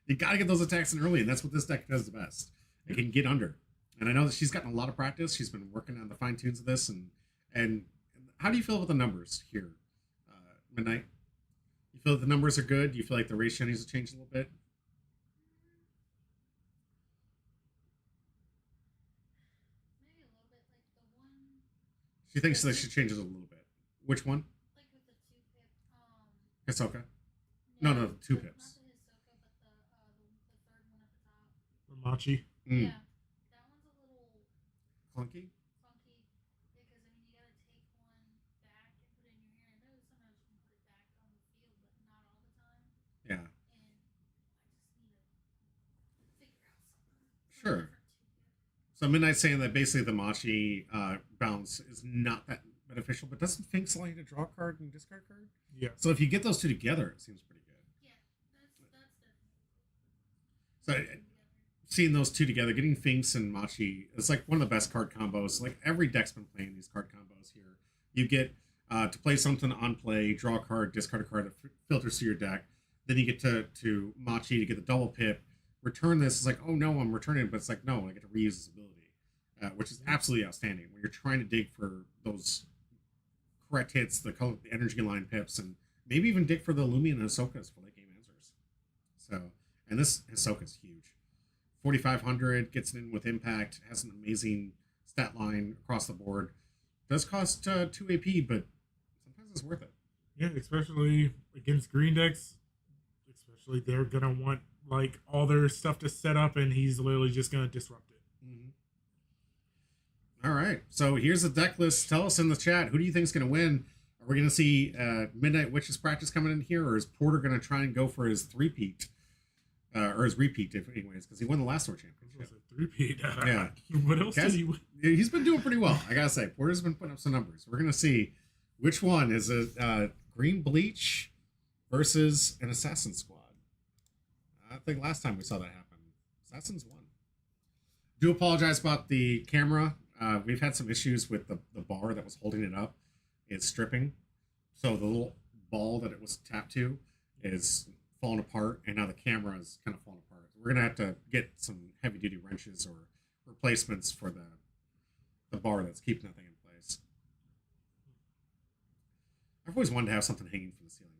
You got to get those attacks in early, and that's what this deck does the best. It can get under. And I know that she's gotten a lot of practice. She's been working on the fine tunes of this. And how do you feel about the numbers here, Midnight? You feel that the numbers are good? Do you feel like the ratio needs to change a little bit? Maybe a little bit, like the one, She thinks that she changes a little bit. Which one? like with the 2 pip. Hisoka? No, Yeah, no, 2 not pips. the Hisoka, but the third one at the top. Machi. Mm. Yeah, that one's a little Clunky? funky because I mean you gotta take one back and put it in your hand. I know sometimes you can put it back on the field, but not all the time. Yeah. And I just need to figure out something. For a Sure. different 2 pip. So Midnight's saying that basically the Machi bounce is not that beneficial, but doesn't Finks allow you to draw a card and discard a card? Yeah. So if you get those two together, it seems pretty good. Yeah, that's definitely So together. seeing those two together, getting Finks and Machi, it's like one of the best card combos. Like every deck's been playing these card combos here. You get to play something on play, draw a card, discard a card that filters through your deck. Then you get to Machi to get the double pip. Return this. It's like, oh no, I'm returning it, but it's like, no, I get to reuse this ability, which is absolutely outstanding when you're trying to dig for those correct hits, the energy line pips, and maybe even dig for the Lumi and Hisokas for late game answers. So, and this Hisoka's huge. 4,500 gets it in with impact, has an amazing stat line across the board. Does cost 2 AP, but sometimes it's worth it. Yeah, especially against green decks. Especially they're gonna want like all their stuff to set up, and he's literally just gonna disrupt it. Mm-hmm. All right, so here's the deck list. Tell us in the chat, who do you think is going to win? Are we going to see Midnight Witch's practice coming in here, or is Porter going to try and go for his three-peat? Or his repeat, anyways, because he won the last Tour It Championship. was a three-peat. Yeah. What else Guys- did he win? He's been doing pretty well, I gotta say. Porter's been putting up some numbers. We're going to see which one is a Green Bleach versus an Assassin Squad. I think last time we saw that happen, Assassins won. Do apologize about the camera. We've had some issues with the bar that was holding it up. It's stripping. So the little ball that it was tapped to is falling apart, and now the camera is kind of falling apart. We're going to have to get some heavy-duty wrenches or replacements for the bar that's keeping that thing in place. I've always wanted to have something hanging from the ceiling,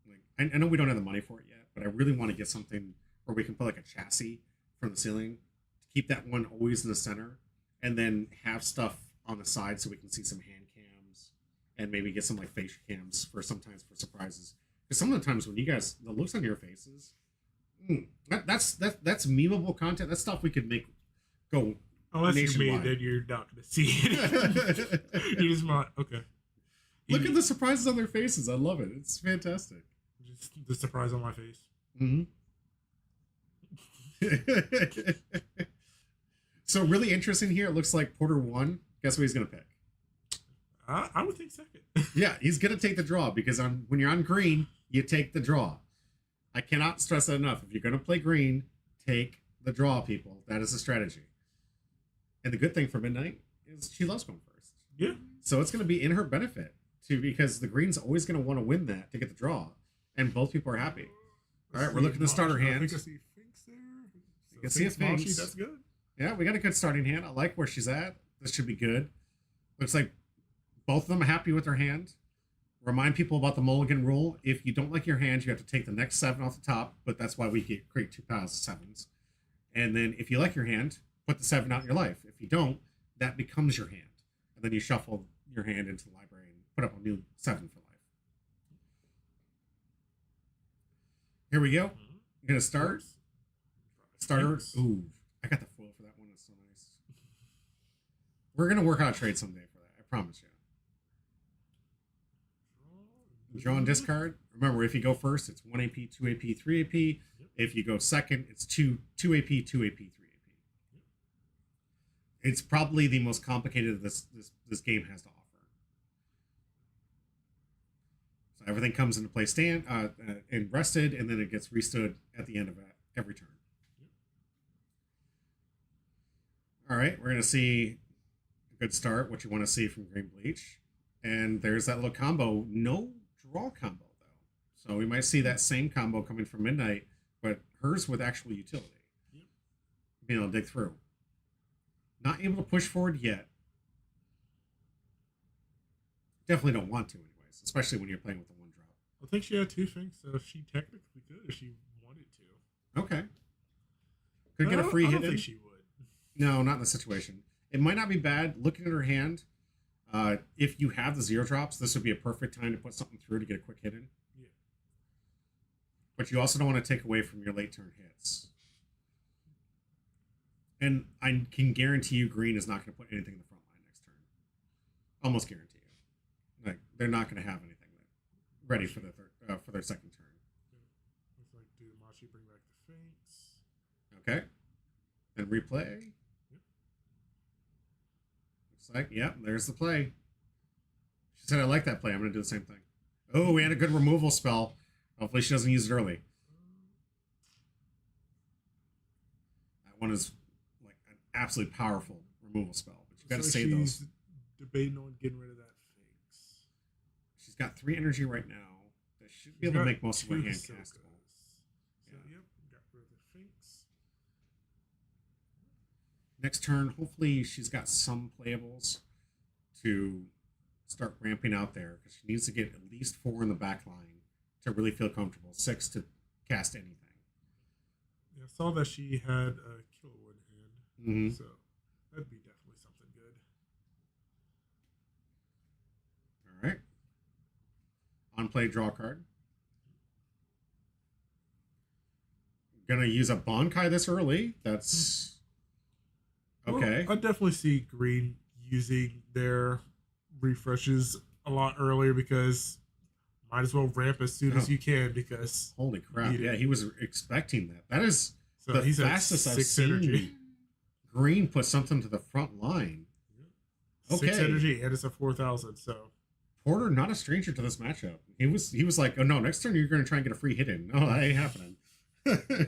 too. Like I know we don't have the money for it yet, but I really want to get something where we can put like a chassis from the ceiling to keep that one always in the center, and then have stuff on the side so we can see some hand cams and maybe get some like facial cams for sometimes for surprises. Because some of the times when you guys, the looks on your faces, that's memeable content. That's stuff we could make go Unless you made nationwide. that you're not gonna see it. You just want okay. Look at the surprises on their faces. I love it. It's fantastic. Just the surprise on my face. Mm-hmm. So really interesting here. It looks like Porter won. Guess what he's gonna pick? I would think second. Yeah, he's gonna take the draw because when you're on green, you take the draw. I cannot stress that enough. If you're gonna play green, take the draw, people. That is the strategy. And the good thing for Midnight is she loves going first. Yeah. So it's gonna be in her benefit too, because the green's always gonna want to win that to get the draw, and both people are happy. All right, we're looking to start our I hand. think I see Finks there. You can see a Machi, Finks. that's good. Yeah, we got a good starting hand. I like where she's at. This should be good. Looks like both of them are happy with their hand. Remind people about the mulligan rule. If you don't like your hand, you have to take the next 7 off the top, but that's why we create 2 piles of 7s. And then if you like your hand, put the 7 out in your life. If you don't, that becomes your hand. And then you shuffle your hand into the library and put up a new 7 for life. Here we go. You gonna start? Starter. Thanks. Ooh, I got the foil for that one. It's so nice. We're gonna work out a trade someday for that. I promise you. Draw and discard. Remember, if you go first, it's 1 AP, 2 AP, 3 AP. Yep. If you go second, it's 2 AP, 2 AP, 3 AP. Yep. It's probably the most complicated this game has to offer. So everything comes into play and rested, and then it gets restood at the end of every turn. Yep. All right, we're gonna see a good start. What you want to see from Green Bleach, and there's that little combo. No draw combo though, so we might see that same combo coming from Midnight, but hers with actual utility. Yep. Being able to dig through. Not able to push forward yet. Definitely don't want to, anyways, especially when you're playing with the one drop. I think she had 2 things, so she technically could if she wanted to. Okay. Could get a I free don't hit in. think she would. No, not in the situation. It might not be bad. Looking at her hand, if you have the 0 drops, this would be a perfect time to put something through to get a quick hit in. Yeah. But you also don't want to take away from your late turn hits. And I can guarantee you Green is not going to put anything in the front line next turn. Almost guarantee you. Like, they're not going to have anything ready for their second turn. Looks like do Machi bring back the Faints. Okay. And replay. Yep. Looks like, yep, there's the play. She said, I like that play. I'm going to do the same thing. Oh, we had a good removal spell. Hopefully she doesn't use it early. That one is like an absolutely powerful removal spell. But you've got to Looks save like those. she's debating on getting rid of that Faints. She's got 3 energy right now. That should be able to make most of her hand castable. So, Yeah. yep, got rid of the Faints. Next turn, hopefully she's got some playables to start ramping out there because she needs to get at least 4 in the back line to really feel comfortable. 6 to cast anything. Yeah, I saw that she had a Killer in hand, Mm-hmm. so that'd be definitely something good. All right. On play, draw a card. Gonna use a Bankai this early. That's okay. Well, I definitely see Green using their refreshes a lot earlier because might as well ramp as soon as you can because Holy crap! Need it. Yeah, he was expecting that. That is so the he's at fastest I've 6 seen energy. Green put something to the front line. 6 Okay. energy and it's a 4,000. So Porter, not a stranger to this matchup. He was like, oh no, next turn you're gonna try and get a free hit in. No, that ain't happening. looks like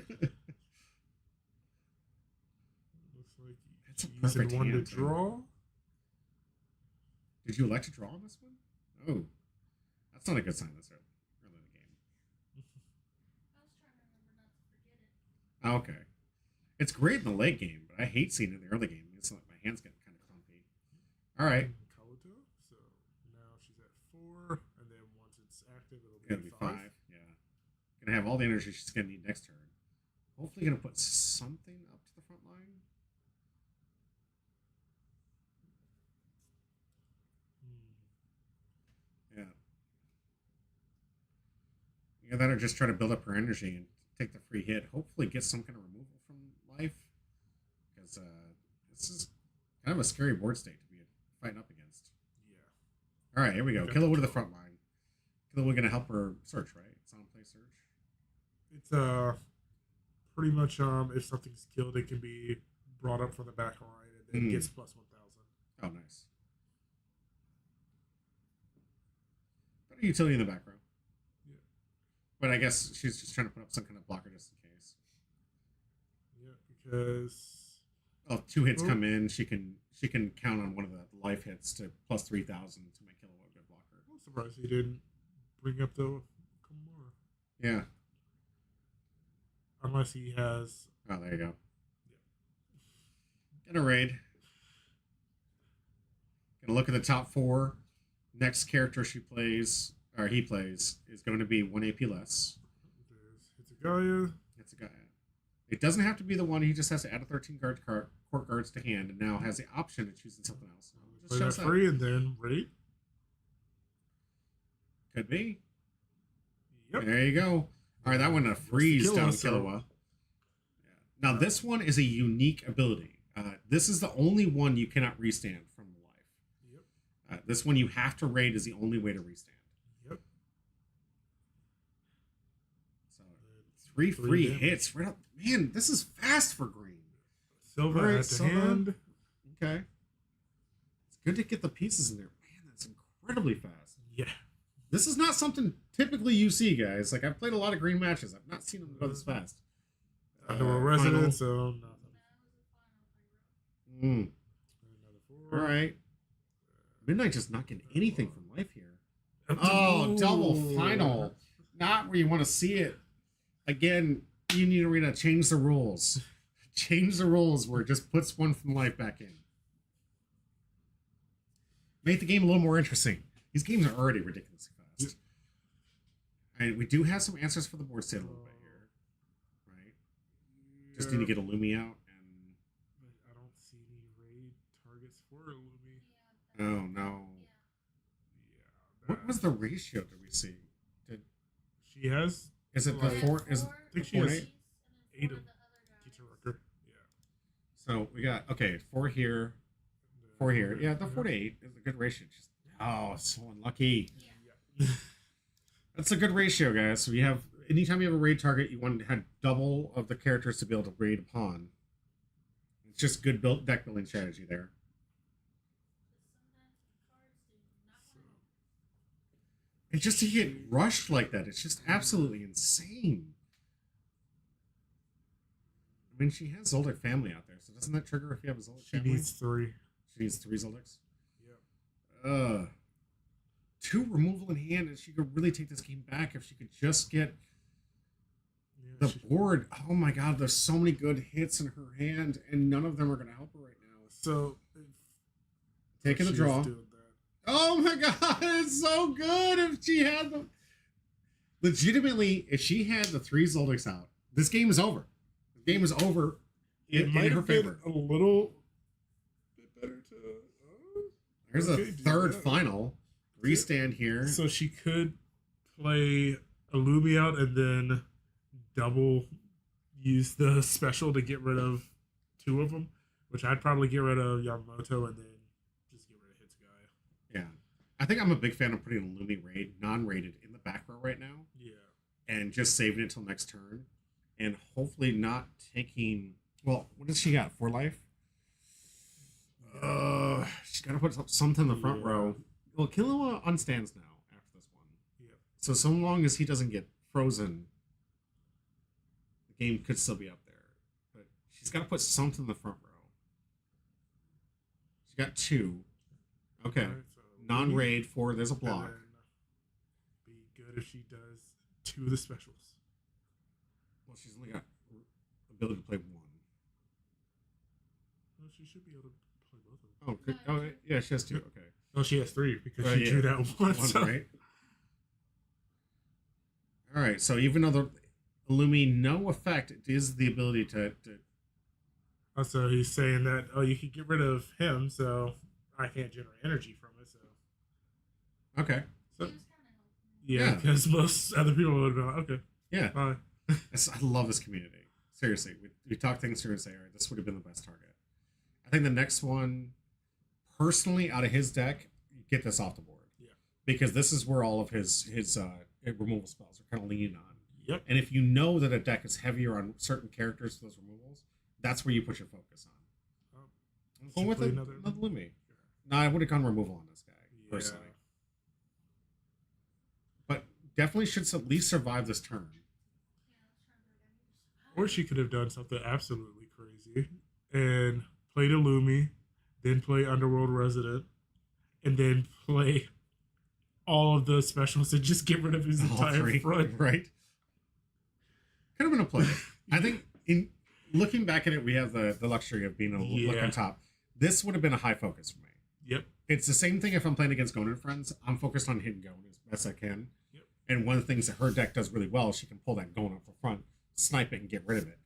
That's a he's perfect in one to hand, too. draw. Did you elect to draw on this one? Oh, that's not a good sign this early in the game. I was trying to remember not to forget it. Oh, okay. It's great in the late game, but I hate seeing it in the early game. It's like my hands getting kind of clumpy. All right. Kabuto. So now she's at 4, and then once it's active, it'll Gonna be be 5. 5. Yeah. Gonna have all the energy she's gonna need next turn. Hopefully gonna put something up to the front line. Yeah. Yeah, that or just try to build up her energy and take the free hit. Hopefully get some kind of removal from life. Because this is kind of a scary board state to be fighting up against. Yeah. Alright, here we go. Okay. Killua to the front line. Killua gonna help her search, right? It's on play search. It's pretty much if something's killed, it can be brought up from the back line and then gets plus 1,000. Oh, nice. Better utility in the back row. Yeah. But I guess she's just trying to put up some kind of blocker just in case. Yeah, because Oh, 2 hits Oh. come in. She can count on one of the life hits to plus 3,000 to make Killua a good blocker. I'm surprised he didn't bring up the Kimura. Yeah. Unless he has. Oh, there you go. Gonna raid. Gonna look at the top 4. Next character she plays, or he plays, is going to be 1 AP less. There's Hitsugaya. It's a guy. It doesn't have to be the one. He just has to add a 13 court guards to hand, and now has the option of choosing something else. Just Play that shows that. free and then raid. Could be. Yep. There you go. All right, that one a freeze Killua, down so- Killua. Yeah. Now this one is a unique ability. This is the only one you cannot restand from life. Yep. This one you have to raid is the only way to restand. Yep. So three Three free damage. hits. Right up. Man, this is fast for green. Silver All right, at the Silver. hand. Okay. It's good to get the pieces in there. Man, that's incredibly fast. Yeah. This is not something typically you see, guys. Like, I've played a lot of green matches. I've not seen them go this fast. Underworld Final. Resident, so nothing. Mm. Another 4. All right. Midnight just not getting anything from life here. Oh, double final. Not where you want to see it. Again, you need Arena change the rules. Change the rules where it just puts one from life back in. Make the game a little more interesting. These games are already ridiculously fast. And we do have some answers for the board state a little bit here. Right? Just need to get a Lumi out. And I don't see any raid targets for Lumi. oh no. Yeah. What was the ratio that we see? She has Is it the Like- four? Is I think she four has eight? 8 of Teacher Rucker. Yeah. So we got okay, 4 here, 4 here. Yeah, the 4 to 8 is a good ratio. Just so unlucky. Yeah. That's a good ratio, guys. So you have anytime you have a raid target, you want to have double of the characters to be able to raid upon. It's just good deck building strategy there. And just to get rushed like that, it's just absolutely insane. I mean, she has Zoldyck family out there, so doesn't that trigger if you have a Zoldyck She family? needs 3. She needs 3 Zoldicks. Yep. 2 removal in hand, and she could really take this game back if she could just get Yeah, the board. Oh my god, there's so many good hits in her hand, and none of them are going to help her right now. so Taking the she's draw. doing that. Oh my god, it's so good if she had them. Legitimately, if she had the 3 Zoldicks out, this game is over. The game is over It in might her have been favor. a little bit better to. There's okay, a do third that. final. Restand here. So she could play a Lumi out and then double use the special to get rid of 2 of them, which I'd probably get rid of Yamamoto and then just get rid of Hits guy. Yeah. I think I'm a big fan of putting a Lumi raid, non-rated, in the back row right now. Yeah. And just saving it till next turn. And hopefully not taking... Well, what does she got? 4 life? She's got to put something in the front Yeah. row. Well, Killua unstands now after this one. Yeah. So long as he doesn't get frozen, the game could still be up there. But she's got to put something in the front row. She got 2. Okay. Alright, so Non-raid 4. There's a and block. then be good if she does 2 of the specials. Well, she's only got ability to play 1. Well, she should be able to play both of them. Oh, good. Oh, yeah, she has 2. Okay. No, she has 3 because Well, she yeah. drew that one. One, so- right? All right. So even though the Illumi no effect, it is the ability to Also, he's saying that you can get rid of him, so I can't generate energy from it. So okay. So, He was kinda helping. yeah, Yeah. because most other people would have been like, okay, Yeah. bye. I love this community. Seriously, we talk things through and say, all right, this would have been the best target. I think the next one, personally, out of his deck, get this off the board. Yeah. Because this is where all of his removal spells are kind of leaning on. Yep. And if you know that a deck is heavier on certain characters for those removals, that's where you put your focus on. Oh, I'm going with simply another another- Lumi. No, I would have gone removal on this guy, Yeah. personally. But definitely should at least survive this turn. Yeah, I was trying to be like, I need to survive. Or she could have done something absolutely crazy and played Illumi, then play Underworld Resident, and then play all of the specials and just get rid of his All entire 3, front. right? Could have been a play. I think in looking back at it, we have the luxury of being able to look Yeah. on top. This would have been a high focus for me. Yep. It's the same thing if I'm playing against Gon and friends. I'm focused on hitting Gon as best I can. Yep. And one of the things that her deck does really well, she can pull that Gon up the front, snipe it, and get rid of it.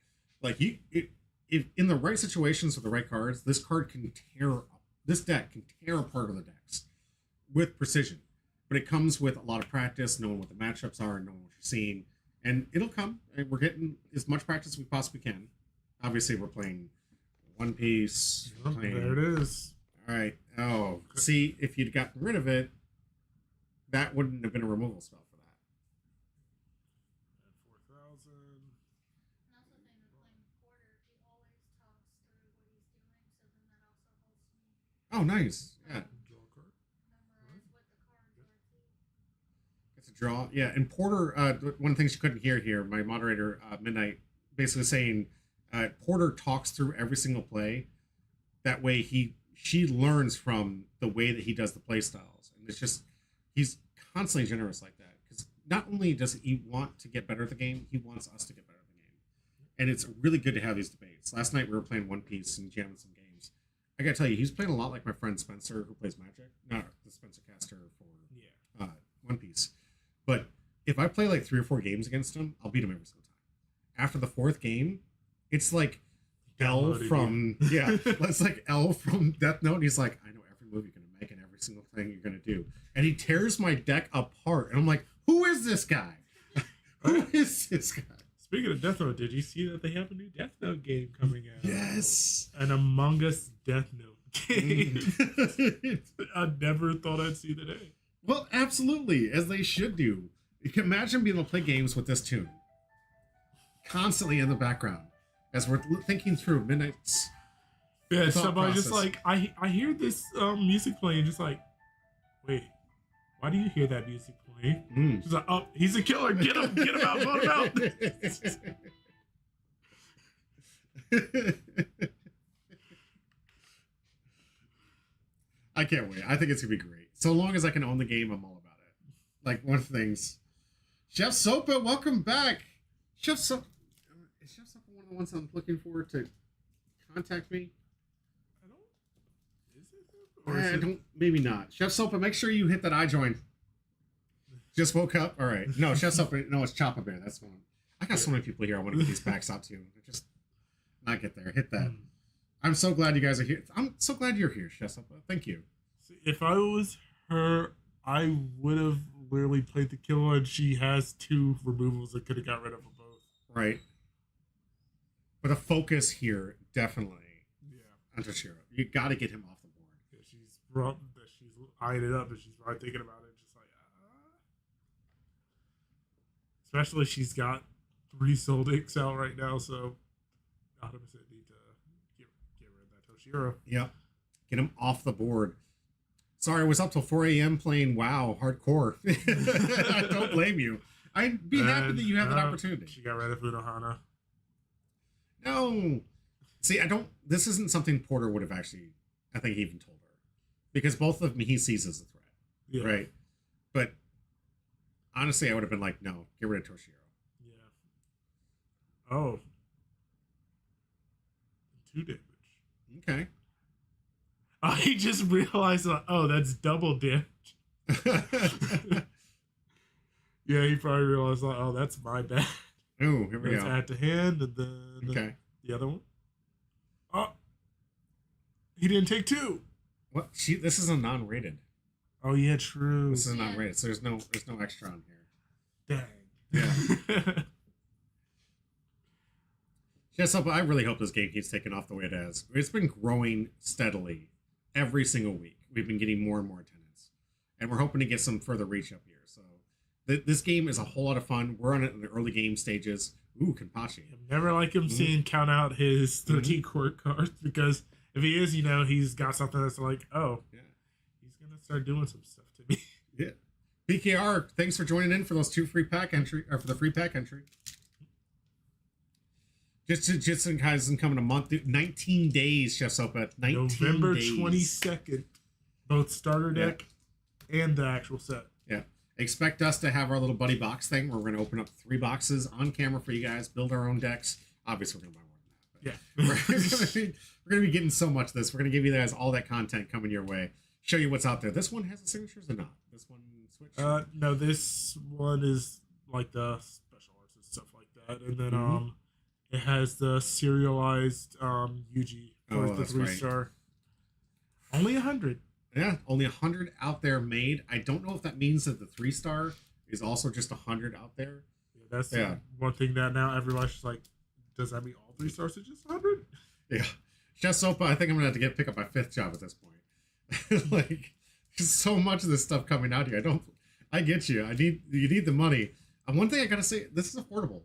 Like if in the right situations with the right cards, this card can tear up. This deck can tear apart other decks with precision. But it comes with a lot of practice, knowing what the matchups are, and knowing what you're seeing. and it'll come. And we're getting as much practice as we possibly can. Obviously, we're playing One Piece. Oh, Playing, there it is. all right. Oh, see, if you'd gotten rid of it, that wouldn't have been a removal spell for that. At 4,000. And also the thing with playing Porter, he always talks through what he's doing, so then that also helps me Oh, nice. Yeah, Draw a card. memorize what the cards are too. it's a draw. Yeah, and Porter. One of the things you couldn't hear here, my moderator Midnight, basically saying Porter talks through every single play. That way, she learns from the way that he does the play styles, and it's just he's constantly generous like that because not only does he want to get better at the game, he wants us to get better at the game, and it's really good to have these debates. Last night we were playing One Piece and jamming some games. I gotta tell you, he's playing a lot like my friend Spencer, who plays Magic, not the Spencer caster for Yeah. One Piece. But if I play like 3 or 4 games against him, I'll beat him every single time. After the 4th game, it's like L Downloaded from yeah, it's like L from Death Note. And he's like, I know every move you're gonna make and every single thing you're gonna do, and he tears my deck apart. And I'm like, who is this guy? Who is this guy? Speaking of Death Note, did you see that they have a new Death Note game coming out? Yes. An Among Us Death Note game. Mm. I never thought I'd see the day. Well, absolutely, as they should do. You can imagine being able to play games with this tune constantly in the background as we're thinking through Midnight's. Yeah, thought somebody just process. like I hear this music playing, just like, wait, why do you hear that music playing? Mm. She's like, oh, he's a killer. Get him out, vote him out. I can't wait. I think it's gonna be great. So long as I can own the game, I'm all about it. Like one of the things. Chef Sopa, welcome back. Chef Sopa, is Chef Sopa one of the ones I'm looking for to contact me? I don't. Is it? Or is I it? don't. Maybe not. Chef Sopa, make sure you hit that I join. Just woke up. All right. No, Chef Sopa. No, it's Choppa Bear. That's one. I got so many people here. I want to get these packs out to. Just not get there. Hit that. I'm so glad you guys are here. I'm so glad you're here, Chef Sopa. Thank you. See, if I was her, I would have literally played the killer, and she has 2 removals that could have got rid of them both. Right. But a focus here, definitely, Yeah. on Toshiro. You got to get him off the board. Yeah, she's eyeing it up, and she's probably thinking about it, just like, Especially she's got 3 Soldics out right now, so 100% need to get rid of that Toshiro. Yep. Get him off the board. Sorry, I was up till 4 a.m. playing WoW hardcore. I don't blame you. I'd be happy that you have that opportunity. She got rid of Unohana. No. See, I don't. This isn't something Porter would have actually, I think, even told her. Because both of them he sees as a threat. Yeah. Right? But honestly, I would have been like, no, get rid of Toshiro. Yeah. Oh. 2 damage. Okay. I just realized, oh, that's double damage. Yeah, he probably realized, like, oh, that's my bad. Ooh, here we Let's go. add to hand, and then Okay. the other one. Oh, he didn't take 2. What? This is a non-rated. Oh yeah, true. This is a non-rated, so there's no extra on here. Dang. Yeah. Yes, but I really hope this game keeps taking off the way it has. It's been growing steadily every single week. We've been getting more and more attendance, and we're hoping to get some further reach up here. So this game is a whole lot of fun. We're on it in the early game stages. Ooh, Kenpachi. Never like him seeing count out his 13 court cards, because if he is, he's got something that's like, oh, Yeah. he's gonna start doing some stuff to me. Yeah. BKR, thanks for joining in for those 2 free pack entry, or for the free pack entry. Jitsun Kaisen coming a month, 19 days, Chef Sopa. 19 November days. 22nd, both starter deck and the actual set. Yeah. Expect us to have our little buddy box thing where we're going to open up 3 boxes on camera for you guys, build our own decks. Obviously, we're going to buy more than that. Yeah. We're going to be getting so much of this. We're going to give you guys all that content coming your way. Show you what's out there. This one has the signatures or not? This one switch? No, this one is like the special arts and stuff like that, and then it has the serialized Yuji for the that's 3-star. Only 100. Yeah, only 100 out there made. I don't know if that means that the 3-star is also just 100 out there. Yeah, That's Yeah. one thing that now everybody's just like, does that mean all 3 stars are just 100? Yeah. Chef Sopa, I think I'm gonna have to pick up my 5th job at this point. Like, there's so much of this stuff coming out here. I get you. You need the money. And one thing I gotta say, this is affordable.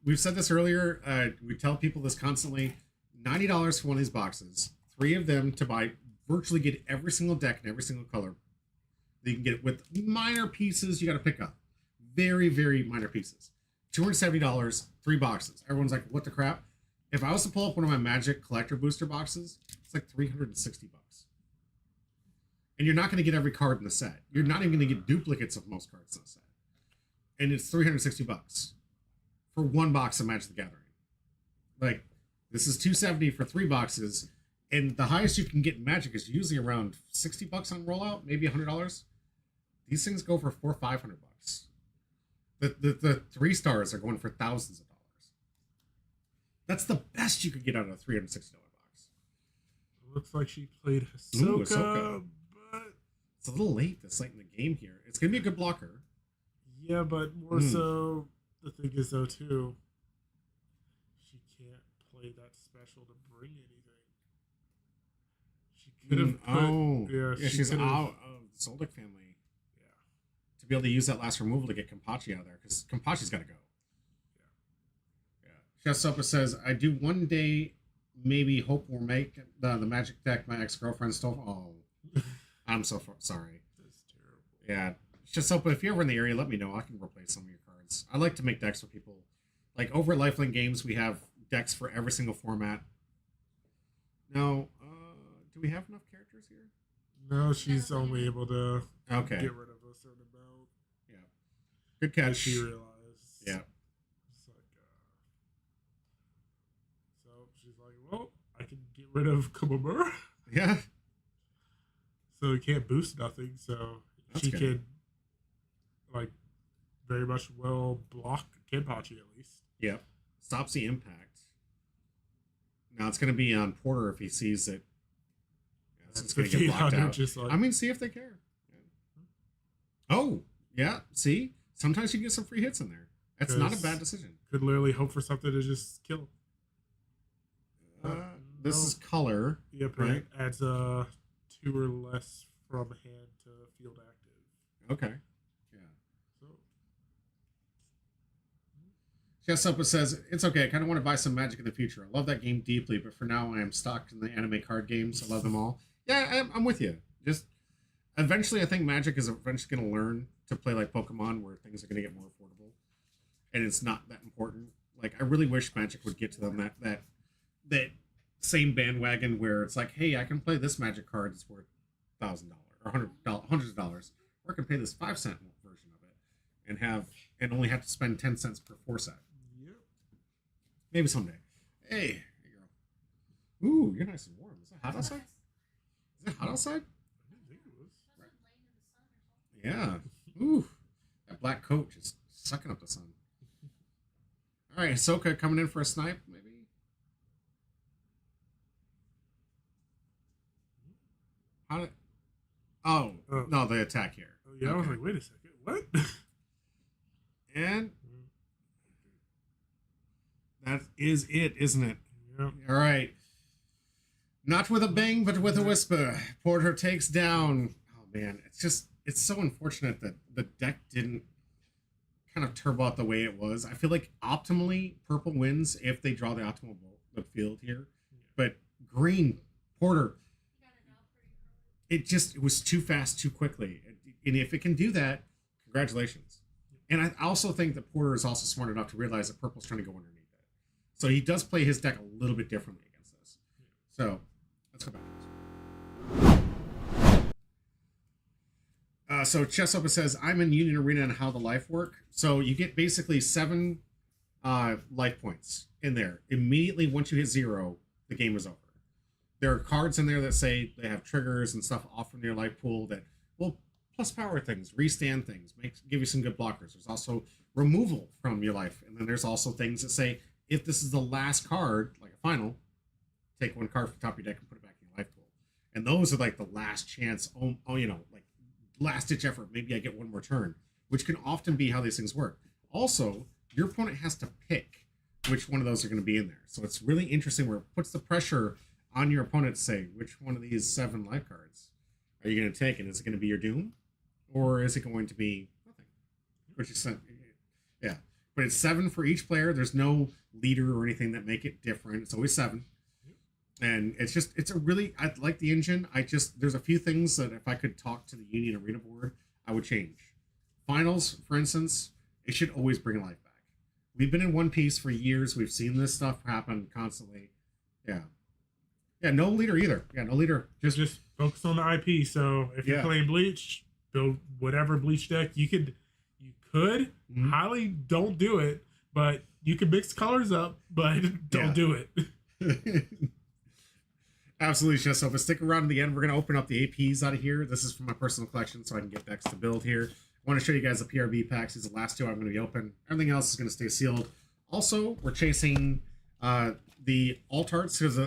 We've said this earlier. We tell people this constantly. $90 for one of these boxes. 3 of them to buy. Virtually get every single deck in every single color. You can get it with minor pieces you got to pick up. Very, very minor pieces. $270, 3 boxes. Everyone's like, what the crap? If I was to pull up one of my Magic collector booster boxes, it's like $360. And you're not going to get every card in the set. You're not even going to get duplicates of most cards in the set. And it's $360 for 1 box of Magic the Gathering. Like, this is $270 for 3 boxes. And the highest you can get in Magic is usually around $60 on rollout, maybe $100. These things go for $400-500. The 3 stars are going for thousands of dollars. That's the best you could get out of a $360 box. Looks like she played Ooh, Ahsoka, Ahsoka. but It's a little late this late in the game here. It's gonna be a good blocker. yeah, but more so, the thing is though too, she can't play that special to bring anything. She could have Yeah, she's could've- out of the Soldic family. Yeah. To be able to use that last removal to get Kampachi out of there, because Kampachi's got to go. Yeah. Chef Sopa says, I do one day maybe hope we'll make the Magic deck my ex-girlfriend stole. Oh, I'm so sorry. That's terrible. Yeah. Chef Sopa, if you're ever in the area, let me know. I can replace some of your cards. I like to make decks for people. Like over at Lifelink Games, we have decks for every single format. Now, do we have enough characters here? No, she's only able to Okay. get rid of a certain amount. Yeah. Good As catch. she realized. Yeah. It's like, so she's like, well, I can get rid of Kumamura. Yeah. So it can't boost nothing. So That's she good. can, like, very much well block Kenpachi at least. Yep. Stops the impact. Now it's going to be on Porter if he sees it. Yeah, it's going to get blocked 1500 out. just like, I mean, see if they care. Yeah. Oh, yeah. See? Sometimes you get some free hits in there. That's not a Because- bad decision. could literally hope for something to just kill him. This no. is color. Yep, Right. it adds 2 or less from hand to field active. Okay. Yeah. So Chef Suppa says, it's okay. I kind of want to buy some Magic in the future. I love that game deeply, but for now I am stuck in the anime card games. I love them all. Yeah, I'm with you. Just eventually I think Magic is eventually going to learn to play like Pokemon where things are going to get more affordable. And it's not that important. Like, I really wish Magic would get to them that same bandwagon where it's like, hey, I can play this Magic card that's worth $1,000 or hundreds of dollars, or I can pay this 5-cent version of it and only have to spend 10 cents per 4 set. yep. Maybe someday. Hey, here you go. Ooh, you're nice and warm. Is it hot outside? Is it hot outside? I didn't think it was. Must have lain in the sun or something. Yeah. Ooh, that black coat just sucking up the sun. All right, Ahsoka coming in for a snipe, maybe. How did? Oh, Oh. no, the attack here. Oh, yeah, I was Okay. like, wait a second, what? And that is it, isn't it? Yep. All right. Not with a bang, but with a whisper. Porter takes down. Oh man, it's so unfortunate that the deck didn't kind of turbo out the way it was. I feel like optimally purple wins if they draw the optimal the field here, but green Porter, You got it out pretty early. it was too fast too quickly. And if it can do that, congratulations. And I also think that Porter is also smart enough to realize that purple's trying to go underneath it. So he does play his deck a little bit differently against this. So let's go back to this. So Chess Open says, I'm in Union Arena and how the life work. So you get basically 7 life points in there. Immediately once you hit 0, the game is over. There are cards in there that say they have triggers and stuff off from your life pool that will plus power things, restand things, give you some good blockers. There's also removal from your life. And then there's also things that say, if this is the last card, like a final, take 1 card from the top of your deck and put it back in your life pool. And those are like the last chance, like last ditch effort. Maybe I get 1 more turn, which can often be how these things work. Also, your opponent has to pick which one of those are going to be in there. So it's really interesting where it puts the pressure on your opponent to say, which one of these 7 life cards are you going to take? And is it going to be your Doom? Or is it going to be nothing? Which is, yeah. But it's 7 for each player. There's no leader or anything that make it different. It's always 7. And it's a really, I like the engine. There's a few things that if I could talk to the Union Arena board, I would change. Finals, for instance, it should always bring life back. We've been in One Piece for years. We've seen this stuff happen constantly. Yeah. Yeah, no leader either. Yeah, no leader. Just focus on the IP. So if you're playing Bleach, build whatever Bleach deck you could. Highly don't do it, but you can mix colors up, but don't do it. Absolutely, Chef. So, but stick around to the end. We're going to open up the APs out of here. This is from my personal collection, so I can get decks to build here. I want to show you guys the PRB packs. These are the last 2 I'm going to be open. Everything else is going to stay sealed. Also, we're chasing the alt arts because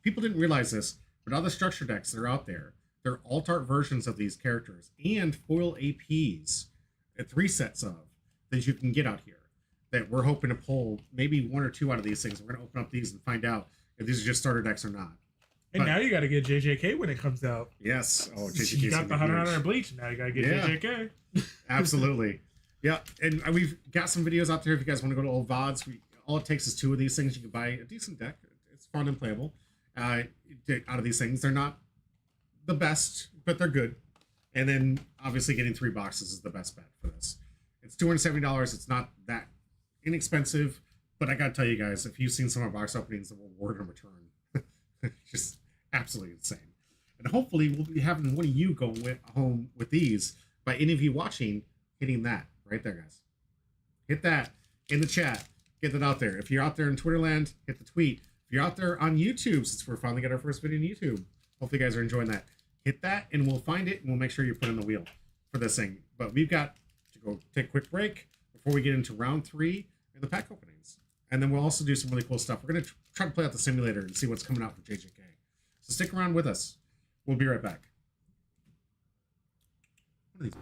people didn't realize this, but other structure decks that are out there, they're alt art versions of these characters and foil APs, 3 sets of that you can get out here. That we're hoping to pull maybe 1 or 2 out of these things. We're going to open up these and find out if these are just starter decks or not. And now you got to get JJK when it comes out. Yes. Oh, JJK. You got the Hunter Bleach. Now you got to get JJK. Absolutely. Yeah. And we've got some videos out there if you guys want to go to old VODs. All it takes is 2 of these things. You can buy a decent deck. It's fun and playable. Out of these things, they're not the best, but they're good. And then obviously getting 3 boxes is the best bet for this. It's $270. It's not that inexpensive, but I got to tell you guys, if you've seen some of our box openings, the reward and return, just absolutely insane. And hopefully we'll be having one of you go home with these by any of you watching, hitting that right there, guys. Hit that in the chat. Get that out there. If you're out there in Twitterland, hit the tweet. If you're out there on YouTube, since we're finally got our first video on YouTube, hopefully you guys are enjoying that. Hit that and we'll find it and we'll make sure you put in the wheel for this thing. But we've got to go take a quick break before we get into round 3 and the pack openings. And then we'll also do some really cool stuff. We're going to try to play out the simulator and see what's coming out for JJK. So stick around with us. We'll be right back. What are these?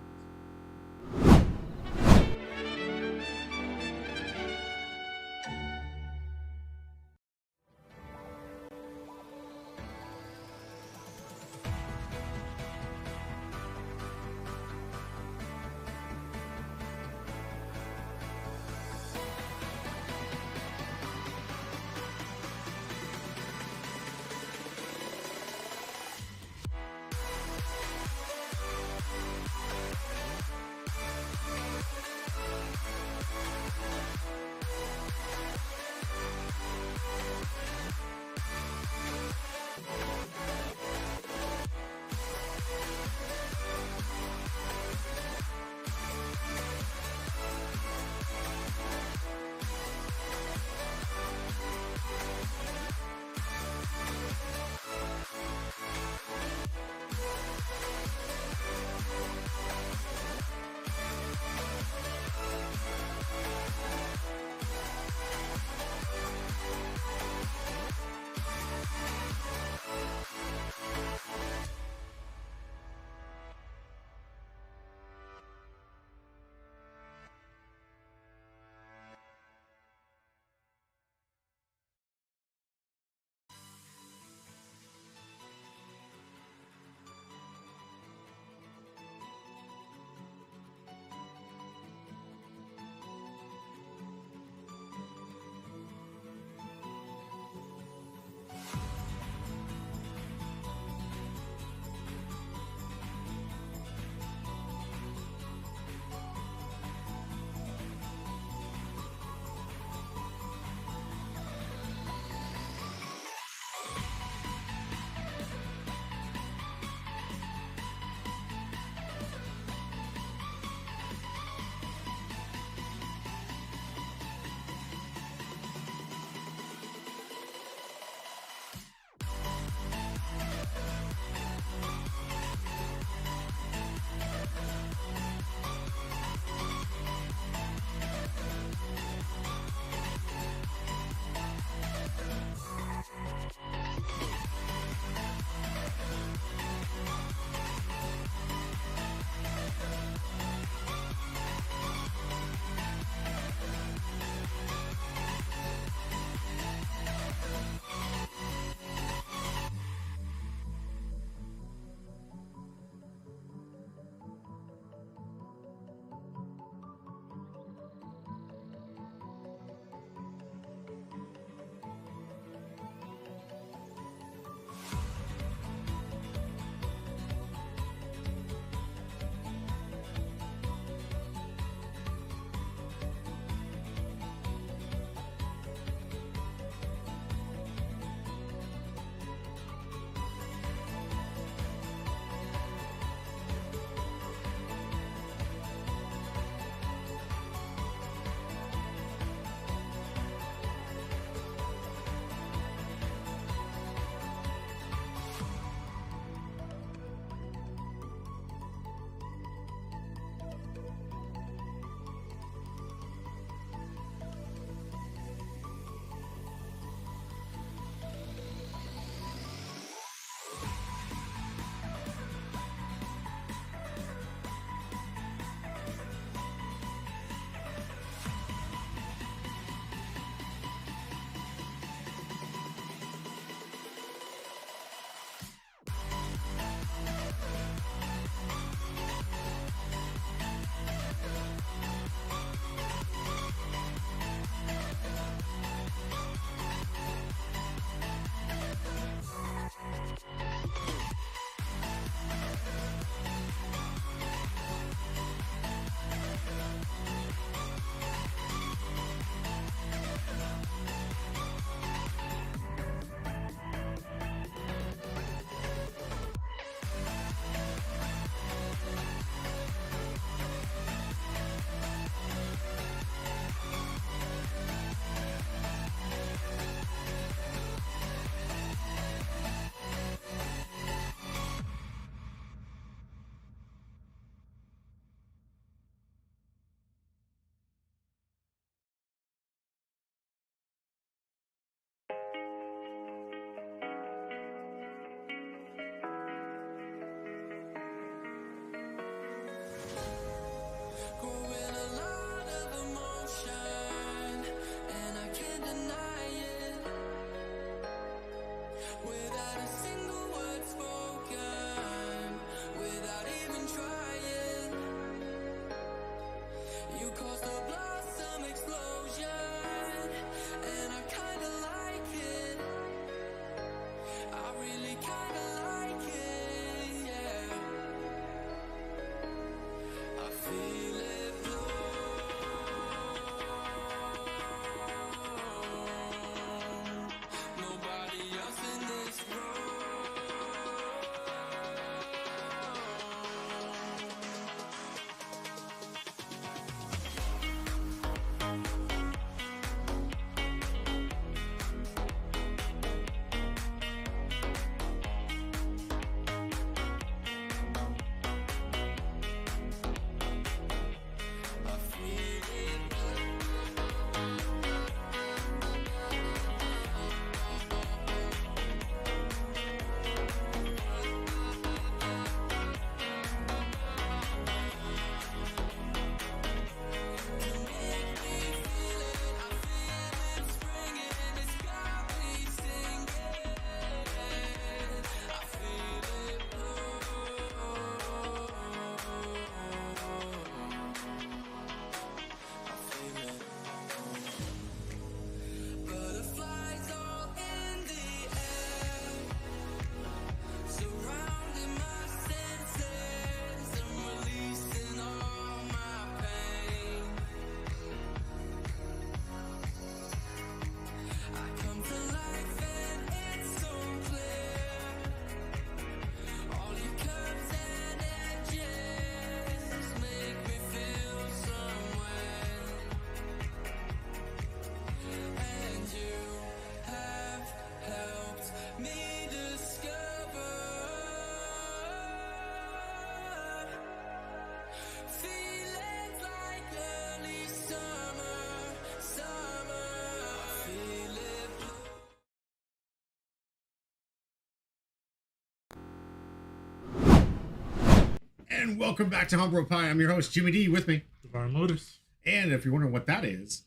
And welcome back to Humble Pie. I'm your host, Jimmy D, with me. Divine Lotus. And if you're wondering what that is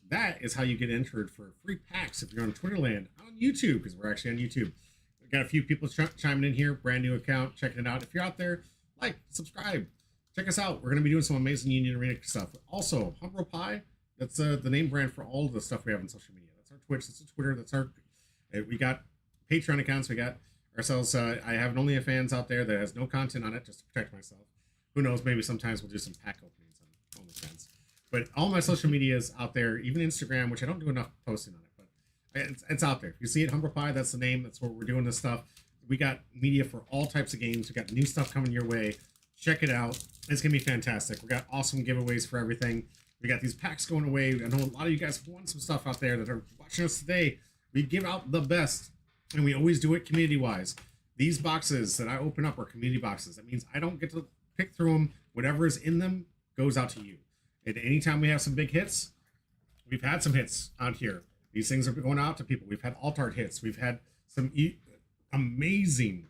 how you get entered for free packs if you're on Twitterland, on YouTube, because we're actually on YouTube. We've got a few people chiming in here, brand new account, checking it out. If you're out there, like, subscribe, check us out. We're going to be doing some amazing Union Arena stuff. Also, Humble Pie, that's the name brand for all of the stuff we have on social media. That's our Twitch, that's our Twitter, that's our... We got Patreon accounts, we got ourselves... I have an OnlyFans out there that has no content on it, just to protect myself. Who knows, maybe sometimes we'll do some pack openings on OnlyFans. But all my social media is out there, even Instagram, which I don't do enough posting on it, but it's out there. If you see it, Humble Pie, that's the name. That's where we're doing this stuff. We got media for all types of games. We got new stuff coming your way. Check it out. It's going to be fantastic. We got awesome giveaways for everything. We got these packs going away. I know a lot of you guys have won some stuff out there that are watching us today. We give out the best, and we always do it community-wise. These boxes that I open up are community boxes. That means I don't get to pick through them. Whatever is in them goes out to you. And anytime we have some big hits, we've had some hits out here. These things are going out to people. We've had alt-art hits. We've had some amazing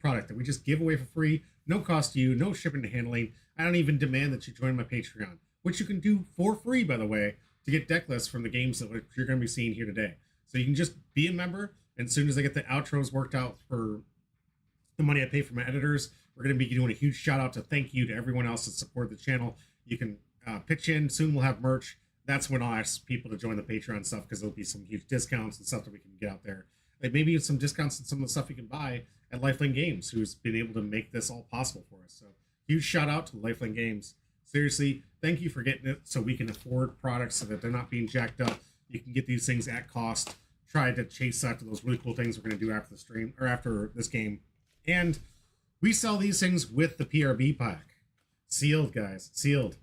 product that we just give away for free. No cost to you, no shipping and handling. I don't even demand that you join my Patreon, which you can do for free, by the way, to get deck lists from the games that you're going to be seeing here today. So you can just be a member, and as soon as I get the outros worked out for the money I pay for my editors, we're going to be doing a huge shout out to thank you to everyone else that supported the channel. You can pitch in. Soon we'll have merch. That's when I'll ask people to join the Patreon stuff, because there'll be some huge discounts and stuff that we can get out there. Like maybe some discounts on some of the stuff you can buy at Lifeline Games, who's been able to make this all possible for us. So huge shout out to Lifeline Games. Seriously, thank you for getting it so we can afford products so that they're not being jacked up. You can get these things at cost. Try to chase after those really cool things we're going to do after the stream or after this game. And we sell these things with the PRB pack. Sealed, guys. Sealed.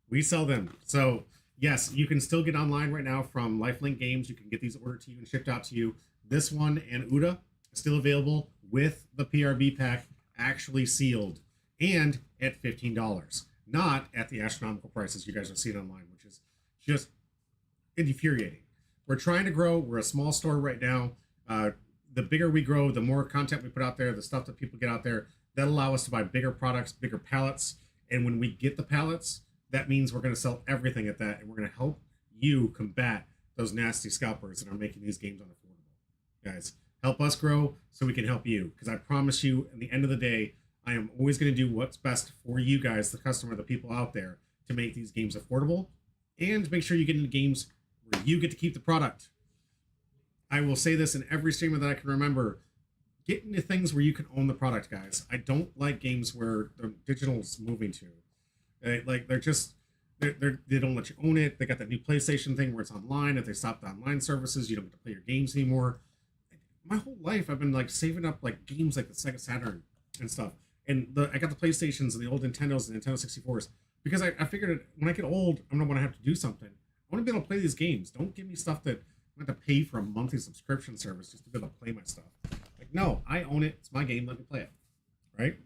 We sell them. So, yes, you can still get online right now from Lifelink Games. You can get these ordered to you and shipped out to you. This one and Uda still available with the PRB pack, actually sealed, and at $15. Not at the astronomical prices you guys are seeing online, which is just infuriating. We're trying to grow. We're a small store right now. The bigger we grow, the more content we put out there, the stuff that people get out there, that'll allow us to buy bigger products, bigger pallets. And when we get the pallets, that means we're going to sell everything at that, and we're going to help you combat those nasty scalpers that are making these games unaffordable. Guys, help us grow so we can help you, because I promise you, at the end of the day, I am always going to do what's best for you guys, the customer, the people out there, to make these games affordable and make sure you get into games where you get to keep the product. I will say this in every streamer that I can remember. Get into things where you can own the product, guys. I don't like games where the digital's moving to. They don't let you own it. They got that new PlayStation thing where it's online. If they stop the online services, you don't get to play your games anymore. My whole life, I've been like saving up like games like the Sega Saturn and stuff. And I got the PlayStations and the old Nintendos and Nintendo 64s because I figured when I get old, I'm gonna want to have to do something. I want to be able to play these games. Don't give me stuff that I'm going to pay for a monthly subscription service just to be able to play my stuff. Like, no, I own it. It's my game. Let me play it. Right?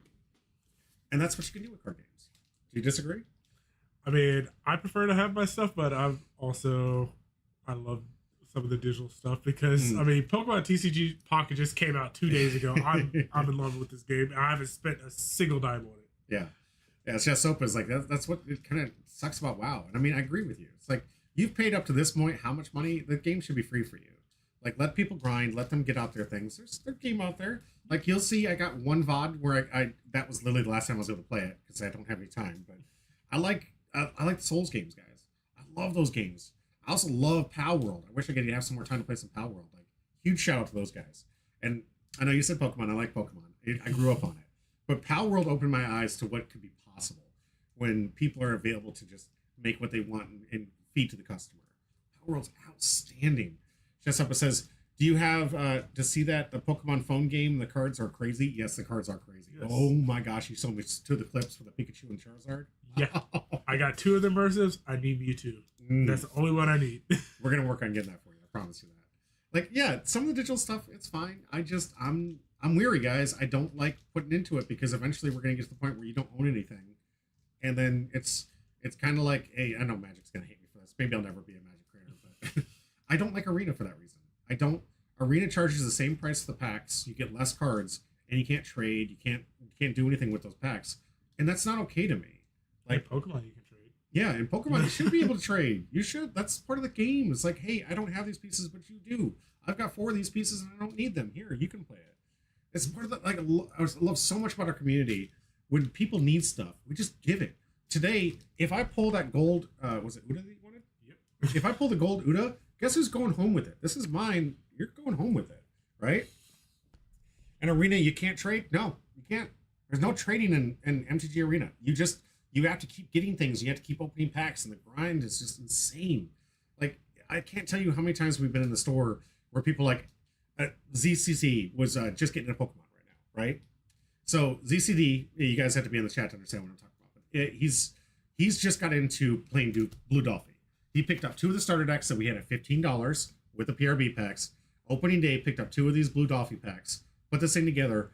And that's what you can do with card games. Do you disagree? I mean, I prefer to have my stuff, but I love some of the digital stuff because, I mean, Pokemon TCG Pocket just came out 2 days ago. I'm in love with this game. I haven't spent a single dime on it. Yeah. Yeah, it's just Sopa's like, that's what it kind of sucks about WoW. And I mean, I agree with you. It's like, you've paid up to this point how much money? The game should be free for you. Like, let people grind, let them get out their things. There's their game out there. Like, you'll see, I got one VOD where I that was literally the last time I was able to play it because I don't have any time. But I like the Souls games, guys. I love those games. I also love Pal World. I wish I could have some more time to play some Pal World. Like, huge shout out to those guys. And I know you said Pokemon. I like Pokemon. I grew up on it. But Pal World opened my eyes to what could be possible when people are available to just make what they want and feed to the customer. Pal World's outstanding. Jessup says, do you have to see that the Pokemon phone game, the cards are crazy? Yes, the cards are crazy. Yes. Oh my gosh, you showed me two of the clips for the Pikachu and Charizard. Yeah. I got two of the immersives. I need Mewtwo. That's the only one I need. We're going to work on getting that for you. I promise you that. Like, yeah, some of the digital stuff, it's fine. I'm weary, guys. I don't like putting into it because eventually we're going to get to the point where you don't own anything. And then it's kind of like, hey, I know Magic's going to hate me for this. Maybe I'll never be a Magic creator, but I don't like Arena for that reason. Arena charges the same price for the packs. You get less cards, and you can't trade, you can't do anything with those packs, and that's not okay to me. Like Pokemon, you can trade. Yeah, in Pokemon, you should be able to trade. You should. That's part of the game. It's like, hey, I don't have these pieces, but you do. I've got 4 of these pieces, and I don't need them. Here, you can play it. It's part of the like. I love so much about our community. When people need stuff, we just give it. Today, if I pull that gold, was it Uda that you wanted? Yep. If I pull the gold Uda, guess who's going home with it? This is mine. You're going home with it, right? An arena, you can't trade. No, you can't. There's no trading in MTG Arena. You have to keep getting things. You have to keep opening packs, and the grind is just insane. Like, I can't tell you how many times we've been in the store where people like ZCC was just getting a Pokemon right now, right? So ZCD, you guys have to be in the chat to understand what I'm talking about. But he's just got into playing Blue Dolphin. He picked up 2 of the starter decks that we had at $15 with the PRB packs. Opening day, picked up 2 of these Blue Dolphin packs. Put this thing together.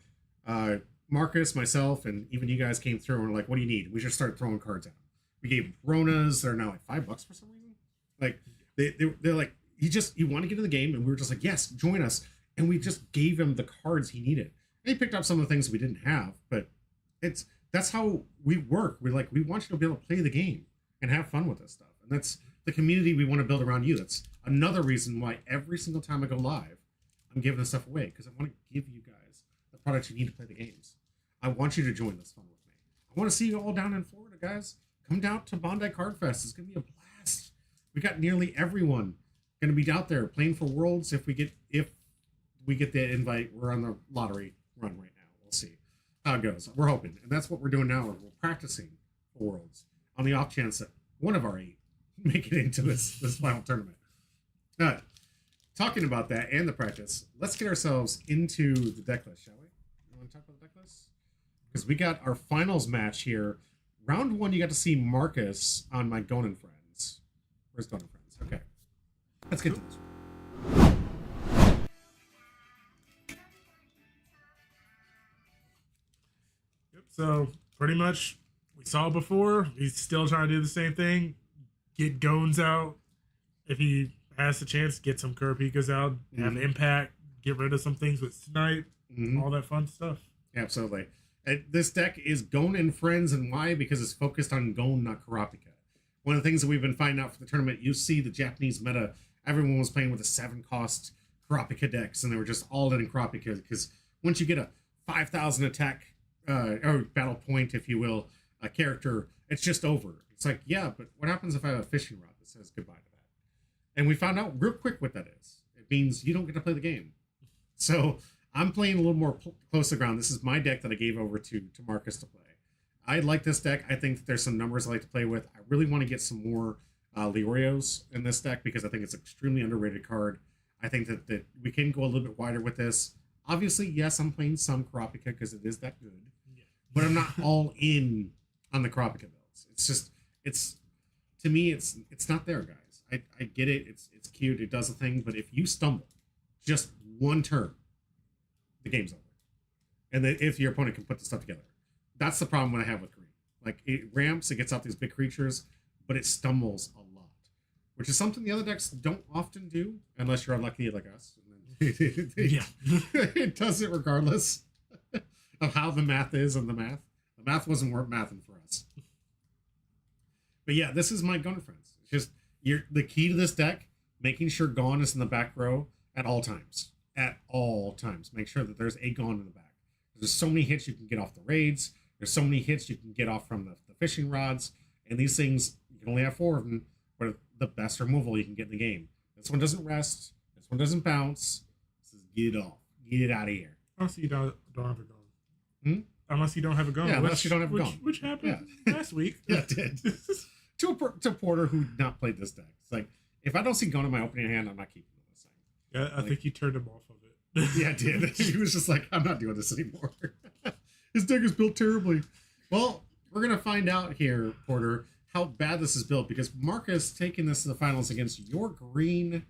Marcus, myself, and even you guys came through and were like, what do you need? We just started throwing cards at him. We gave him Coronas. They're now like $5 for some reason. Like, they're like, you want to get in the game, and we were just like, yes, join us. And we just gave him the cards he needed. And he picked up some of the things we didn't have, but that's how we work. We want you to be able to play the game and have fun with this stuff. And that's the community we want to build around you. That's another reason why every single time I go live, I'm giving this stuff away, because I want to give you guys the products you need to play the games. I want you to join this fun with me. I want to see you all down in Florida, guys. Come down to Bondi Card Fest. It's going to be a blast. We got nearly everyone going to be out there playing for Worlds. If we get the invite, we're on the lottery run right now. We'll see how it goes. We're hoping, and that's what we're doing now. We're practicing for Worlds on the off chance that one of our 8 make it into this final tournament. Talking about that and the practice, let's get ourselves into the deck list, shall we? You want to talk about the deck list? Because we got our finals match here. Round 1, you got to see Marcus on my Gonan Friends. Where's Gonan Friends? Okay. Let's get to this one. Yep. So pretty much we saw it before. He's still trying to do the same thing. Get Gones out. If he has the chance, get some Kurapika's out, have impact, get rid of some things with Snipe, all that fun stuff. Absolutely. This deck is Gon and Friends, and why? Because it's focused on Gon, not Kurapika. One of the things that we've been finding out for the tournament, you see the Japanese meta, everyone was playing with a 7-cost Kurapika decks, and they were just all in Kurapika, because once you get a 5,000 attack, or battle point, if you will, a character, it's just over. It's like, yeah, but what happens if I have a fishing rod that says goodbye to that? And we found out real quick what that is. It means you don't get to play the game. So I'm playing a little more close to the ground. This is my deck that I gave over to Marcus to play. I like this deck. I think that there's some numbers I like to play with. I really want to get some more Leorios in this deck, because I think it's an extremely underrated card. I think that we can go a little bit wider with this. Obviously, yes, I'm playing some Kurapika because it is that good. Yeah. But I'm not all in on the Kurapika builds. It's just, to me, it's not there, guys. I get it. It's cute. It does a thing. But if you stumble just one turn, the game's over. And then if your opponent can put the stuff together, that's the problem I have with green. Like, it ramps, it gets out these big creatures, but it stumbles a lot, which is something the other decks don't often do, unless you're unlucky like us. Yeah. It does it regardless of how the math is and the math. The math wasn't worth mathing for us. But yeah, this is my Gunner Friends. It's just, the key to this deck, making sure Gon is in the back row at all times. At all times. Make sure that there's a Gon in the back. There's so many hits you can get off the raids. There's so many hits you can get off from the fishing rods. And these things, you can only have 4 of them, but the best removal you can get in the game. This one doesn't rest. This one doesn't bounce. This is get it off. Get it out of here. Unless you don't have a Gon. Unless you don't have a Gon. Yeah, unless you don't have a Gon. Which happened last week. Yeah, it did. To Porter who not played this deck. It's like, if I don't see Gon in my opening hand, I'm not keeping this thing. Yeah, I think you turned him off of it. Yeah, I did. He was just like, I'm not doing this anymore. His deck is built terribly. Well, we're going to find out here, Porter, how bad this is built, because Marcus taking this to the finals against your green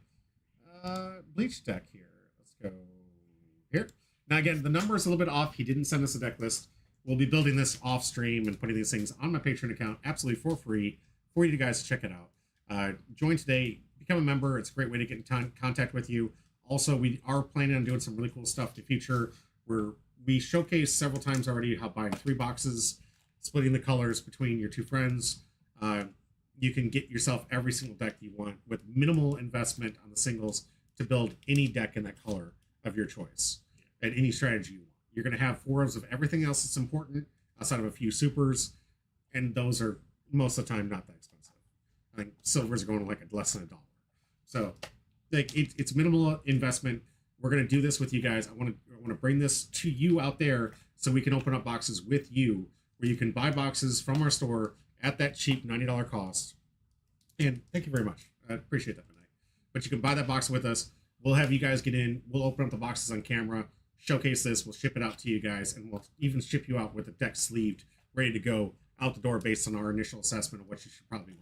Bleach deck here. Let's go here. Now, again, the number is a little bit off. He didn't send us a deck list. We'll be building this off stream and putting these things on my Patreon account absolutely for free for you guys to check it out. Join today, become a member. It's a great way to get in contact with you. Also, we are planning on doing some really cool stuff in the future. We're we showcased several times already how buying 3 boxes, splitting the colors between your 2 friends, you can get yourself every single deck you want with minimal investment on the singles to build any deck in that color of your choice and any strategy you want. You're going to have 4s of everything else that's important outside of a few supers, and those are most of the time not that expensive. I think silvers are going like less than $1. So like it's minimal investment. We're going to do this with you guys. I want to bring this to you out there so we can open up boxes with you where you can buy boxes from our store at that cheap $90 cost. And thank you very much. I appreciate that, Midnight. But you can buy that box with us. We'll have you guys get in. We'll open up the boxes on camera, showcase this. We'll ship it out to you guys, and we'll even ship you out with the deck sleeved, ready to go out the door based on our initial assessment of what you should probably be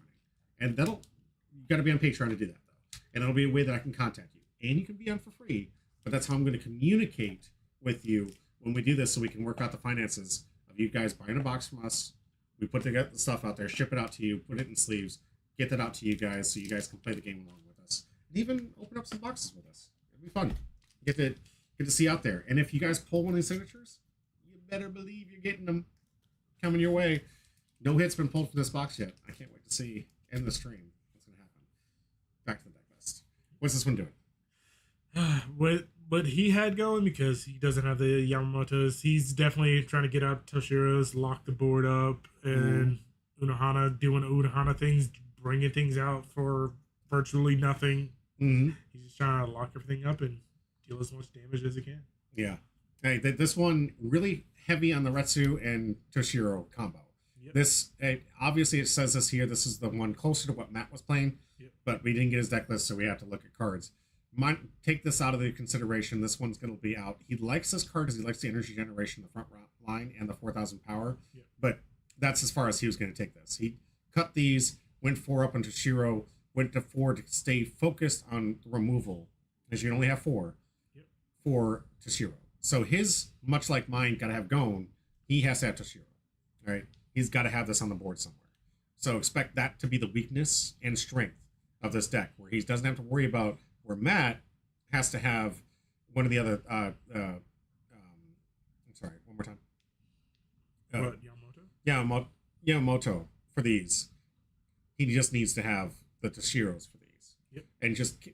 running. And you got to be on Patreon to do that, though. And it'll be a way that I can contact you. And you can be on for free, but that's how I'm going to communicate with you when we do this so we can work out the finances of you guys buying a box from us. We put the stuff out there, ship it out to you, put it in sleeves, get that out to you guys so you guys can play the game along with us. And even open up some boxes with us. It'll be fun. Get to see out there. And if you guys pull one of these signatures, you better believe you're getting them coming your way. No hit's been pulled from this box yet. I can't wait to see in the stream what's going to happen. Back to the deck list. What's this one doing? What he had going, because he doesn't have the Yamamoto's, he's definitely trying to get out Toshiro's, lock the board up, and Unohana doing Unohana things, bringing things out for virtually nothing. Mm-hmm. He's just trying to lock everything up and deal as much damage as he can. Yeah. Hey, this one really heavy on the Retsu and Toshiro combo. Yep. This obviously it says this here. This is the one closer to what Matt was playing, but we didn't get his deck list, so we have to look at cards. Take this out of the consideration. This one's going to be out. He likes this card because he likes the energy generation, the front line, and the 4,000 power. Yep. But that's as far as he was going to take this. He cut these, went 4 up on Toshiro, went to 4 to stay focused on removal, as you can only have 4 for Toshiro. So his, much like mine, got to have Gon. He has to have Toshiro. All right, he's got to have this on the board somewhere. So expect that to be the weakness and strength of this deck, where he doesn't have to worry about. Where Matt has to have one of the other. I'm sorry, one more time. What, Yamamoto? Yamamoto for these. He just needs to have the Toshiros for these. Yep. And just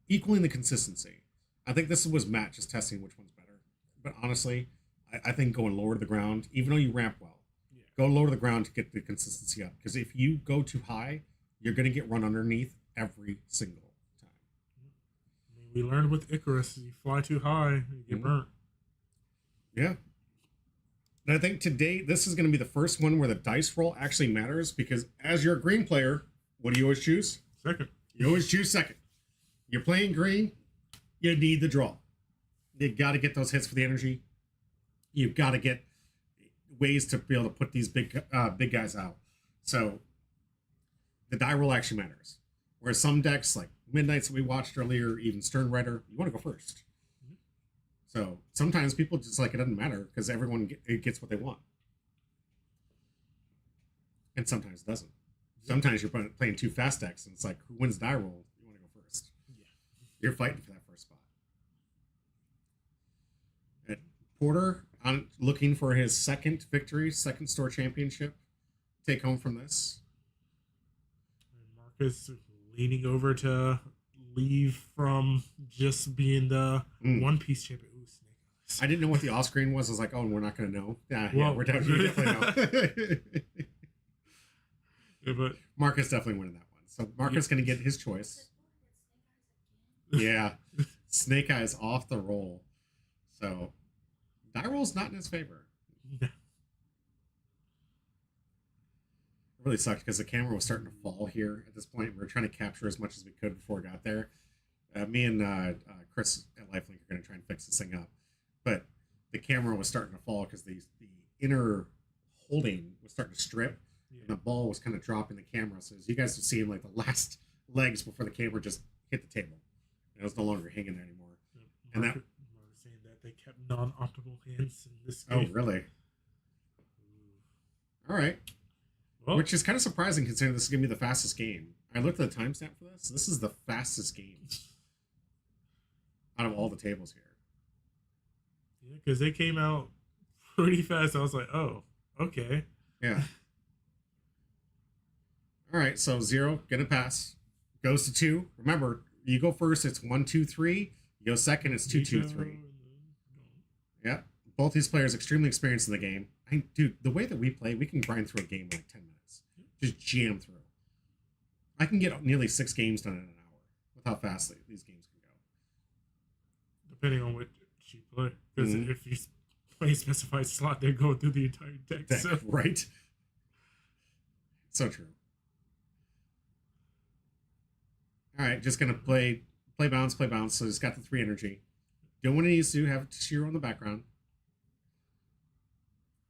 equaling the consistency. I think this was Matt just testing which one's better. But honestly, I think going lower to the ground, even though you ramp well, go lower to the ground to get the consistency up. Because if you go too high, you're going to get run underneath every single time. We learned with Icarus, you fly too high, you get burnt. Yeah. And I think today, this is going to be the first one where the dice roll actually matters, because as you're a green player, what do you always choose? Second. You always choose second. You're playing green, you need the draw. You got to get those hits for the energy. You've got to get ways to be able to put these big guys out. So the die roll actually matters. Whereas some decks, like Midnights that we watched earlier, even Stern Rider, you want to go first. Mm-hmm. So sometimes people just like, it doesn't matter because everyone gets what they want. And sometimes it doesn't. Sometimes you're playing 2 fast decks and it's like, who wins die roll? You want to go first. Yeah. You're fighting for that first spot. And Porter, looking for his second victory, second store championship, take home from this. And Marcus leaning over to leave from just being the One Piece champion. Ooh, Snake Eyes. I didn't know what the off screen was. I was like, oh, we're not going to know. Yeah, well, we're definitely know. Yeah, but Marcus definitely winning that one. So Marcus going to get his choice. Yeah. Snake Eyes off the roll. So die roll's not in his favor. Yeah. It really sucked because the camera was starting to fall here at this point. We were trying to capture as much as we could before it got there. Me and Chris at Lifelink are going to try and fix this thing up. But the camera was starting to fall because the inner holding was starting to strip. And the ball was kind of dropping the camera. So as you guys are seeing, like the last legs before the camera just hit the table. And it was no longer hanging there anymore. And that saying that they kept non-optimal hands in this game. Oh, game. really? All right. Well, which is kind of surprising considering this is going to be the fastest game. I looked at the timestamp for this. This is the fastest game out of all the tables here. Yeah, because they came out pretty fast. I was like, oh, okay. Yeah. All right, so 0, get a pass. Goes to 2. Remember, you go first, it's 1, 2, 3. You go second, it's 2, 2, 3. Yeah. Both these players extremely experienced in the game. Dude, the way that we play, we can grind through a game in like 10 minutes. Just jam through. I can get nearly 6 games done in an hour with how fast these games can go. Depending on what you play. Because if you play specified slot, they're going through the entire deck. So. Right? So true. All right, just gonna play bounce. So it's got the 3 energy. Doing what it needs to, have Toshiro in the background.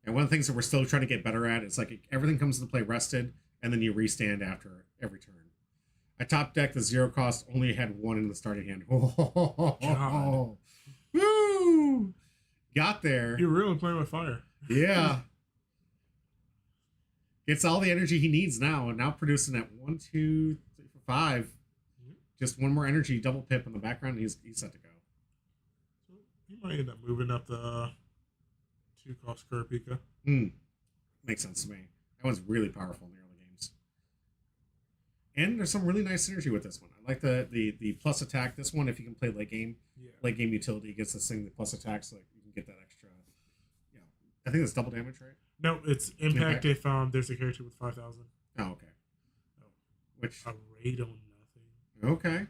And one of the things that we're still trying to get better at is like everything comes into play rested, and then you restand after every turn. I top deck the 0 cost, only had 1 in the starting hand. Oh, woo! Got there. You're really playing with fire. Yeah. Gets all the energy he needs now, and now producing at 1, 2, 3, 4, 5. Just 1 more energy, double pip in the background, and he's set to go. So you might end up moving up the 2 cost Kurapika. Makes sense to me. That one's really powerful in the early games. And there's some really nice synergy with this one. I like the plus attack. This one, if you can play late game utility, gets this thing the plus attack, so like you can get that extra. Yeah, I think it's double damage, right? No, it's impact if there's a character with 5,000. Oh, okay. Which a raid on nothing. Okay.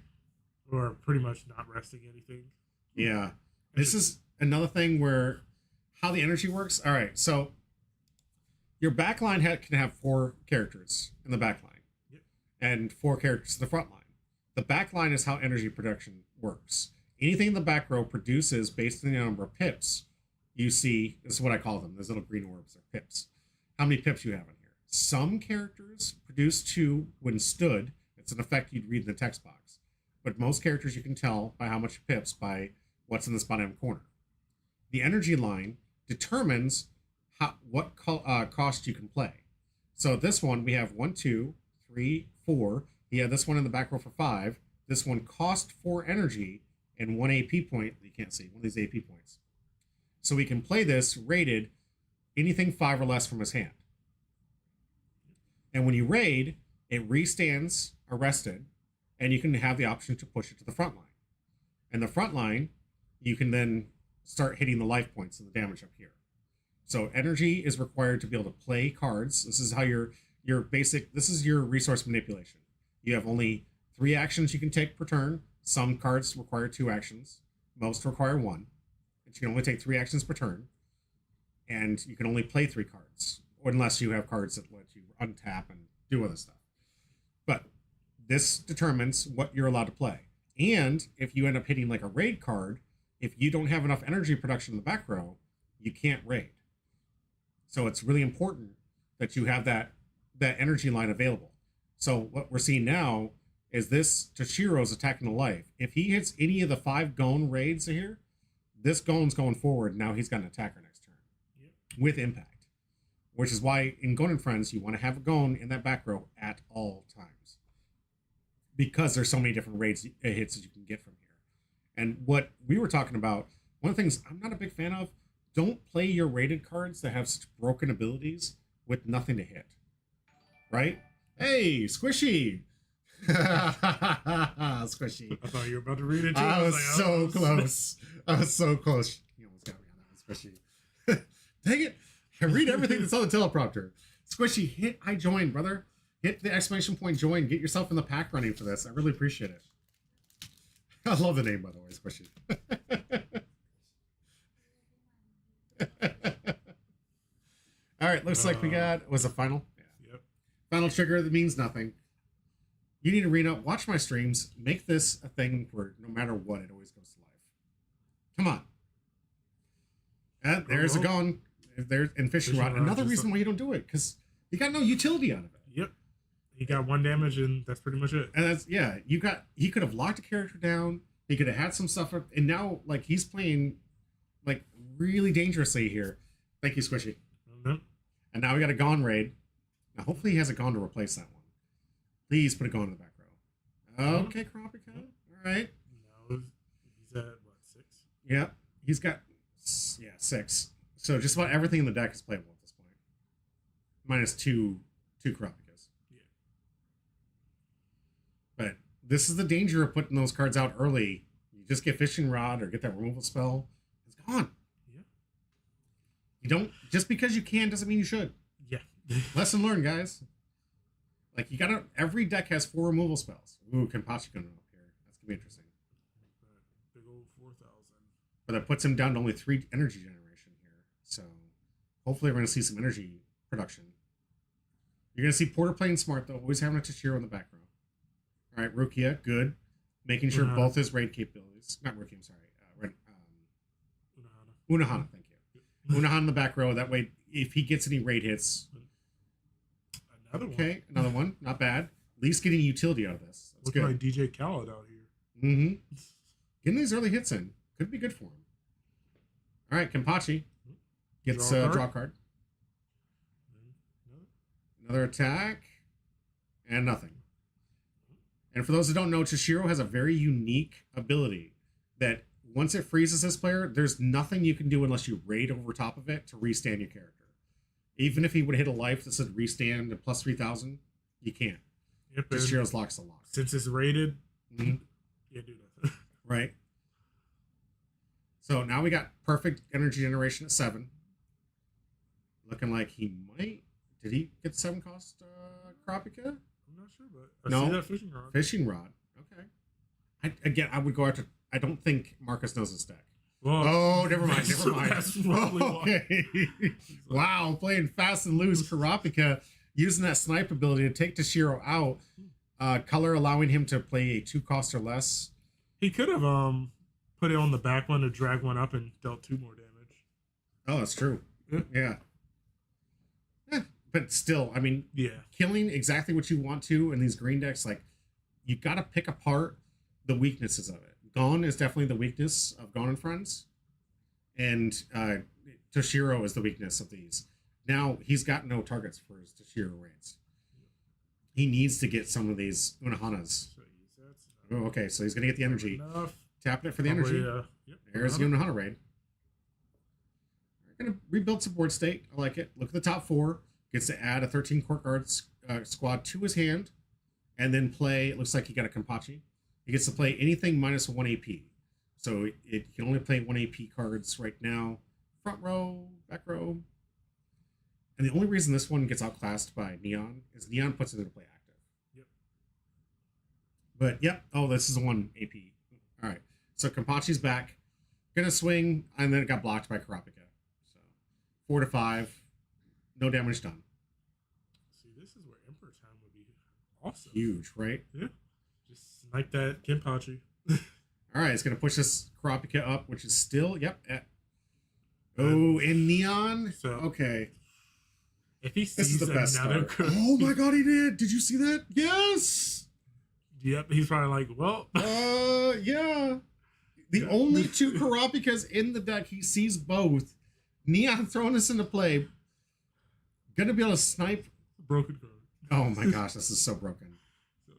Or pretty much not resting anything. Yeah. This is another thing where how the energy works. All right, so your backline can have 4 characters in the backline, and 4 characters in the front line. The backline is how energy production works. Anything in the back row produces based on the number of pips you see. This is what I call them. Those little green orbs are pips. How many pips you have in here. Some characters produce 2 when stood. It's an effect you'd read in the text box. But most characters you can tell by how much pips by what's in this bottom corner. The energy line determines what cost you can play. So this one, we have 1, 2, 3, 4. Yeah, this one in the back row for 5. This one cost 4 energy and 1 AP point. You can't see, one of these AP points. So we can play this rated anything 5 or less from his hand. And when you raid, it restands arrested, and you can have the option to push it to the front line. And the front line, you can then start hitting the life points and the damage up here. So energy is required to be able to play cards. This is how your basic, this is your resource manipulation. You have only 3 actions you can take per turn. Some cards require 2 actions. Most require 1. But you can only take 3 actions per turn. And you can only play 3 cards, unless you have cards that let you untap and do other stuff. But this determines what you're allowed to play. And if you end up hitting like a raid card, if you don't have enough energy production in the back row, you can't raid. So it's really important that you have that energy line available. So what we're seeing now is this Toshiro's attacking the life. If he hits any of the 5 Gon raids here, this Gon's going forward. Now he's got an attacker next turn with impact, which is why in Gon and Friends, you want to have a Gon in that back row at all times, because there's so many different raids hits that you can get from here. And what we were talking about, one of the things I'm not a big fan of, don't play your rated cards that have such broken abilities with nothing to hit. Right? Hey, Squishy! Squishy. I thought you were about to read it too. I was like, so close. I was so close. You almost got me on that one, Squishy. Dang it. I read everything that's on the teleprompter. Squishy, hit I join, brother. Hit the exclamation point join. Get yourself in the pack running for this. I really appreciate it. I love the name, by the way, Squishy. All right, looks like we got, was a final? Yeah. Yep. Final trigger that means nothing. You need Arena, watch my streams, make this a thing where no matter what, it always goes to life. Come on. And there's a Gon. There's and fishing rod. Another reason why you don't do it, because you got no utility out of it. Yep. He got 1 damage, and that's pretty much it. And that's, yeah, he could have locked a character down. He could have had some stuff up, and now like he's playing like really dangerously here. Thank you, Squishy. Mm-hmm. And now we got a Gon raid. Now hopefully he has a Gon to replace that one. Please put a Gon in the back row. Okay, Kurapika. All right. No, he's at what, 6? Yeah, he's got. Yeah, 6. So just about everything in the deck is playable at this point. Minus two Karapikas. Yeah. But this is the danger of putting those cards out early. You just get Fishing Rod or get that removal spell. It's gone. Yeah. You don't, just because you can doesn't mean you should. Yeah. Lesson learned, guys. Like, you gotta, every deck has 4 removal spells. Ooh, Kenpachi coming up here. That's gonna be interesting. Big old 4,000. But that puts him down to only 3 energy generation here. So hopefully we're gonna see some energy production. You're gonna see Porter playing smart though, always having a Toshiro in the back row. All right, Rukia, good. Making sure Unohana. both his raid capabilities, not Rukia, I'm sorry, Unohana. Unohana, thank you. Unohana in the back row. That way, if he gets any raid hits, Another one. okay, another one, not bad. At least getting utility out of this. That's Looking good. like DJ Khaled out here. Mm-hmm. Getting these early hits in could be good for him. All right, Kenpachi gets Draw a card. draw a card. Another attack, and nothing. And for those who don't know, Toshiro has a very unique ability that once it freezes this player, there's nothing you can do unless you raid over top of it to restand your character. Even if he would hit a life that said restand at plus 3,000, you can't. Yep, and Toshiro's locks a lock. since it's rated, Mhm. yeah, do nothing. Right. So now we got perfect energy generation at 7. Looking like he might. Did he get 7 cost Kropika? I'm not sure, but I No. see that fishing rod. Fishing rod. Okay. I would go after. I don't think Marcus knows his deck. Well, Oh, never mind. that's- Never mind. That's probably why. Okay. Wow, playing fast and loose. Karapika using that snipe ability to take Toshiro out. Color allowing him to play a 2 cost or less. He could have put it on the back one to drag one up and dealt 2 more damage. Oh, that's true. Yeah. Yeah. But still, I mean, Yeah. killing exactly what you want to in these green decks, like, you got to pick apart the weaknesses of it. Gone is definitely the weakness of Gone and Friends, and Toshiro is the weakness of these. Now he's got no targets for his Toshiro raids. He needs to get some of these Unohanas. So use that. Oh, okay, so he's gonna get the energy. Enough. Tapping it for the Probably, energy. yep, There's the Unohana. Unohana raid. We're gonna rebuild some board state. I like it. Look at the top 4. Gets to add a 13 core cards squad to his hand, and then play. It looks like he got a Kenpachi. He gets to play anything minus 1 AP. So it can only play 1 AP cards right now. Front row, back row. And the only reason this one gets outclassed by Neon is Neon puts it into play active. Yep. But yep. Oh, this is 1 AP. All right. So Kenpachi's back. Gonna swing, and then it got blocked by Karapika. So 4 to 5. No damage done. See, this is where Emperor Time would be awesome. Huge, right? Yeah. Just snipe that Kenpachi. All right, it's going to push this Karapika up, which is still, oh, in Neon? So- Okay. If he This is sees the best another card. Oh my god, he did! Did you see that? Yes! Yep, he's probably like, well, Yeah. The Yeah. only 2 Karapikas in the deck, he sees both. Neon throwing this into play. Gonna be able to snipe. broken card. Oh my gosh, this is so broken. So,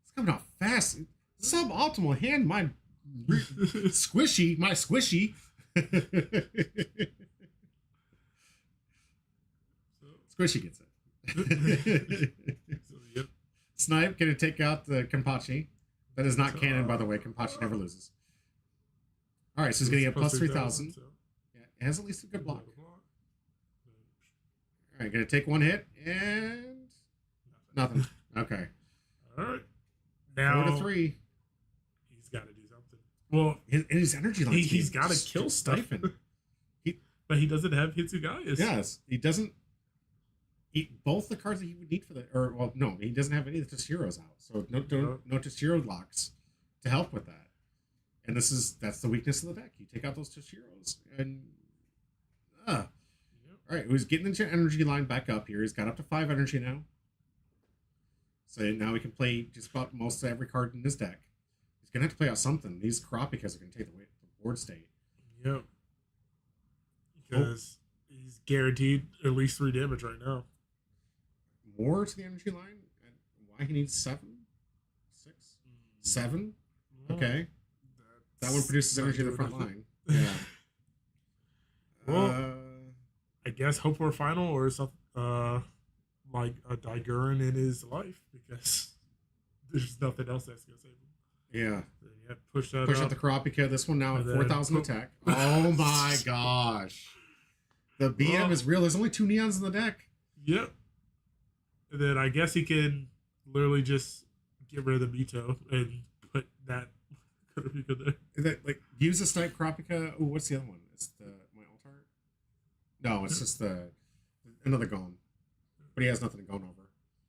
It's coming out fast. Suboptimal hand, my squishy. Squishy gets it. so yep. Snipe gonna take out the Kenpachi. That is not canon, by the way. Kenpachi never loses. All right, so he's gonna get plus 3,000. So, Yeah, it has at least a good block. block. All right, gonna take 1 hit and nothing. Okay, All right. 4 Now to 3. he's got to do something. Well, His energy line. he's got to kill stuff. Stifin. But he doesn't have Hitsugayas. Yes, he doesn't. Both the cards that he would need for the, or well, no, he doesn't have any of the Toshiros out, so no Toshiro locks to help with that. And that's the weakness of the deck. You take out those Toshiros, and Yep. all right, he's getting the energy line back up here. He's got up to 5 energy now, so now he can play just about most of every card in his deck. He's gonna have to play out something. These Karapikas are gonna take the board state. Yep. Because he's guaranteed at least 3 damage right now. More to the energy line. And why he needs 7, 6, 7? Okay. That one produces energy in the front line. Yeah. Well, I guess hope for a final or something like a Daigurin in his life because there's nothing else that's gonna save him. yeah. So, yeah, push that Push up. out the Karapika. This one now at And then 4,000 put- attack. Oh my gosh. The BM Oh. is real. There's only 2 neons in the deck. Yep. And then I guess he can literally just get rid of the Mito and put that Karapika there. Is that like use a snipe Karapika? Oh, what's the other one? It's the my altar. No, it's just the another Gone. But he has nothing to Gone over.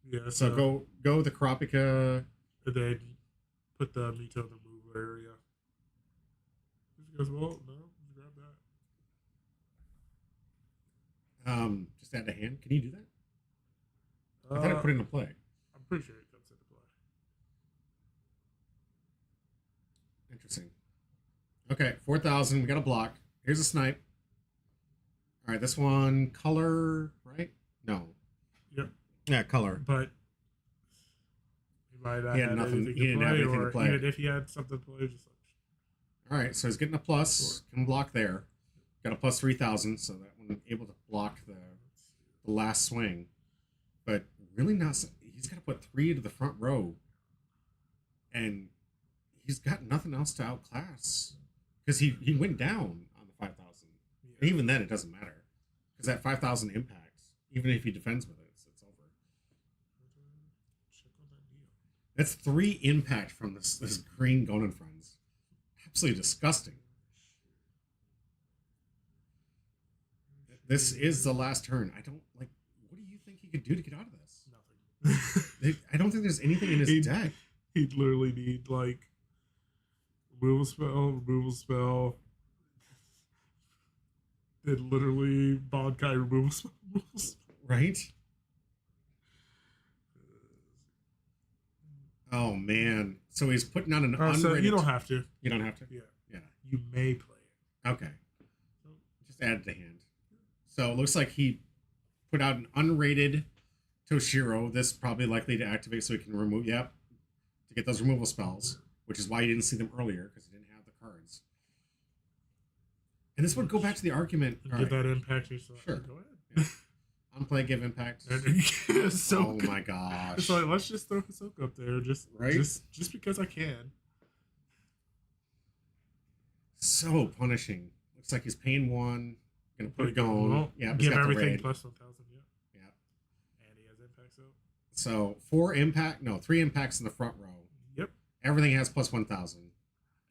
Yeah. So go the Karapika. And then put the Mito in the move area. He goes, well, no, just grab that. Just add a hand. Can you do that? I Uh, thought I put it into play. I'm pretty sure it comes into play. Interesting. Okay, 4,000. We got a block. Here's a snipe. All right, this one color, right? No. Yep. Yeah, color. But he might not He had have nothing- anything he to didn't play, have anything to or play. even if he had something to play, just like All right, so he's getting a plus. Can block there. Got a plus 3,000, so that one able to block the last swing. But really not. He's got to put 3 to the front row, and he's got nothing else to outclass because he went down on the 5,000. yeah. Even then, it doesn't matter because that 5,000 impacts. Even if he defends with it, it's over. Check on that deal. That's 3 impact from this green Gonin friends. Absolutely disgusting. This is the last turn. I don't like. What do you think he could do to get out of this? Nothing. I don't think there's anything in his He- deck. He'd literally need like removal spell. Then literally Bonkai removal spell. Right? Oh man. So he's putting on an So unrated. you don't have to. You don't have to. Yeah, Yeah. you may play it. Okay. Just add it to hand. So it looks like he put out an unrated Toshiro. This probably likely to activate so he can remove. Yep. To get those removal spells, which is why you didn't see them earlier because he didn't have the cards. And this would go back to the argument. All Give right. that impact yourself. Sure. Go ahead. Yeah. Unplay, give impact. so Oh my gosh. It's like let's just throw Hisoka up there, Right? just because I can. So punishing. Looks like he's paying 1. Gonna put it going. Well, Yeah, he's give got the everything raid. plus 1,000. Yeah, Yeah. and he has impact. So 3 impacts in the front row. Yep, Everything has plus 1,000.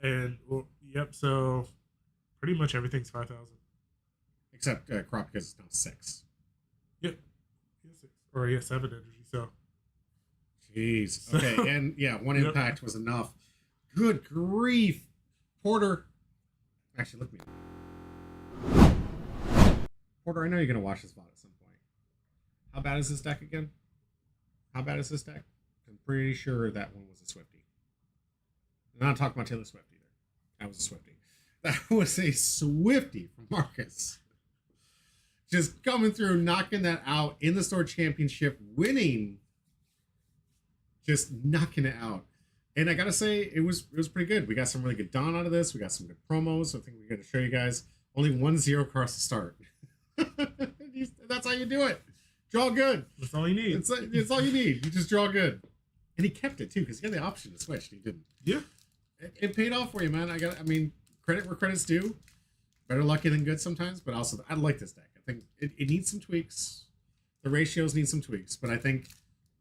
and well, yep. So pretty much everything's 5,000. Except crop because it's now 6. Yep, he has 6 or he has 7 energy. So Jeez. Okay, and yeah, 1 Yep. impact was enough. Good grief. Porter. Actually, look me. Porter, I know you're going to watch this VOD at some point. How bad is this deck again? How bad is this deck? I'm pretty sure that one was a Swifty. I'm not talking about Taylor Swift either. That was a Swifty. That was a Swifty from Marcus. Just coming through, knocking that out in the store championship, winning. Just knocking it out. And I gotta say, it was pretty good. We got some really good Dawn out of this. We got some good promos. So I think we're gonna show you guys. Only 1-0 across the start. That's how you do it. Draw good. that's all you need. It's all you need. You just draw good. And he kept it too, because he had the option to switch. And he didn't. Yeah, It paid off for you, man. I mean, credit where credit's due. Better lucky than good sometimes, but also I like this deck. I think it needs some tweaks. The ratios need some tweaks, but I think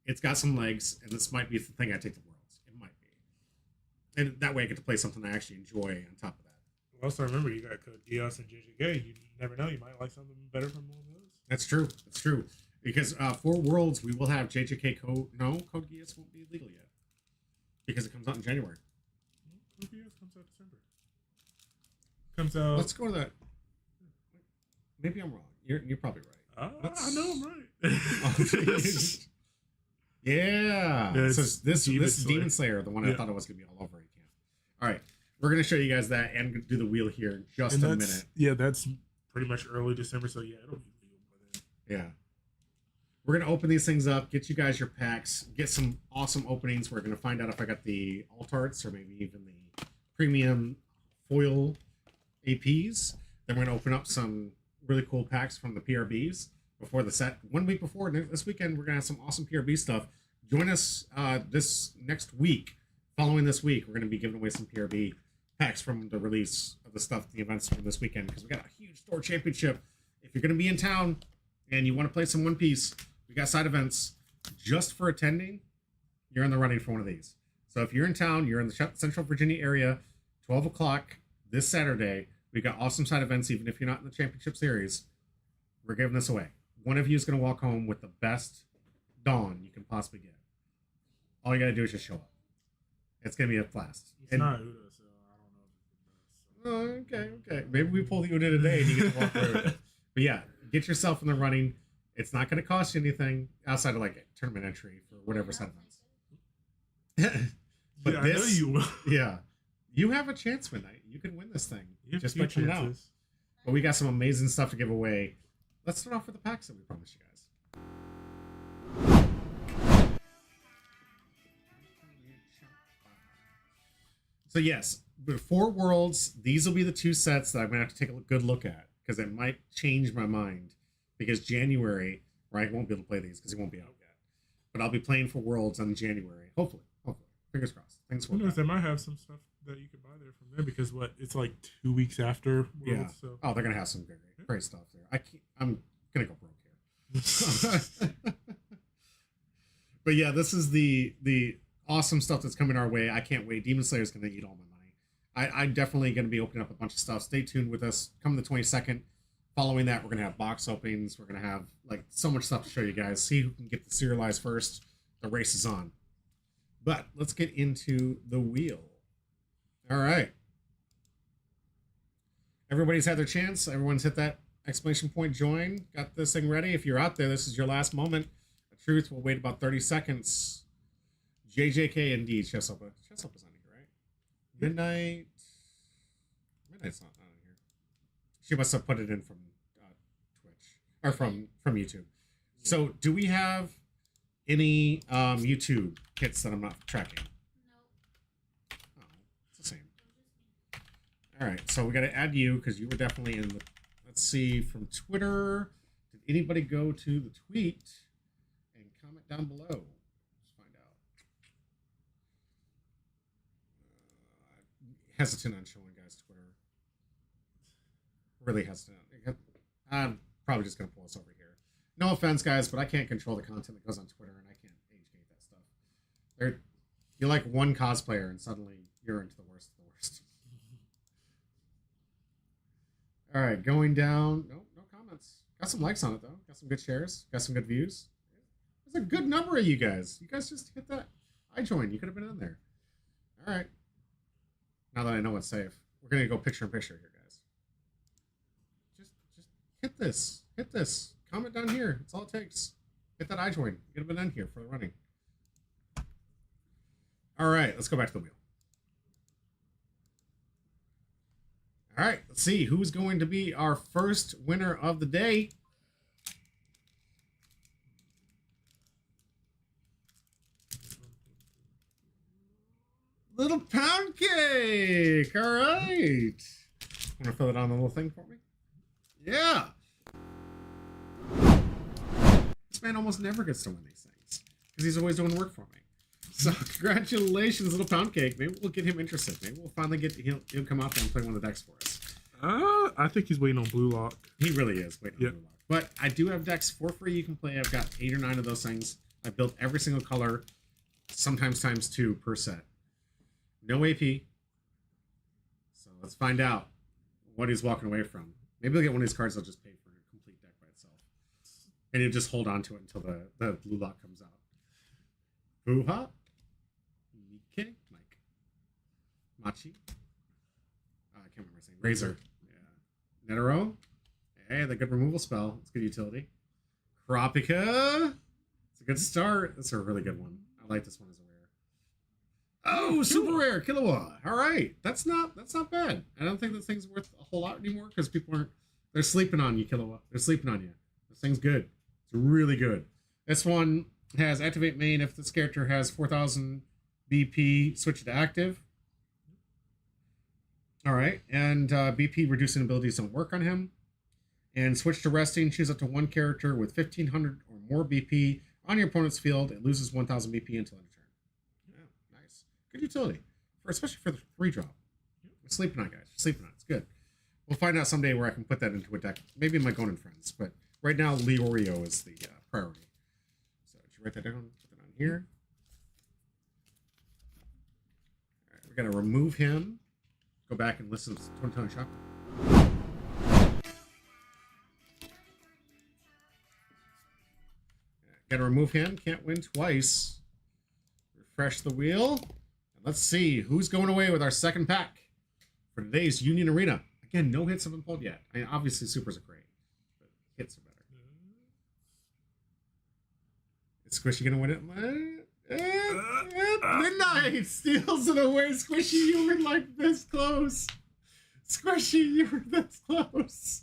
it's got some legs, and this might be the thing I take to Worlds. It might be. And that way I get to play something I actually enjoy on top of that. also remember you got code Dios and JJK. You never know, you might like something better from one of those. That's true. That's true. Because for Worlds, we will have JJK code. No, Code Geass won't be legal yet. Because it comes out in January. Code Dios comes out December. Comes out. Let's go to that. Maybe I'm wrong. You're probably right. I know I'm right. Oh, jeez. Yeah. Yeah, So it's this Demon is Demon Slayer, the one I Yeah. thought it was going to be all over again. All right. We're going to show you guys that and do the wheel here in just And a that's- minute. Yeah, that's pretty much early December. So yeah, it'll be legal by then. Yeah. We're going to open these things up, get you guys your packs, get some awesome openings. We're going to find out if I got the alt arts or maybe even the premium foil APs. Then we're going to open up some really cool packs from the PRBs before the set. 1 week before this weekend, we're gonna have some awesome PRB stuff. Join us this next week. Following this week, we're gonna be giving away some PRB packs from the release of the stuff, the events from this weekend, because we got a huge store championship. If you're gonna be in town and you want to play some One Piece, we got side events just for attending. You're in the running for one of these. So if you're in town, you're in the Central Virginia area, 12 o'clock this Saturday. We got awesome side events, even if you're not in the championship series. We're giving this away. One of you is going to walk home with the best Dawn you can possibly get. All you got to do is just show up. It's going to be a blast. It's not Uda, so I don't know if it's the best. Oh, okay. Maybe we pull the Uda today and you get to walk through it. But yeah, get yourself in the running. It's not going to cost you anything outside of like a tournament entry for whatever side events. But Yeah, this, I know you will. yeah, you have a chance, Midnight. You can win this thing You have just two by coming out. chances. But we got some amazing stuff to give away. Let's start off with the packs that we promised you guys. So yes, before Worlds, these will be the two sets that I'm gonna have to take a good look at because it might change my mind. Because January, right, won't be able to play these because it won't be out yet. But I'll be playing for Worlds in January. Hopefully. Fingers crossed. Thanks Who for knows? They might have some stuff that you can buy there from there because it's like 2 weeks after Worlds. Yeah. So. Oh, they're gonna have some great stuff there. I'm gonna go broke here. But yeah, this is the awesome stuff that's coming our way. I can't wait. Demon Slayer is gonna eat all my money. I'm definitely gonna be opening up a bunch of stuff. Stay tuned with us. Come the 22nd. Following that, we're gonna have box openings. We're gonna have like so much stuff to show you guys. See who can get the serialized first. The race is on. But let's get into the wheel. All right. Everybody's had their chance. Everyone's hit that exclamation point join. Got this thing ready. If you're out there, this is your last moment. The truth will wait about 30 seconds. JJK indeed. Chesup is on here, right? Midnight. Midnight's not on here. She must have put it in from Twitch or from YouTube. So do we have any YouTube kits that I'm not tracking? Nope. Oh, it's the same. All right, so we got to add you because you were definitely in the. Let's see from Twitter. Did anybody go to the tweet and comment down below? Let's find out. Hesitant on showing guys Twitter. Really hesitant. I'm probably just gonna pull us over here. No offense, guys, but I can't control the content that goes on Twitter, and I can't age gate that stuff. You're like one cosplayer, and suddenly you're into the worst of the worst. All right, going down. No comments. Got some likes on it though. Got some good shares. Got some good views. There's a good number of you guys. You guys just hit that I joined. You could have been in there. All right. Now that I know it's safe, we're gonna go picture in picture here, guys. Just hit this. Hit this. Comment down here. That's all it takes. Hit that I join. You could have been in here for the running. All right, let's go back to the wheel. All right, let's see who's going to be our first winner of the day. Little pound cake. All right. Want to fill it on the little thing for me? Yeah. This man almost never gets to win these things because he's always doing work for me. So congratulations, Little Pound Cake. Maybe we'll get him interested. Maybe we'll finally get he'll come out there and play one of the decks for us. I think he's waiting on Blue Lock. He really is waiting Yep. on Blue Lock. But I do have decks for free you can play. I've got 8 or 9 of those things. I built every single color, sometimes times 2 per set. No AP. So let's find out what he's walking away from. Maybe he'll get one of these cards that'll just pay for a complete deck by itself. And he'll just hold on to it until the Blue Lock comes out. Hoo-ha. Mike. Machi. I can't remember his name. Razor. Yeah. Netero. Hey, the good removal spell. It's good utility. Kurapika. It's a good start. That's a really good one. I like this one as a rare. Oh, super rare. Killua. All right. That's not bad. I don't think this thing's worth a whole lot anymore because people aren't. They're sleeping on you, Killua. They're sleeping on you. This thing's good. It's really good. This one has activate main if this character has 4,000 BP, switch it to active. All right, and BP reducing abilities don't work on him. And switch to resting. Choose up to one character with 1,500 or more BP on your opponent's field. It loses 1,000 BP until end of turn. Yeah, nice. Good utility, especially for the 3-drop. Sleeping on, guys. Sleeping on. It's good. We'll find out someday where I can put that into a deck. Maybe in my Gonin Friends. But right now, Leorio is the priority. So did you write that down? Put that on here. All right, we're going to remove him. Go back and listen to Tone Chakra. Got to remove him. Can't win twice. Refresh the wheel. And let's see who's going away with our second pack for today's Union Arena. Again, no hits have been pulled yet. I mean, obviously, supers are great, but hits are better. Is Squishy going to win it? Midnight steals it away. Squishy, you were like this close. Squishy, you were this close.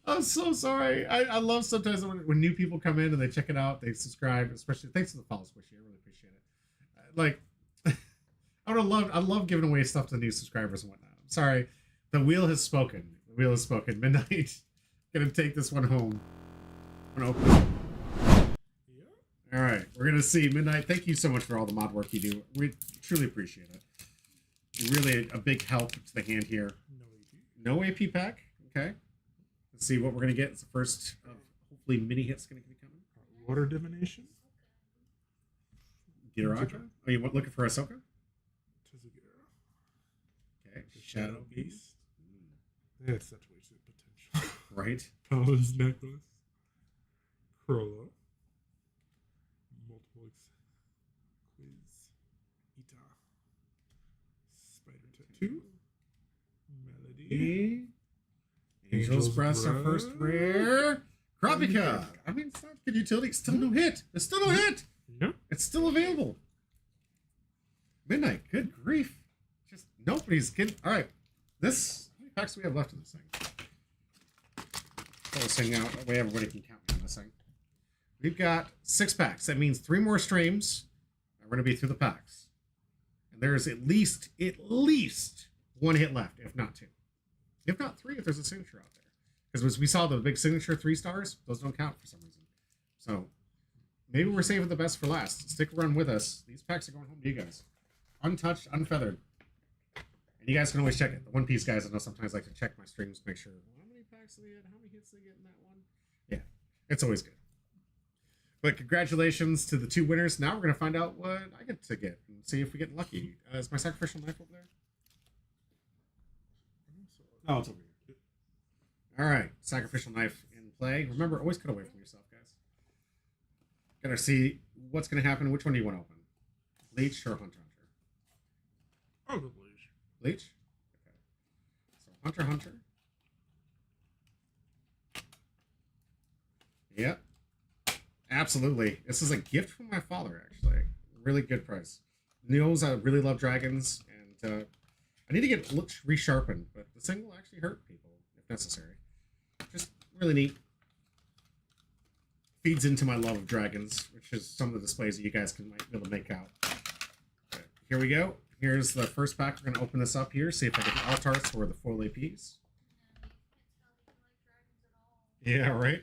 I'm so sorry. I love sometimes when new people come in and they check it out, they subscribe, especially thanks for the follow, Squishy. I really appreciate it. Like, I love giving away stuff to new subscribers and whatnot. I'm sorry. The wheel has spoken. The wheel has spoken. Midnight. Gonna take this one home. I'm gonna open it. All right. We're gonna see. Midnight, thank you so much for all the mod work you do. We truly appreciate it. You're really a big help to the hand here. No AP pack. Okay. Let's see what we're gonna get. It's the first of hopefully mini hits gonna be coming. Water divination. Giraka. Oh, you looking for Ahsoka? Okay. Shadow Beast. They had such wasted potential. Right. Paladin's Necklace. Crollo. Multiple Quiz. Ita. Spider Tattoo. Melody. Angel's Breath, our first rare. Krapika. I mean, it's not good utility. It's still no hit. It's still no hit. Yep. It's still available. Midnight. Good grief. Just nobody's getting. All right. How many packs do we have left in this thing? Pull this thing out. That way everybody can count me on this thing. We've got 6 packs. That means 3 more streams. And we're going to be through the packs. And there's at least 1 hit left, if not 2. If not 3, if there's a signature out there. Because we saw the big signature 3 stars, those don't count for some reason. So maybe we're saving the best for last. Stick around with us. These packs are going home to you guys. Untouched, unfeathered. And you guys can always check it. The One Piece guys, I know sometimes like to check my streams, make sure how many packs they get, how many hits they get in that one. Yeah, it's always good. But congratulations to the 2 winners. Now we're going to find out what I get to get and see if we get lucky. Is my sacrificial knife over there? Oh, it's over here. All right, sacrificial knife in play. Remember, always cut away from yourself, guys. Gotta see what's going to happen. Which one do you want to open? Leech or Hunter? I'll go Leech. Leech? Okay. So Hunter. Yep. Absolutely. This is a gift from my father, actually. Really good price. Knows I really love dragons, and I need to get resharpened, but this thing will actually hurt people if necessary. Just really neat. Feeds into my love of dragons, which is some of the displays that you guys might be able to make out. Okay, here we go. Here's the first pack. We're going to open this up here, see if I get the Altarts or the foil APs. Yeah, right?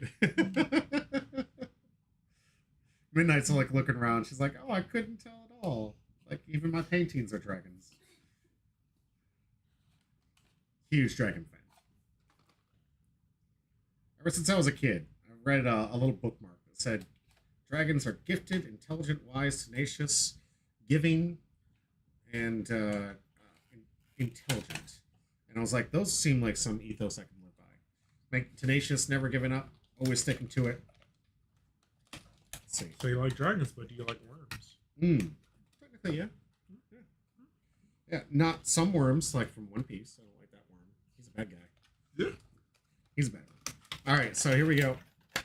Midnight's like looking around. She's like, oh, I couldn't tell at all. Like, even my paintings are dragons. Huge dragon fan. Ever since I was a kid, I read a little bookmark that said, dragons are gifted, intelligent, wise, tenacious, giving, and intelligent. And I was like, those seem like some ethos I can live by. Like, tenacious, never giving up, always sticking to it. Let's see. So you like dragons, but do you like worms? Technically, yeah. Yeah, not some worms, like from One Piece. I don't like that worm. He's a bad guy. Yeah. He's a bad one. All right, so here we go.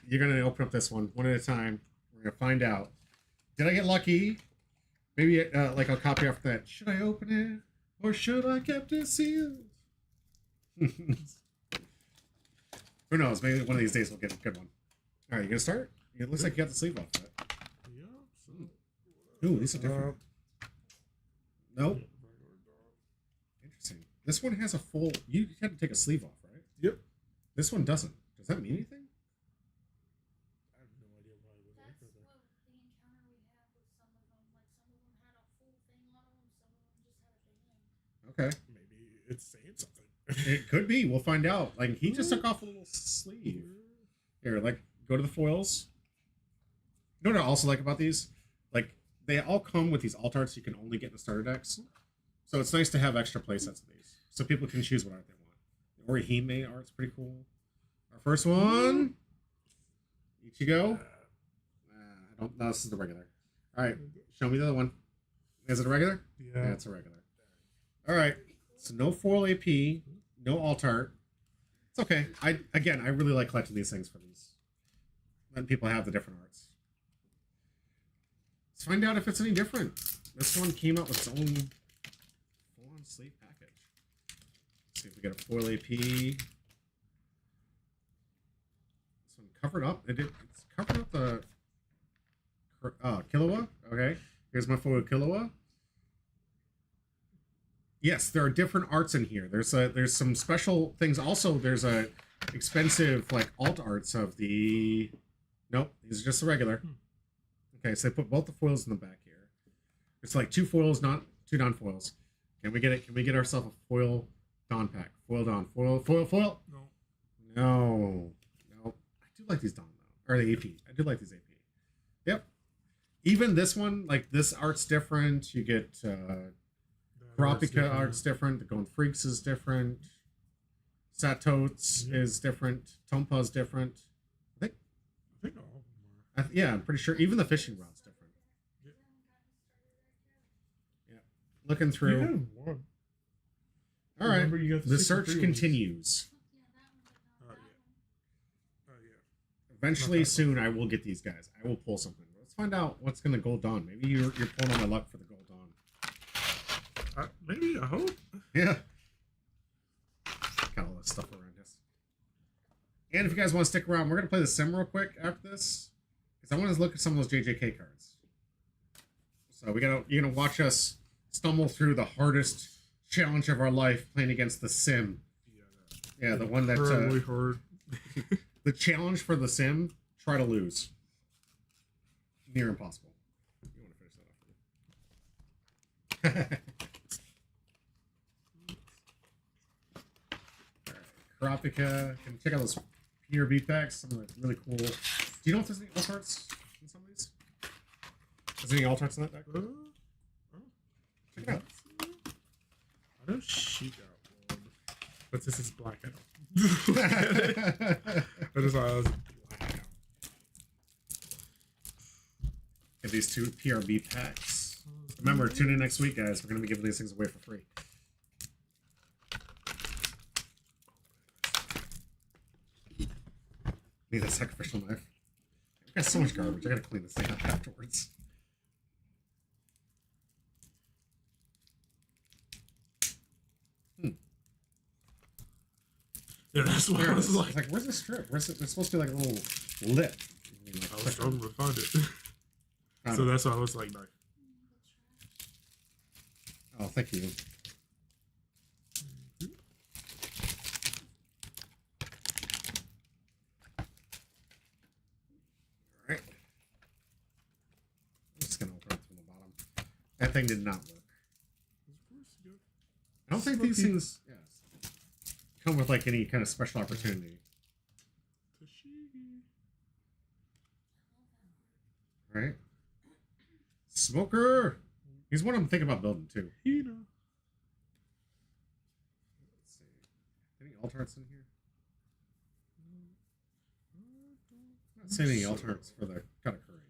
You're going to open up this one at a time. We're going to find out. Did I get lucky? Maybe like I'll copy off that. Should I open it? Or should I kept it sealed? Who knows? Maybe one of these days we'll get a good one. All right, you going to start? It looks like you got the sleeve off of it. Yeah. Ooh, these are different. Nope. Interesting. This one has a full... You had to take a sleeve off, right? Yep. This one doesn't. Does that mean anything? I have no idea why it was That's anchored there. what the encounter we had with some of them. Like some of them had a full thing on them, some of them just had a band. Okay. Maybe it's saying something. It could be. We'll find out. Like he just took off a little sleeve. Here, like go to the foils. You know what I also like about these? Like they all come with these alt arts you can only get in the starter decks. So it's nice to have extra playsets of these, so people can choose what art they want. The Orihime art's pretty cool. Our first one, Ichigo. I don't. No, this is the regular. All right, show me the other one. Is it a regular? Yeah. It's a regular. All right, so no foil AP, no alt art. It's okay. I really like collecting these things for these. Letting people have the different arts. Let's find out if it's any different. This one came out with its own full-on sleeve package. Let's see if we get a foil AP. This one covered up. It's covered up the Killua. Okay, here's my foil Killua. Yes, there are different arts in here. There's some special things. Also, there's a expensive like alt arts of the. Nope, these are just the regular. Okay, so they put both the foils in the back here. It's like two foils, not two Dawn foils. Can we get it? Can we get ourselves a foil Dawn pack? Foil Dawn, foil. No. No. I do like these Dawn though, or the AP. I do like these AP. Yep. Even this one, like this art's different. You get Kurapika art's different. The Going Freaks is different. Satotes is different. Tompa's different. I think all of them are. Yeah, I'm pretty sure. Even the fishing rod's different. Yeah. Looking You through. had one. All right. Remember, you got The 63 search ones. continues. Yeah, that one, but not Oh, that yeah. one. Oh yeah. Eventually, Not that soon, I will get these guys. I will pull something. Let's find out what's going to Gold Dawn. Maybe you're pulling on my luck for the Gold Dawn. Maybe I hope. Yeah. Got all that stuff around us. And if you guys want to stick around, we're going to play the sim real quick after this. Because I want to look at some of those JJK cards. So you're going to watch us stumble through the hardest challenge of our life playing against the sim. Yeah, the one that... Incredibly hard. the challenge for the sim, try to lose. Near impossible. You want to finish that off? Alright, Kurapika. Can check out those PRB packs. Some of the really cool. Do you know if there's any alt arts in some of these? Is there any alt arts in that deck? Check it out. I know she got one, but this is blackout. That is why I was blackout. Get these two PRB packs. Remember, tune in next week, guys. We're going to be giving these things away for free. Need a sacrificial knife. I've got so much garbage. I gotta clean this thing up afterwards. Yeah, that's what There I it was is. like. It's like, where's the strip? Where's it? There's supposed to be like a little lip. I was struggling to find it. Found So it. that's why I was like, knife. Oh, thank you. Alright. I'm just gonna open it from the bottom. That thing did not work. I don't think these things come with like any kind of special opportunity. Right? Smoker! He's one I'm thinking about building too. Hina. Let's see. Any alternates in here? Not seeing any alternates for the Katakuri.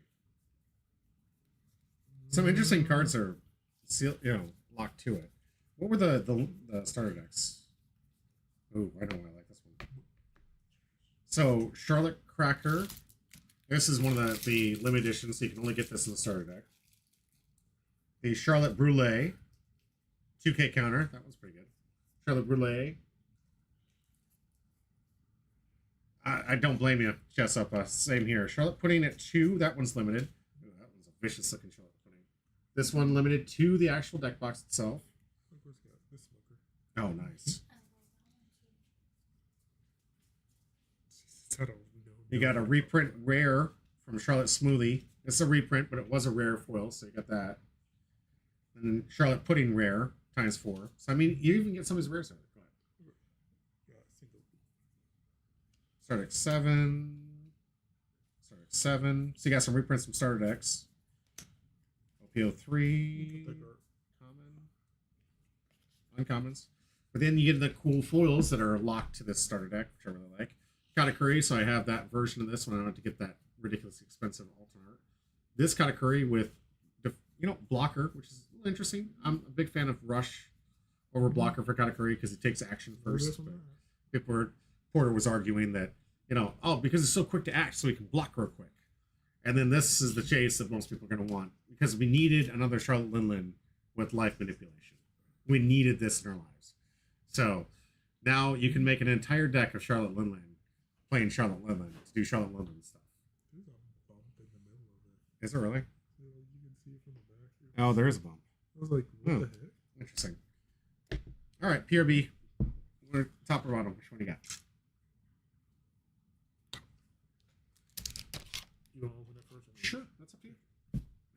Some interesting cards are sealed, locked to it. What were the starter decks? Ooh, I know why I like this one. So Charlotte Cracker. This is one of the limited editions, so you can only get this in the starter deck. The Charlotte Brûlée 2K counter. That one's pretty good. Charlotte Brûlée. I don't blame you, Jessup. Same here. Charlotte Pudding at 2. That one's limited. Ooh, that one's a vicious looking Charlotte Pudding. This one limited to the actual deck box itself. Oh, nice. I don't know. You got a reprint rare from Charlotte Smoothie. It's a reprint, but it was a rare foil, so you got that. And then Charlotte Pudding rare ×4. So I mean, you even get some of his rares out. Go ahead. Yeah, Start at 7. Start at 7. So you got some reprints from Starter Decks. OPO3. Common. Uncommons. But then you get the cool foils that are locked to this starter deck, which I really like. Katakuri, so I have that version of this one. I don't have to get that ridiculously expensive alternate art. This Katakuri with, blocker, which is a little interesting. I'm a big fan of Rush over blocker for Katakuri because it takes action first. Porter was arguing that, because it's so quick to act, so he can block real quick. And then this is the chase that most people are going to want because we needed another Charlotte Linlin with life manipulation. We needed this in our lives. So now you can make an entire deck of Charlotte Linlin playing Charlotte Linlin to do Charlotte Linlin stuff. There's a bump in the middle of it. Is it really? Yeah, you can see it from the back. Oh, there is a bump. I was like, what the heck? Interesting. All right, PRB. Top or bottom? Which one you got? You want to open it first? Sure, that's up to you.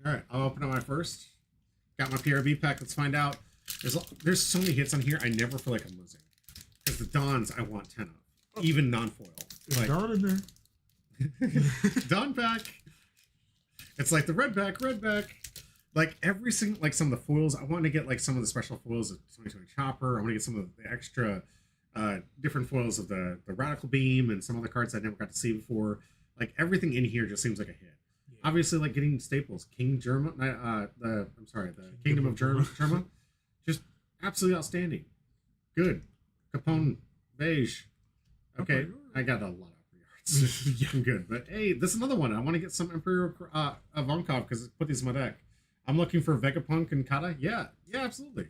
All right, I'll open up my first. Got my PRB pack. Let's find out. There's so many hits on here. I never feel like I'm losing because the Dons I want 10 of, even non-foil. Is Don in there? Don pack. It's like the red pack. Like every single, like some of the foils. I want to get like some of the special foils of 2020 Chopper. I want to get some of the extra different foils of the Radical Beam and some other cards I never got to see before. Like everything in here just seems like a hit. Yeah. Obviously, like getting staples, King Germa, the Kingdom of Germa, just absolutely outstanding. Good. Capone beige. Okay, I got a lot of pre-arts. Yeah, I'm good. But hey, this is another one. I want to get some Imperial Ivankov because I put these in my deck. I'm looking for Vegapunk and Kata. Yeah, absolutely.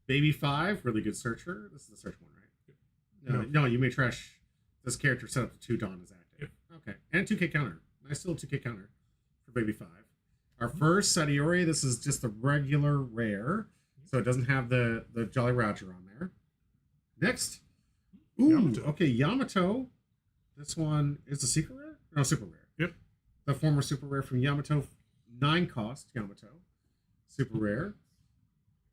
Baby 5, really good searcher. This is the search one, right? No, you may trash this character set up to 2 Dawn is active. Yep. Okay, and 2K counter. Nice little 2K counter for Baby 5. Our first Sadiori, this is just the regular rare, so it doesn't have the Jolly Roger on there. Next. Ooh, Yamato. Okay, Yamato. This one is a secret rare? No, super rare. Yep. The former super rare from Yamato, 9 cost Yamato. Super rare.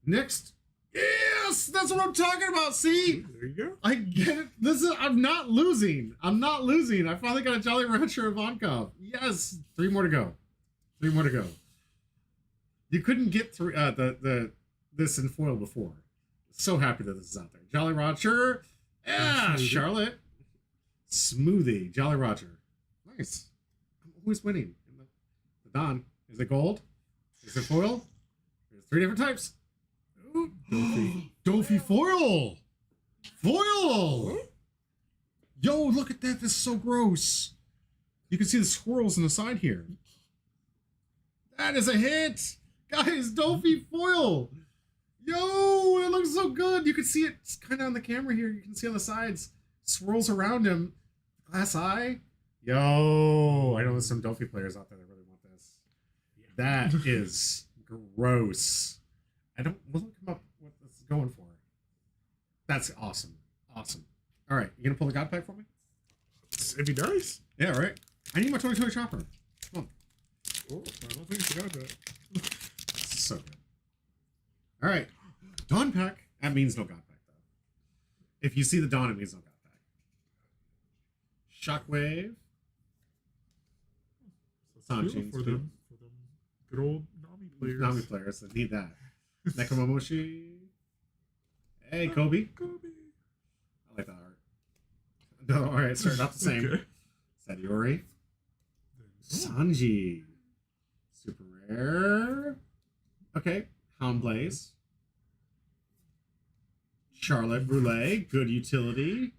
Next. Yes! That's what I'm talking about, see? There you go. I get it. I'm not losing. I finally got a Jolly Rancher Ivankov. Yes! 3 more to go. You couldn't get through this in foil before. So happy that this is out there. Jolly Roger. Yeah, Charlotte. Smoothie. Jolly Roger. Nice. I'm always winning. The Don. Is it gold? Is it foil? There's 3 different types. Dofi foil. Yo, look at that. This is so gross. You can see the swirls on the side here. That is a hit. Guys, Dofi foil. Yo, it looks so good. You can see it kind of on the camera here. You can see on the sides. Swirls around him. Glass eye. Yo, I know there's some Dofi players out there that really want this. Yeah. That is gross. We'll look him up what this is going for. That's awesome. All right, you gonna pull the God pack for me? It'd be nice. Yeah, right. I need my 2020 Chopper. Come on. Oh, I don't think you forgot that. This is so good. All right, Dawn pack. That means no God pack though. If you see the Dawn, it means no God pack. Shockwave. Sanjin for them good old Nami players that need that. Nekomamushi. Hey, Kobe. I like that art. No, all right, sorry, not the same. Okay. Sadiori. Sanji. Super rare. Okay, Hound Blaze. Charlotte Brûlée. Good utility.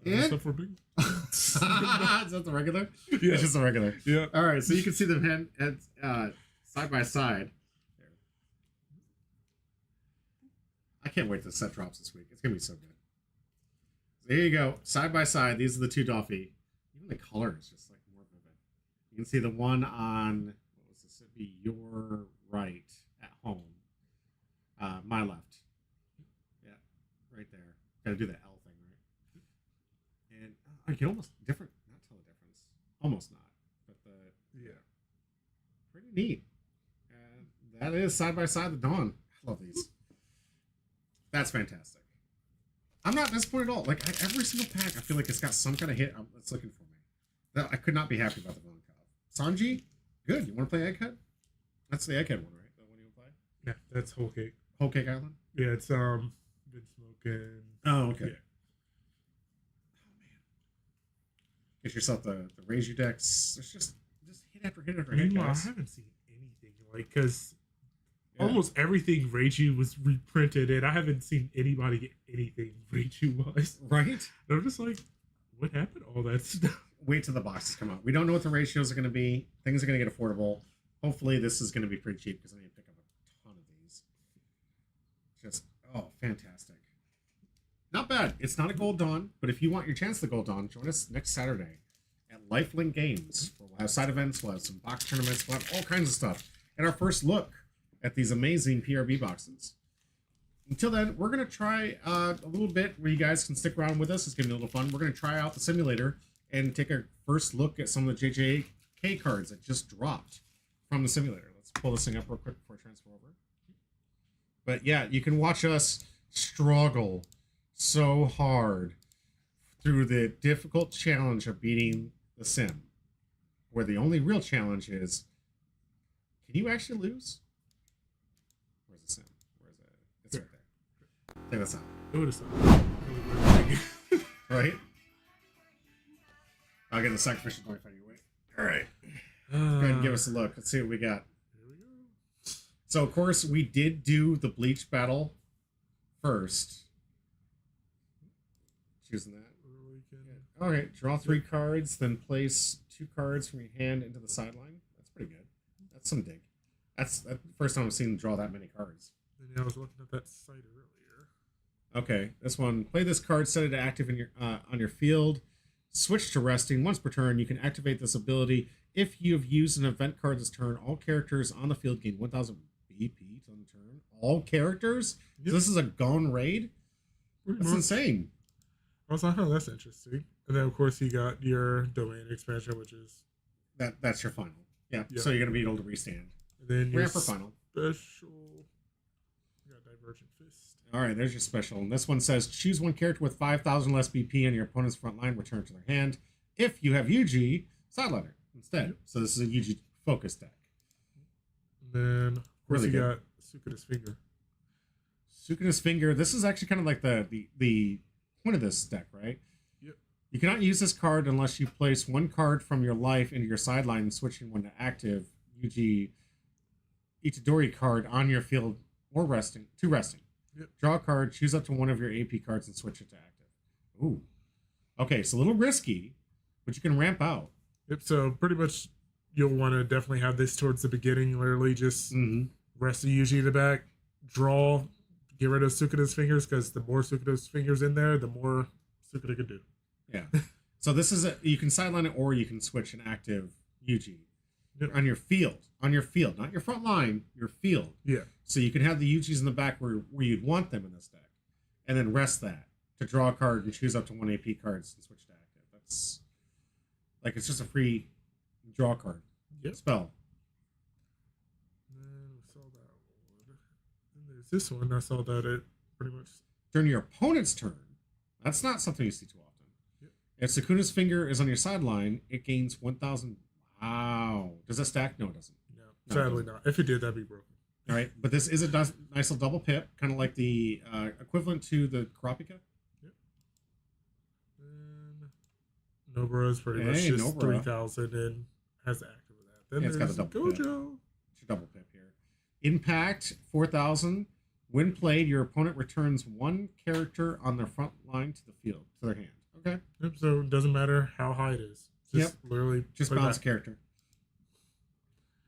And... stuff for big. Is that the regular? Yeah, it's just the regular. Yeah. All right, so you can see them side by side. I can't wait till the set drops this week. It's gonna be so good. So here you go, side by side. These are the 2 Doffy. Even the color is just like more vivid. You can see the one on what was this? It'd be your right at home, my left. Yeah, right there. Got to do the L thing, right? And I can almost different. Not Very neat. That is side by side the Dawn. I love these. That's fantastic. I'm not disappointed at all. Like every single pack, I feel like it's got some kind of hit that's looking for me. I could not be happy about the Vonkov. Sanji, good. You want to play Egghead? That's the Egghead one, right? The one you want to play? Yeah, that's Whole Cake. Whole Cake Island? Yeah, it's been smoking. Oh, okay. Yeah. Oh man. Get yourself the Reiju decks. It's just hit after hit after hit. Meanwhile, I Guys. haven't seen anything because Yeah. almost everything Reiju was reprinted, and I haven't seen anybody get anything Reiju wise. Right? And I'm just like, what happened to all that stuff? Wait till the boxes come out. We don't know what the ratios are going to be. Things are going to get affordable. Hopefully, this is going to be pretty cheap because I need to pick up a ton of these. Just, fantastic. Not bad. It's not a Gold Dawn, but if you want your chance at the Gold Dawn, join us next Saturday at Lifelink Games. We'll have side events, we'll have some box tournaments, we'll have all kinds of stuff. And our first look at these amazing PRB boxes. Until then, we're going to try a little bit where you guys can stick around with us. It's going to be a little fun. We're going to try out the simulator and take a first look at some of the JJK cards that just dropped from the simulator. Let's pull this thing up real quick before I transfer over. But yeah, you can watch us struggle so hard through the difficult challenge of beating the sim, where the only real challenge is, can you actually lose? Where's the sim? Where's it? It's right there. Check this out. It would have Right? I'll get the sacrificial knife out of your way. All right. Go ahead and give us a look. Let's see what we got. Here we go. So, of course, we did do the Bleach battle first. Choosing that. All right. Draw 3 cards, then place 2 cards from your hand into the sideline. That's pretty good. That's some dig. That's the first time I've seen draw that many cards. And I was looking at that site earlier. Okay. This one. Play this card, set it to active in your on your field. Switch to resting. Once per turn, you can activate this ability. If you have used an event card this turn, all characters on the field gain 1,000 BP on the turn. All characters? Yep. So this is a gone raid? That's insane. I was like, oh, that's interesting. And then, of course, you got your domain expansion, which is... That's your final. Yeah. Yeah. So you're going to be able to restand. And then your Ramp for final. special... You got Divergent Fist. All right, there's your special. And this one says, choose one character with 5,000 less BP on your opponent's front line, return to their hand. If you have Yuji, sideliner instead. Yep. So this is a Yuji focus deck. And then, of course, Really you good. got Sukuda's Finger. Sukuna's Finger. This is actually kind of like the point of this deck, right? Yep. You cannot use this card unless you place one card from your life into your sideline and switching one to active Yuji Itadori card on your field or resting. Yep. Draw a card, choose up to one of your AP cards and switch it to active. Ooh. Okay, so a little risky, but you can ramp out. Yep, so pretty much you'll want to definitely have this towards the beginning, literally just rest of Yuji in the back, draw, get rid of Sukuda's Fingers, because the more Sukuda's Fingers in there, the more Sukuda could do. Yeah. So this is you can sideline it or you can switch an active Yuji Yep. on your field, not your front line, your field. Yeah. So you can have the Yujis in the back where you'd want them in this deck, and then rest that to draw a card and choose up to 1 AP cards and switch to active. That's like it's just a free draw card. Yep. Spell. And then we saw that one. And there's this one. I saw that it pretty much... During your opponent's turn, that's not something you see too often. Yep. If Sukuna's Finger is on your sideline, it gains 1,000. Wow. Does that stack? No, it doesn't. No, No, it sadly doesn't. not. If it did, that'd be broken. All right, but this is a nice little double pip, kind of like the equivalent to the Kurapika. And Nobara is pretty much Hey, just Nobara. 3,000 and has the active of that. Then Yeah, it's got there's the double pip. Gojo. It's your double pip here. Impact 4,000. When played, your opponent returns 1 character on their front line to the field, to their hand. Okay, Yep, so it doesn't matter how high it is. Just literally just put it bounce a back. character.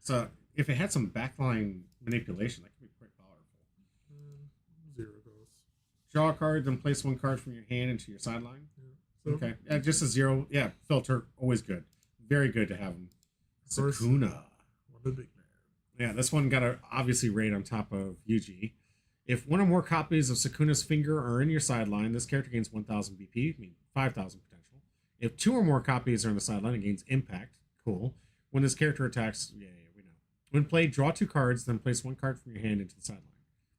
So if it had some backline manipulation, that could be quite powerful. And 0 goes. Draw a card, then place 1 card from your hand into your sideline. Yeah. So, Okay, just a 0. Yeah, filter, always good. Very good to have them. Of course. Sukuna. One of the big man. Yeah, this one got a obviously raid on top of Yuji. If 1 or more copies of Sukuna's Finger are in your sideline, this character gains 1,000 BP, I mean 5,000 potential. If 2 or more copies are in the sideline, it gains impact. Cool. When this character attacks, yeah, we know. When played, draw 2 cards, then place 1 card from your hand into the sideline.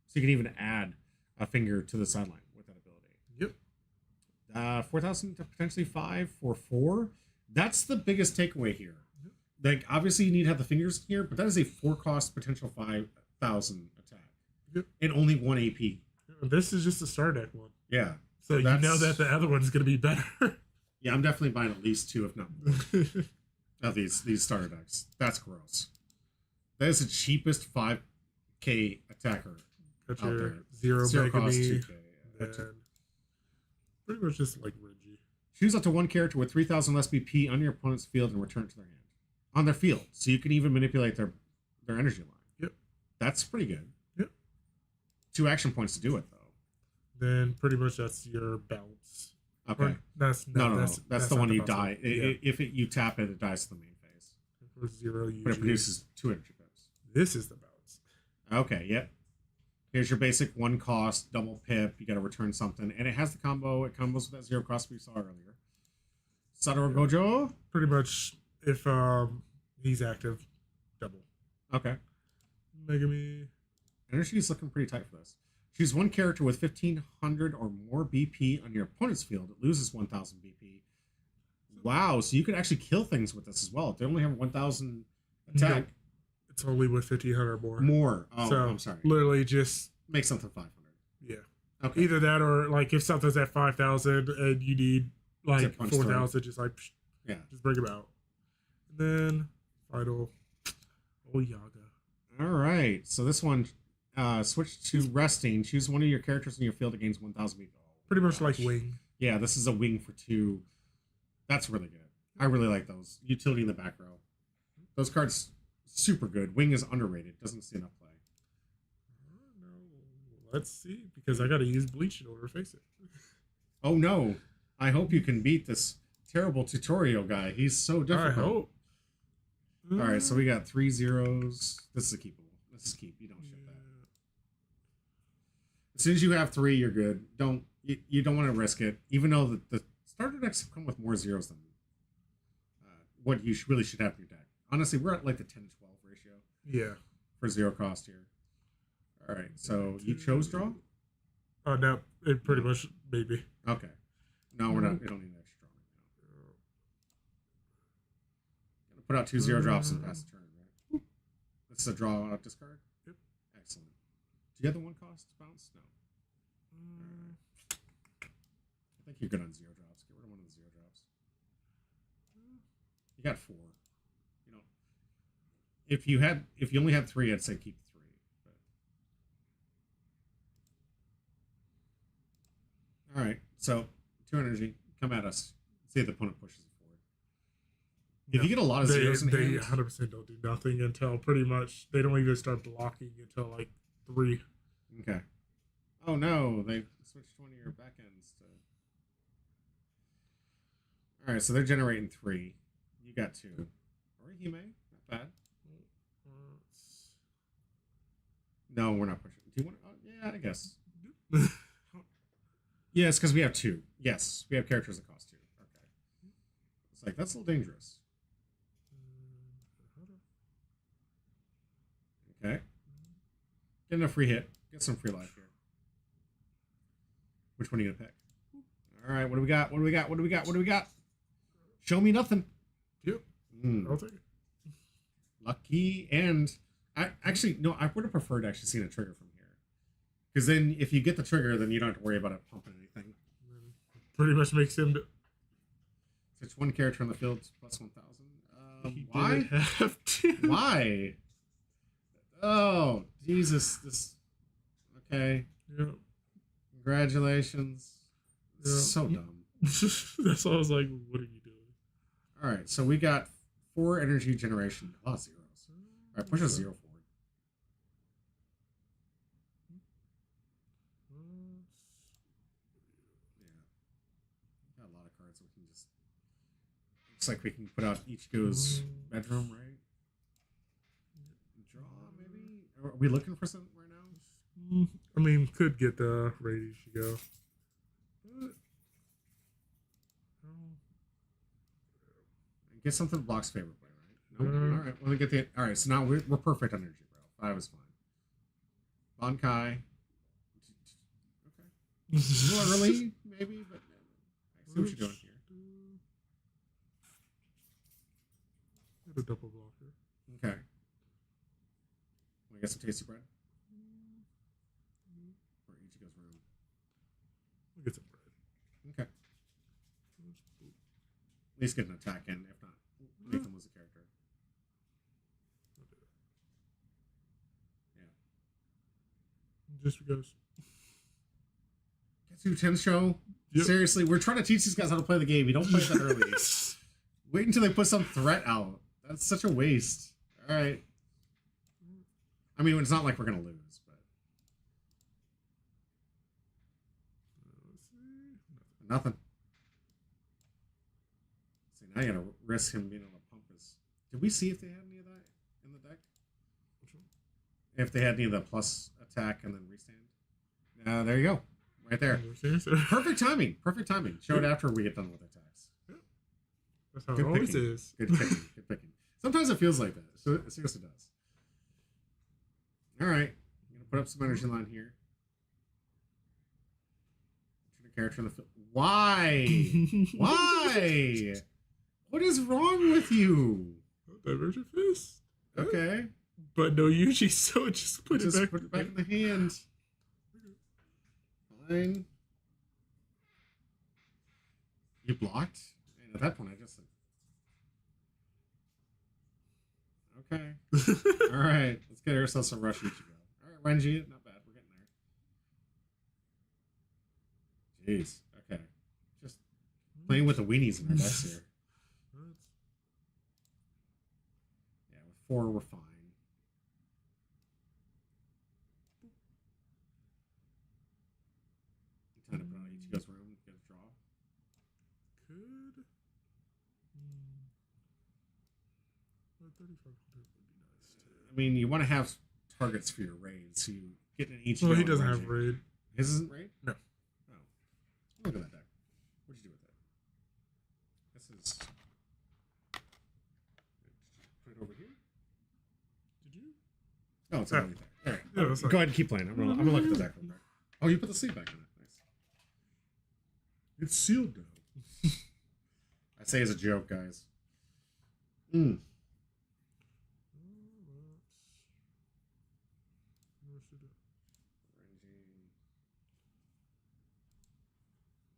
So you can even add a finger to the sideline with that ability. Yep. 4,000 to potentially 5 for 4. That's the biggest takeaway here. Like, obviously, you need to have the fingers here, but that is a 4-cost potential 5,000 attack. Yep. And only 1 AP. This is just a star deck one. Yeah. So you that's- know that the other one's going to be better. Yeah, I'm definitely buying at least 2, if not more, of these starter decks. That's gross. That is the cheapest 5K attacker Got out your there. 0 Zero Mega cost Me, 2K. Yeah. and pretty much just like Reggie. Choose up to 1 character with 3,000 less BP on your opponent's field and return it to their hand. On their field. So you can even manipulate their energy line. Yep. That's pretty good. Yep. 2 action points to do it, though. Then pretty much that's your bounce. Okay. Or that's No. That's the not one you bounce die. one. Yeah. If you tap it, it dies to the main phase. For 0 But it usually. produces 2 energy pips. This is the bounce. Okay, yep. Here's your basic 1 cost, double pip. You got to return something. And it has the combo. It combos with that 0 cost we saw earlier. Satoru Gojo. Pretty much if he's active, double. Okay. Mega Me. Energy is looking pretty tight for this. Choose 1 character with 1,500 or more BP on your opponent's field. It loses 1,000 BP. Wow, so you could actually kill things with this as well. If they only have 1,000 attack, Nope. It's only with 1,500 more. more. Oh, so I'm sorry. literally just Make something 500. yeah. Okay. Either that or like if something's at 5,000 and you need like Zip punch through. 4,000, just like Yeah. just bring them out. And then final. Oh Yaga. All right. So this one, switch to resting. Choose one of your characters in your field that gains 1,000 BP. Oh, Pretty much gosh. like Wing. Yeah, this is a wing for 2. That's really good. I really like those. Utility in the back row. Those cards, super good. Wing is underrated. Doesn't see enough play. Let's see, because I got to use Bleach in order to face it. Oh no. I hope you can beat this terrible tutorial guy. He's so I difficult. hope. All right, so we got 3 zeros. This is a keepable. This is keep. You don't ship that. As soon as you have 3, you're good. You don't want to risk it, even though the starter decks come with more zeros than what you really should have in your deck. Honestly, we're at like the 10-12 ratio Yeah. for 0 cost here. All right, so you chose draw? Oh no, it pretty much maybe. Okay. No, we're not. We don't need an extra draw right now. Gonna put out 2 0 drops and pass the turn, right? This is a draw out discard? Yep. Excellent. Do you have the 1 cost bounce? No. I think you're good on 0 drops. Get rid of one of the 0 drops. You got 4. You know, if you only had 3, I'd say keep 3. But... All right, so 2 energy, come at us. See if the opponent pushes it forward. If you get a lot of zeros in they hand, 100% don't do nothing until pretty much they don't even start blocking until like 3. okay. Oh no, they switched one of your back ends to. All right, so they're generating 3. You got 2. Orihime, not bad. No, we're not pushing. Do you want? Yeah, I guess. Yes, because we have 2. Yes, we have characters that cost 2. Okay. It's like that's a little dangerous. Okay. Get a free hit. Get some free life here. Which one are you gonna pick? All right. What do we got? What do we got? What do we got? What do we got? Show me nothing. Yep. Mm. I'll take it. Lucky, and I actually no. I would have preferred actually seeing a trigger from here, because then if you get the trigger, then you don't have to worry about it pumping anything. Pretty much makes him. Switch 1 character on the field plus 1,000. He Why? didn't have to. Why? Oh Jesus! This. Okay. Yeah. Congratulations. Yeah. So dumb. That's why I was like, what are you doing? All right, so we got 4 energy generation. A lot of zeros. All right, push a 0 forward. Yeah. Got a lot of cards we can just. Looks like we can put out Ichigo's bedroom, right? Draw, maybe? Are we looking for something right now? I mean, could get the Radius to go. But, Get something that blocks favorite play, right? No. All right. Let me get the. All right. So now we're perfect on energy, bro. 5 is fine. Bankai. Okay. A little early, maybe, but I see what you're doing here. Get a double blocker. Okay. Want to get some tasty bread? Or Ichigo's room? We'll get some bread. Okay. At least get an attack in, if not, make them lose a character. Yeah. Just because. Getsu Tensho? Yep. Seriously, we're trying to teach these guys how to play the game. You don't play it that early. Wait until they put some threat out. That's such a waste. All right. I mean, it's not like we're going to lose, but. Let's see. Nothing. See, now you got to risk him being able to pump his. Did we see if they had any of that in the deck? Which one? If they had any of the plus attack and then restand? There you go. Right there. Perfect timing. Perfect timing. Show it after we get done with attacks. That's how Good it always picking. is. Good picking. Good picking. Sometimes it feels like that. So it seriously does. All right. I'm gonna put up some energy line here. Turn a character in the field. Why? Why? What is wrong with you? Divergent Fist. Okay. But no Yuji, so just put it back. Put it back in the hand. Fine. You blocked? And at that point, I just. Okay. All right. Let's get ourselves some rush Ichigo. All right, Renji. Not bad. We're getting there. Jeez. Okay. Just playing with the weenies in our decks here. Yeah, with 4, we're fine. Time to put on Ichigo's room, get a draw. Could. 35 would be nice too. I mean, you want to have targets for your raid, so you get an Ichigo. Well, he and doesn't Renji. have raid. His isn't raid? No. Oh. Look at that deck. What'd you do with it? This is. Put it over here? Did you? Oh, it's already there. All right. Yeah, that's Go ahead and keep playing. I'm gonna look at the deck real quick. Oh, you put the sleeve back in it. Nice. It's sealed now. I say as a joke, guys. Mm.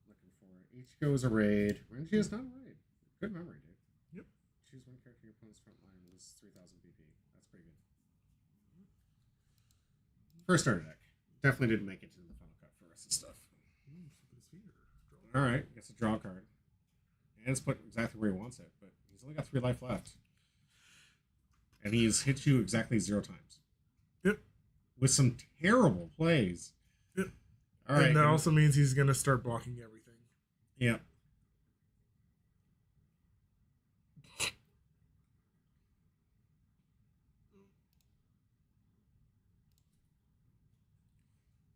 Looking for Ichigo is a raid. Renji is not a raid. Good memory, dude. Yep. Choose one character in your opponent's front line. Lose 3,000 BP. That's pretty good. First starter deck. Definitely didn't make it to the final cut for us and stuff. All right, gets a draw card. And it's put exactly where he wants it, but he's only got 3 life left. And he's hit you exactly 0 times. Yep. With some terrible plays. Yep. All right. And that also means he's going to start blocking everything. Yeah.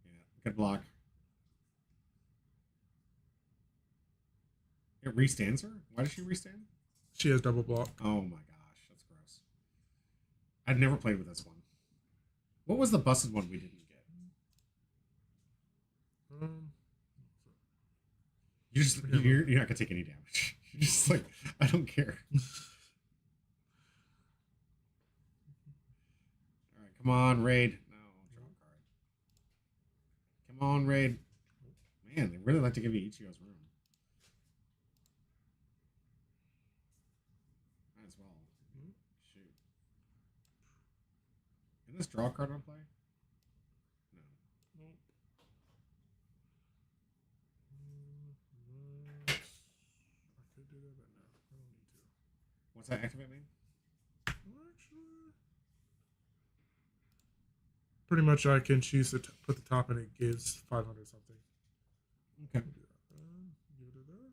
Yeah, good block. It restands her? Why does she restand? She has double block. Oh my gosh, that's gross. I'd never played with this one. What was the busted one we didn't get? You're not gonna take any damage. You're just like, I don't care. All right, come on, raid. No, draw a card. Come on, raid. Man, they really like to give you Ichigo's room. Might as well. Shoot. Isn't this draw card on play? No. Nope. I could do that, but no, I don't need to. What's that activate mean? Actually, pretty much I can choose to put the top and it gives 500 something. Okay. Do that. Give it a that.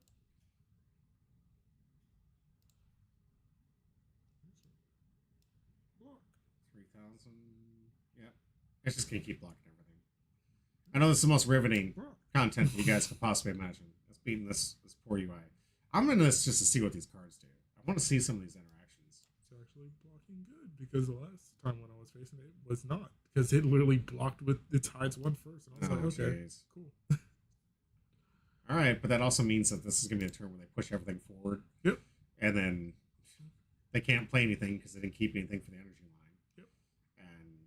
Block. 3,000. Yep. It's just gonna keep blocking everything. I know this is the most riveting content you guys could possibly imagine. That's beating this poor UI. I'm in this just to see what these cards do. I want to see some of these interactions. It's actually because the last time when I was facing it was not because it literally blocked with its hides one first, and I was like, okay, jeez. cool. All right, but that also means that this is going to be a turn where they push everything forward. Yep. And then they can't play anything because they didn't keep anything for the energy line. Yep. And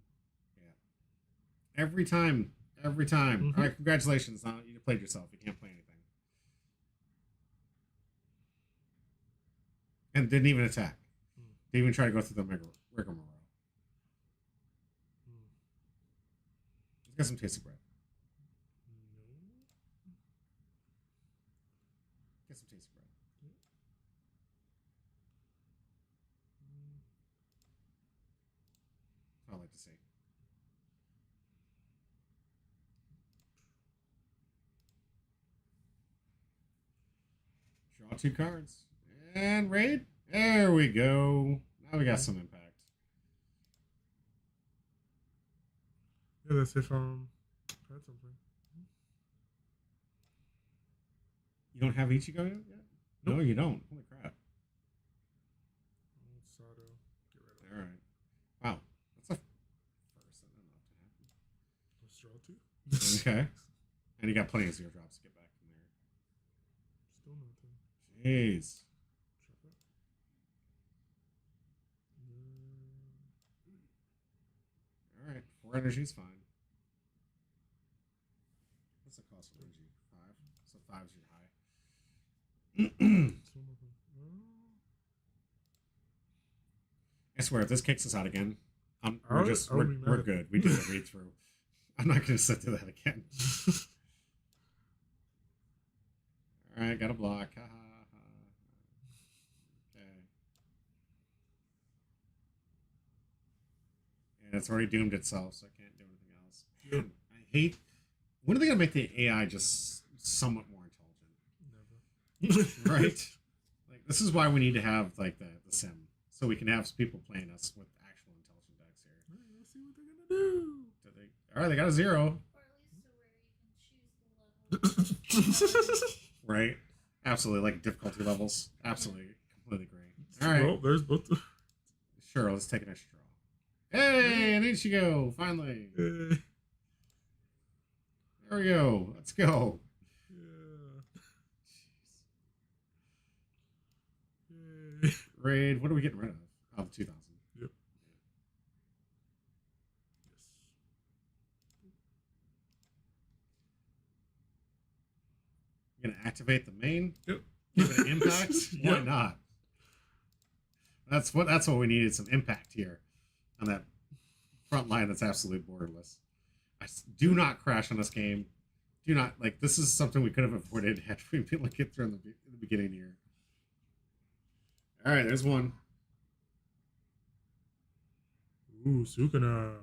yeah, every time. Mhm. All right, congratulations. You played yourself. You can't play anything. And didn't even attack. Didn't even try to go through the rigmarole. Let's get some tasty bread. Get some tasty bread. I like to see. Draw 2 cards. And raid. There we go. Now we got some impact. Yeah, that's if had something. You don't have Ichigo yet? Nope. No, you don't. Holy crap. Sato, get rid of All right. Wow. That's a first. I don't know Let's draw 2. what to happen. Okay. And you got plenty of 0 drops to get back from there. Still nothing. Jeez. All right. 4 energy is fine. What's the cost of energy? 5. So 5 is your high. Still nothing. I swear, if this kicks us out again, I would be we're mad. good. We did a read through. I'm not going to sit through that again. All right, got a block. Ha, ha, ha. Okay. And it's already doomed itself, so I can't do anything else. Yep. Man, I hate. When are they going to make the AI just somewhat more intelligent? Never. Right? Like, this is why we need to have like the sim, so we can have people playing us with actual intelligent decks here. Alright, let's see what they're gonna do. All right, they got a 0. Or at least to where you can choose the level. Right? Absolutely, like difficulty levels. Absolutely, completely great. All right, Well, there's both. sure. Let's take an extra draw. Hey, and Ichigo, finally. Yeah. There we go. Let's go. Yeah. Raid. What are we getting rid of? Oh, the 2000. Yep. You're gonna activate the main. Yep. Give it an impact. Why Yep. not? That's what we needed. Some impact here on that front line. That's absolutely borderless. Do not crash on this game. Do not like. This is something we could have avoided had we been like it through in the beginning here. All right, there's one. Ooh, Sukuna.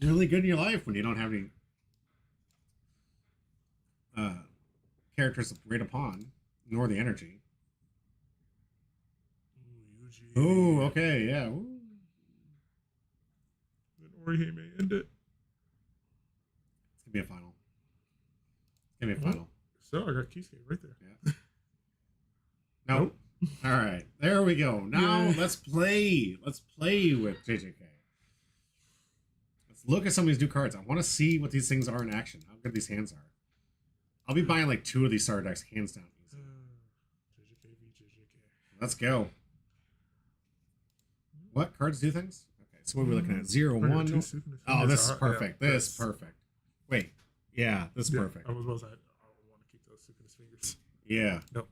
Really good in your life when you don't have any characters to raid upon, nor the energy. Ooh, Yuji. Oh, okay, yeah. Ooh. Then Orihime may end it. It's gonna be a final. It's gonna be a final. So I got Kisuke right there. Yeah. Nope. All right, there we go. Now Yeah. let's play. Let's play with JJK. Let's look at some of these new cards. I want to see what these things are in action. How good these hands are. I'll be buying like 2 of these starter decks hands down. Easy. JJK v JJK. Let's go. What cards do things? Okay, so what are we looking at? 0, 1. Oh, this is perfect. This is perfect. Wait. Yeah, this is perfect. I was about to say, I want to keep those Sukuna's fingers. Yeah. Nope.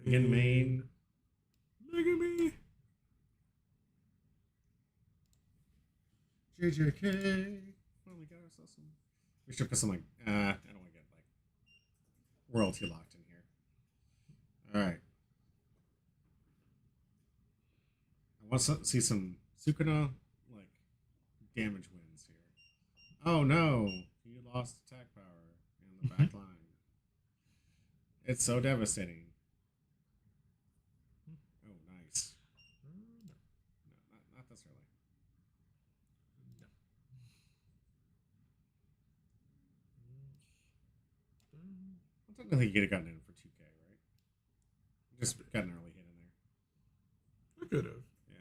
In main. Megami. JJK. Finally got ourselves some. We should put some like. I don't want to get like royalty locked in here. All right. I want to see some Sukuna like damage wins here. Oh no! You lost attack power in the back line. It's so devastating. Oh, nice. No. No, not this early. Well, technically, you could have gotten in for 2K, right? Just got an early hit in there. could have. Yeah.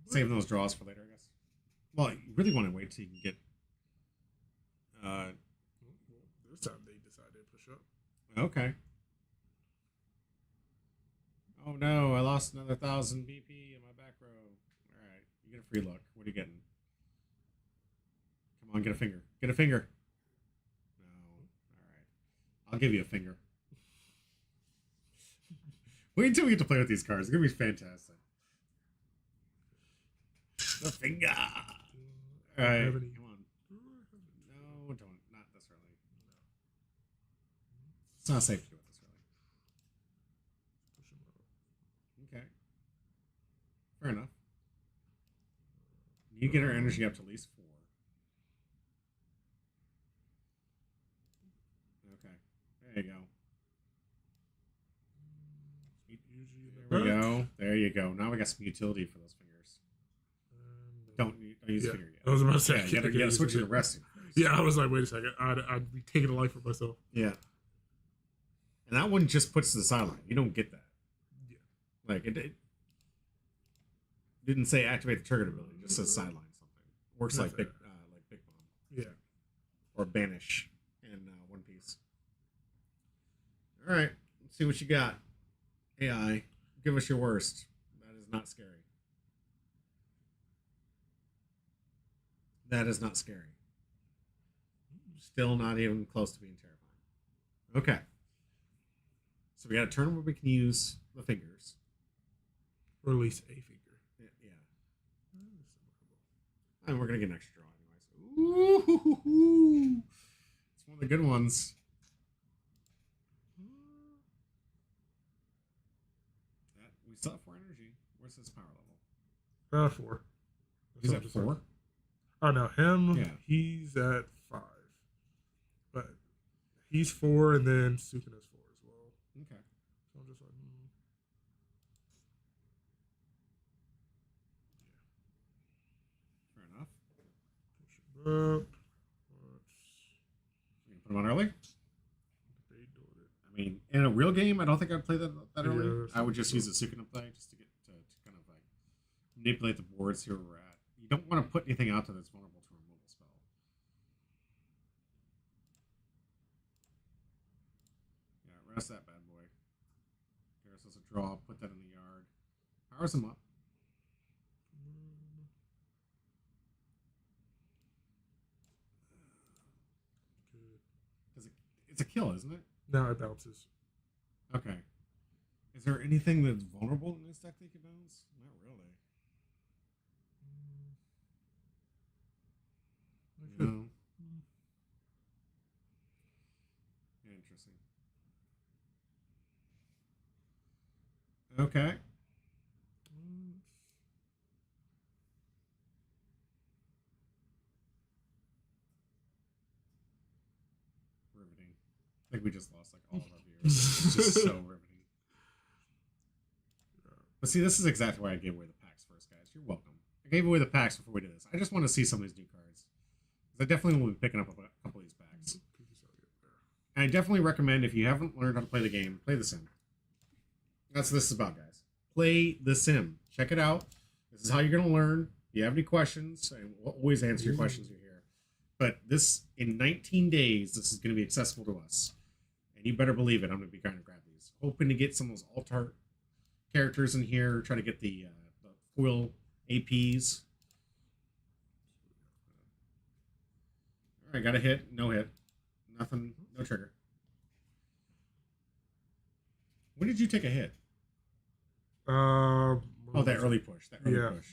Saving those draws for later, I guess. Well, you really want to wait till you can get. This time they decided to push up. Okay. Oh no, I lost another 1,000 BP in my back row. All right, you get a free look. What are you getting? Come on, get a finger. Get a finger. No. All right. I'll give you a finger. Wait until we get to play with these cards. It's gonna be fantastic. The finger. All right, Have any- come on. No, don't. Not this early. It's not safe to do it this Push him up. early. Okay. Fair enough. You get our energy up to at least 4. Okay. There you go. There we go. There you go. Now we got some utility for those fingers. Don't use Yeah. finger yet. I was about to say. Yeah, you gotta switch it to resting. Yeah, I was like, wait a second. I'd be taking a life for myself. Yeah. And that one just puts to the sideline. You don't get that. Yeah. Like it didn't say activate the triggered ability. It just says sideline something. Works like big Bomb Yeah. or Banish in One Piece. All right, let's see what you got. AI, give us your worst. That is not scary. That is not scary. Still not even close to being terrifying. Okay. So we got a turn where we can use the fingers. Or at least a finger. Yeah. And we're going to get an extra draw anyways. Ooh. It's one of the good ones. We still have 4 energy. Where's his power level? 4. He's at 4? Oh no, him. Yeah. He's at 5. But he's 4, and then Sukuna's 4 as well. Okay. So I'm just like, Fair enough. push him up. You put him on early? They doing it. I mean, in a real game, I don't think I'd play that early. Yeah, I would just use a Sukuna play just to get to kind of like manipulate the board, see where we're at. You don't want to put anything out there that's vulnerable to a removal spell. Yeah, rest that bad boy. There's us a draw, put that in the yard. Powers him up. Good. It's a kill, isn't it? Now it bounces. Okay. Is there anything that's vulnerable in this deck that you can bounce? Not really. No. Interesting. Okay. Riveting. I think we just lost like all of our viewers. It's just so riveting. But see, this is exactly why I gave away the packs first, guys. You're welcome. I gave away the packs before we did this. I just want to see some of these new cards. I definitely will be picking up a couple of these packs. And I definitely recommend, if you haven't learned how to play the game, play the sim. That's what this is about, guys. Play the sim. Check it out. This is how you're going to learn. If you have any questions, we'll always answer your questions here. But this, in 19 days, this is going to be accessible to us. And you better believe it, I'm going to be trying to grab these. Hoping to get some of those alt-art characters in here. Try to get the foil APs. All right, got a hit. No hit. Nothing. No trigger. When did you take a hit? Oh, that early push. That early push.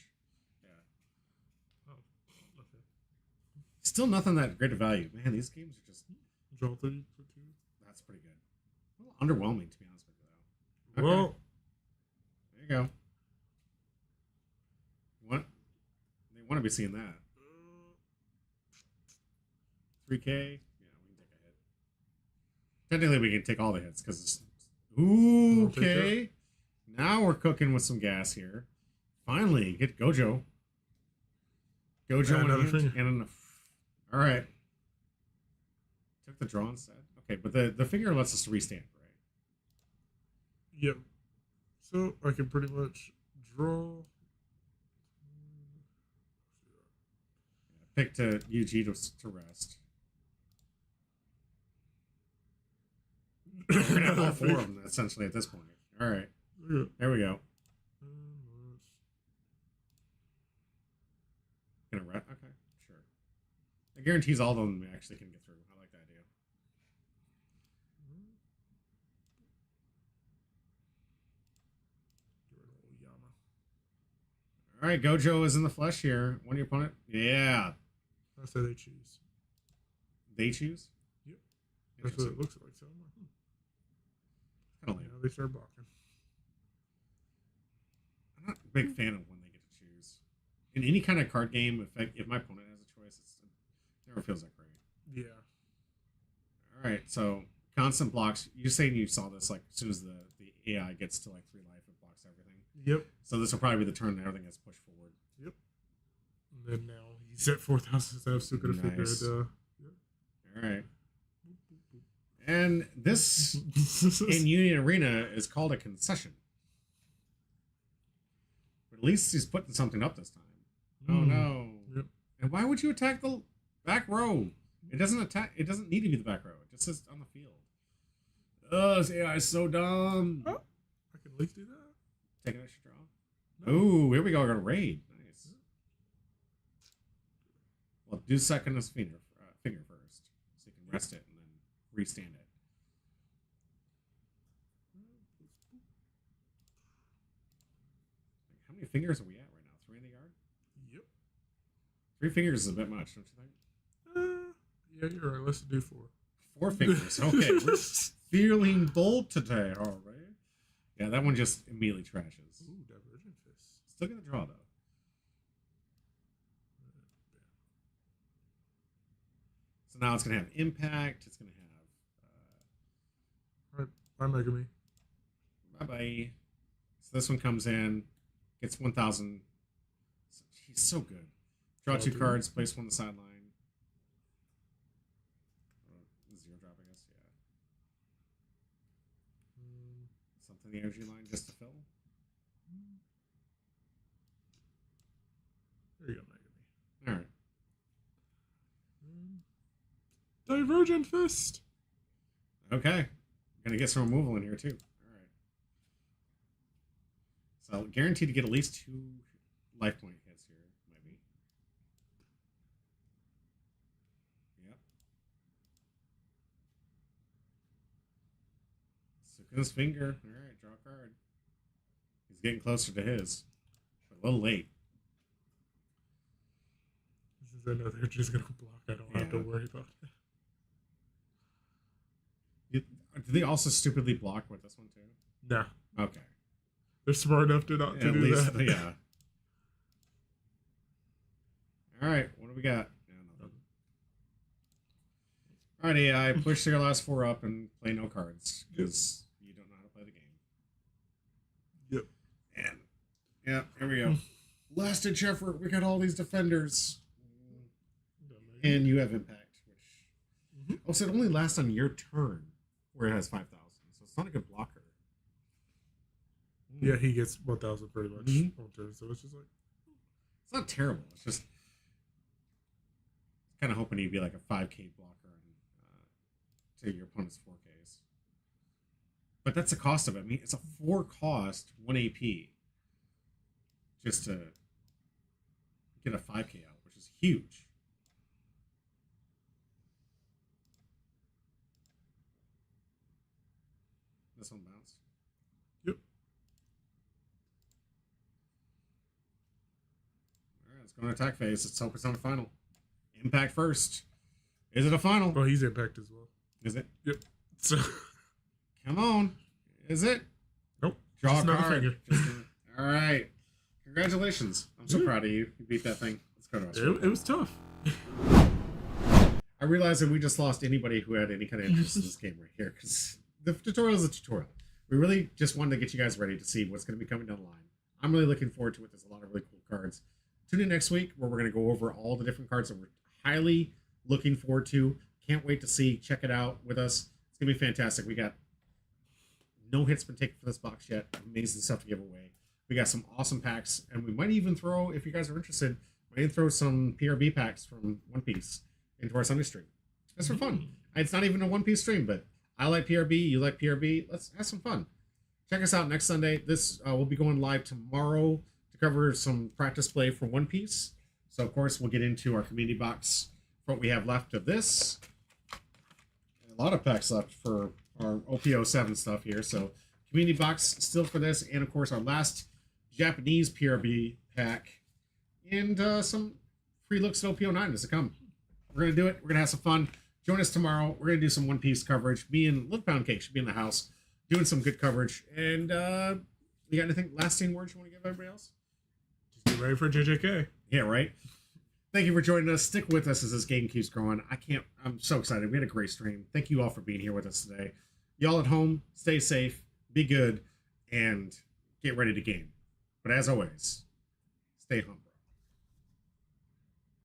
Yeah. Oh, okay. Still nothing that great of value. Man, these games are just... Draw 3 for 2. That's pretty good. A little underwhelming, to be honest with you, though. Okay. Well, there you go. What? They want to be seeing that. 3K? Yeah, we can take a hit. Technically, we can take all the hits, because it's... Ooh, okay. Now we're cooking with some gas here. Finally, get Gojo. Gojo another and finger. All right. Took the draw instead. Okay, but the finger lets us restand, right? Yep. So I can pretty much draw. Pick to UG to rest. We're gonna have all four of them essentially at this point. All right, Yeah. there we go. Gonna rest. Okay, sure. It guarantees all of them actually can get through. I like that idea. All right, Gojo is in the flesh here. One of your opponent. Yeah, I say they choose. they choose. Yep. That's what it looks like. So Kind of lame. now they start blocking. I'm not a big fan of when they get to choose. In any kind of card game, if my opponent has a choice, it never feels that great. Yeah. All right, so constant blocks. You're saying you saw this like as soon as the AI gets to like 3 life, it blocks everything. Yep. So this will probably be the turn that everything gets pushed forward. Yep. And then now he's at 4,000 steps, so could have figured. Nice. Yep. All right. And this in Union Arena is called a concession. But at least he's putting something up this time. Oh no. Yep. And why would you attack the back row? It doesn't attack. It doesn't need to be the back row. It just says on the field. Oh, this AI is so dumb. Oh, I can at least do that. Take an extra draw. Ooh, here we go. We're gonna raid. Nice. Well, do second his finger first, so you can rest it and then restand it. How many fingers are we at right now? 3 in the yard. Yep. 3 fingers is a bit much, don't you think? Yeah, you're right. Let's do 4. 4 fingers. Okay, we're feeling bold today, all right. Yeah, that one just immediately trashes. Ooh, Divergent Fist. Still gonna draw though. So now it's gonna have impact. It's gonna have. Bye, Megami. Bye bye. So this one comes in, gets 1,000. He's so good. Draw 2 cards, place one on the sideline. 0 drop, I guess. Yeah. Something in the energy line just to fill. There you go, Megami. All right. Divergent Fist. Okay. Gonna get some removal in here too. All right. So guaranteed to get at least 2 life point hits here, maybe. Yep. Sukuna's finger. All right, draw a card. He's getting closer to his. A little late. Since I know they're just gonna block, I don't have to worry about it. Do they also stupidly block with this one too? Nah. Okay. They're smart enough to not to At do least, that. yeah. All right, what do we got? Yeah, nothing. All right, AI, push your last 4 up and play no cards because you don't know how to play the game. Yep. And yeah, here we go. Last ditch effort. We got all these defenders, and you have impact. Which oh, so it only lasts on your turn, where it has 5,000. So it's not a good blocker. Yeah, he gets 1,000 pretty much on turn, so it's just like it's not terrible. It's just kind of hoping he'd be like a 5K blocker to your opponent's 4Ks. But that's the cost of it. I mean, it's a 4 cost 1 AP just to get a 5K out, which is huge. This one bounced. Yep. All right, let's go to attack phase. Let's hope it's on the final. Impact first. Is it a final? well, he's impact as well. Is it? Yep. So Come on. Is it? nope. Draw Just a another card. finger. All right. Congratulations. I'm so proud of you. You beat that thing. Let's go to us. It was tough. I realized that we just lost anybody who had any kind of interest in this game right here because the tutorial is a tutorial. We really just wanted to get you guys ready to see what's going to be coming down the line. I'm really looking forward to it. There's a lot of really cool cards. Tune in next week where we're going to go over all the different cards that we're highly looking forward to. Can't wait to see. Check it out with us. It's going to be fantastic. We got No hits been taken for this box yet. Amazing stuff to give away. We got some awesome packs, and we might even throw, if you guys are interested, might even throw some PRB packs from One Piece into our Sunday stream. That's for fun. It's not even a One Piece stream, but I like PRB, you like PRB. Let's have some fun. Check us out next Sunday. This will be going live tomorrow to cover some practice play for One Piece. So, of course, we'll get into our community box for what we have left of this. A lot of packs left for our OP07 stuff here. So, community box still for this. And, of course, our last Japanese PRB pack. And some free looks at OP09 is to come. We're going to do it. We're going to have some fun. Join us tomorrow. We're going to do some One Piece coverage. Me and Little Pound Cake should be in the house doing some good coverage. And you got anything, lasting words you want to give everybody else? Just get ready for JJK. Yeah, right? Thank you for joining us. Stick with us as this game keeps growing. I'm so excited. We had a great stream. Thank you all for being here with us today. Y'all at home, stay safe, be good, and get ready to game. But as always, stay humble.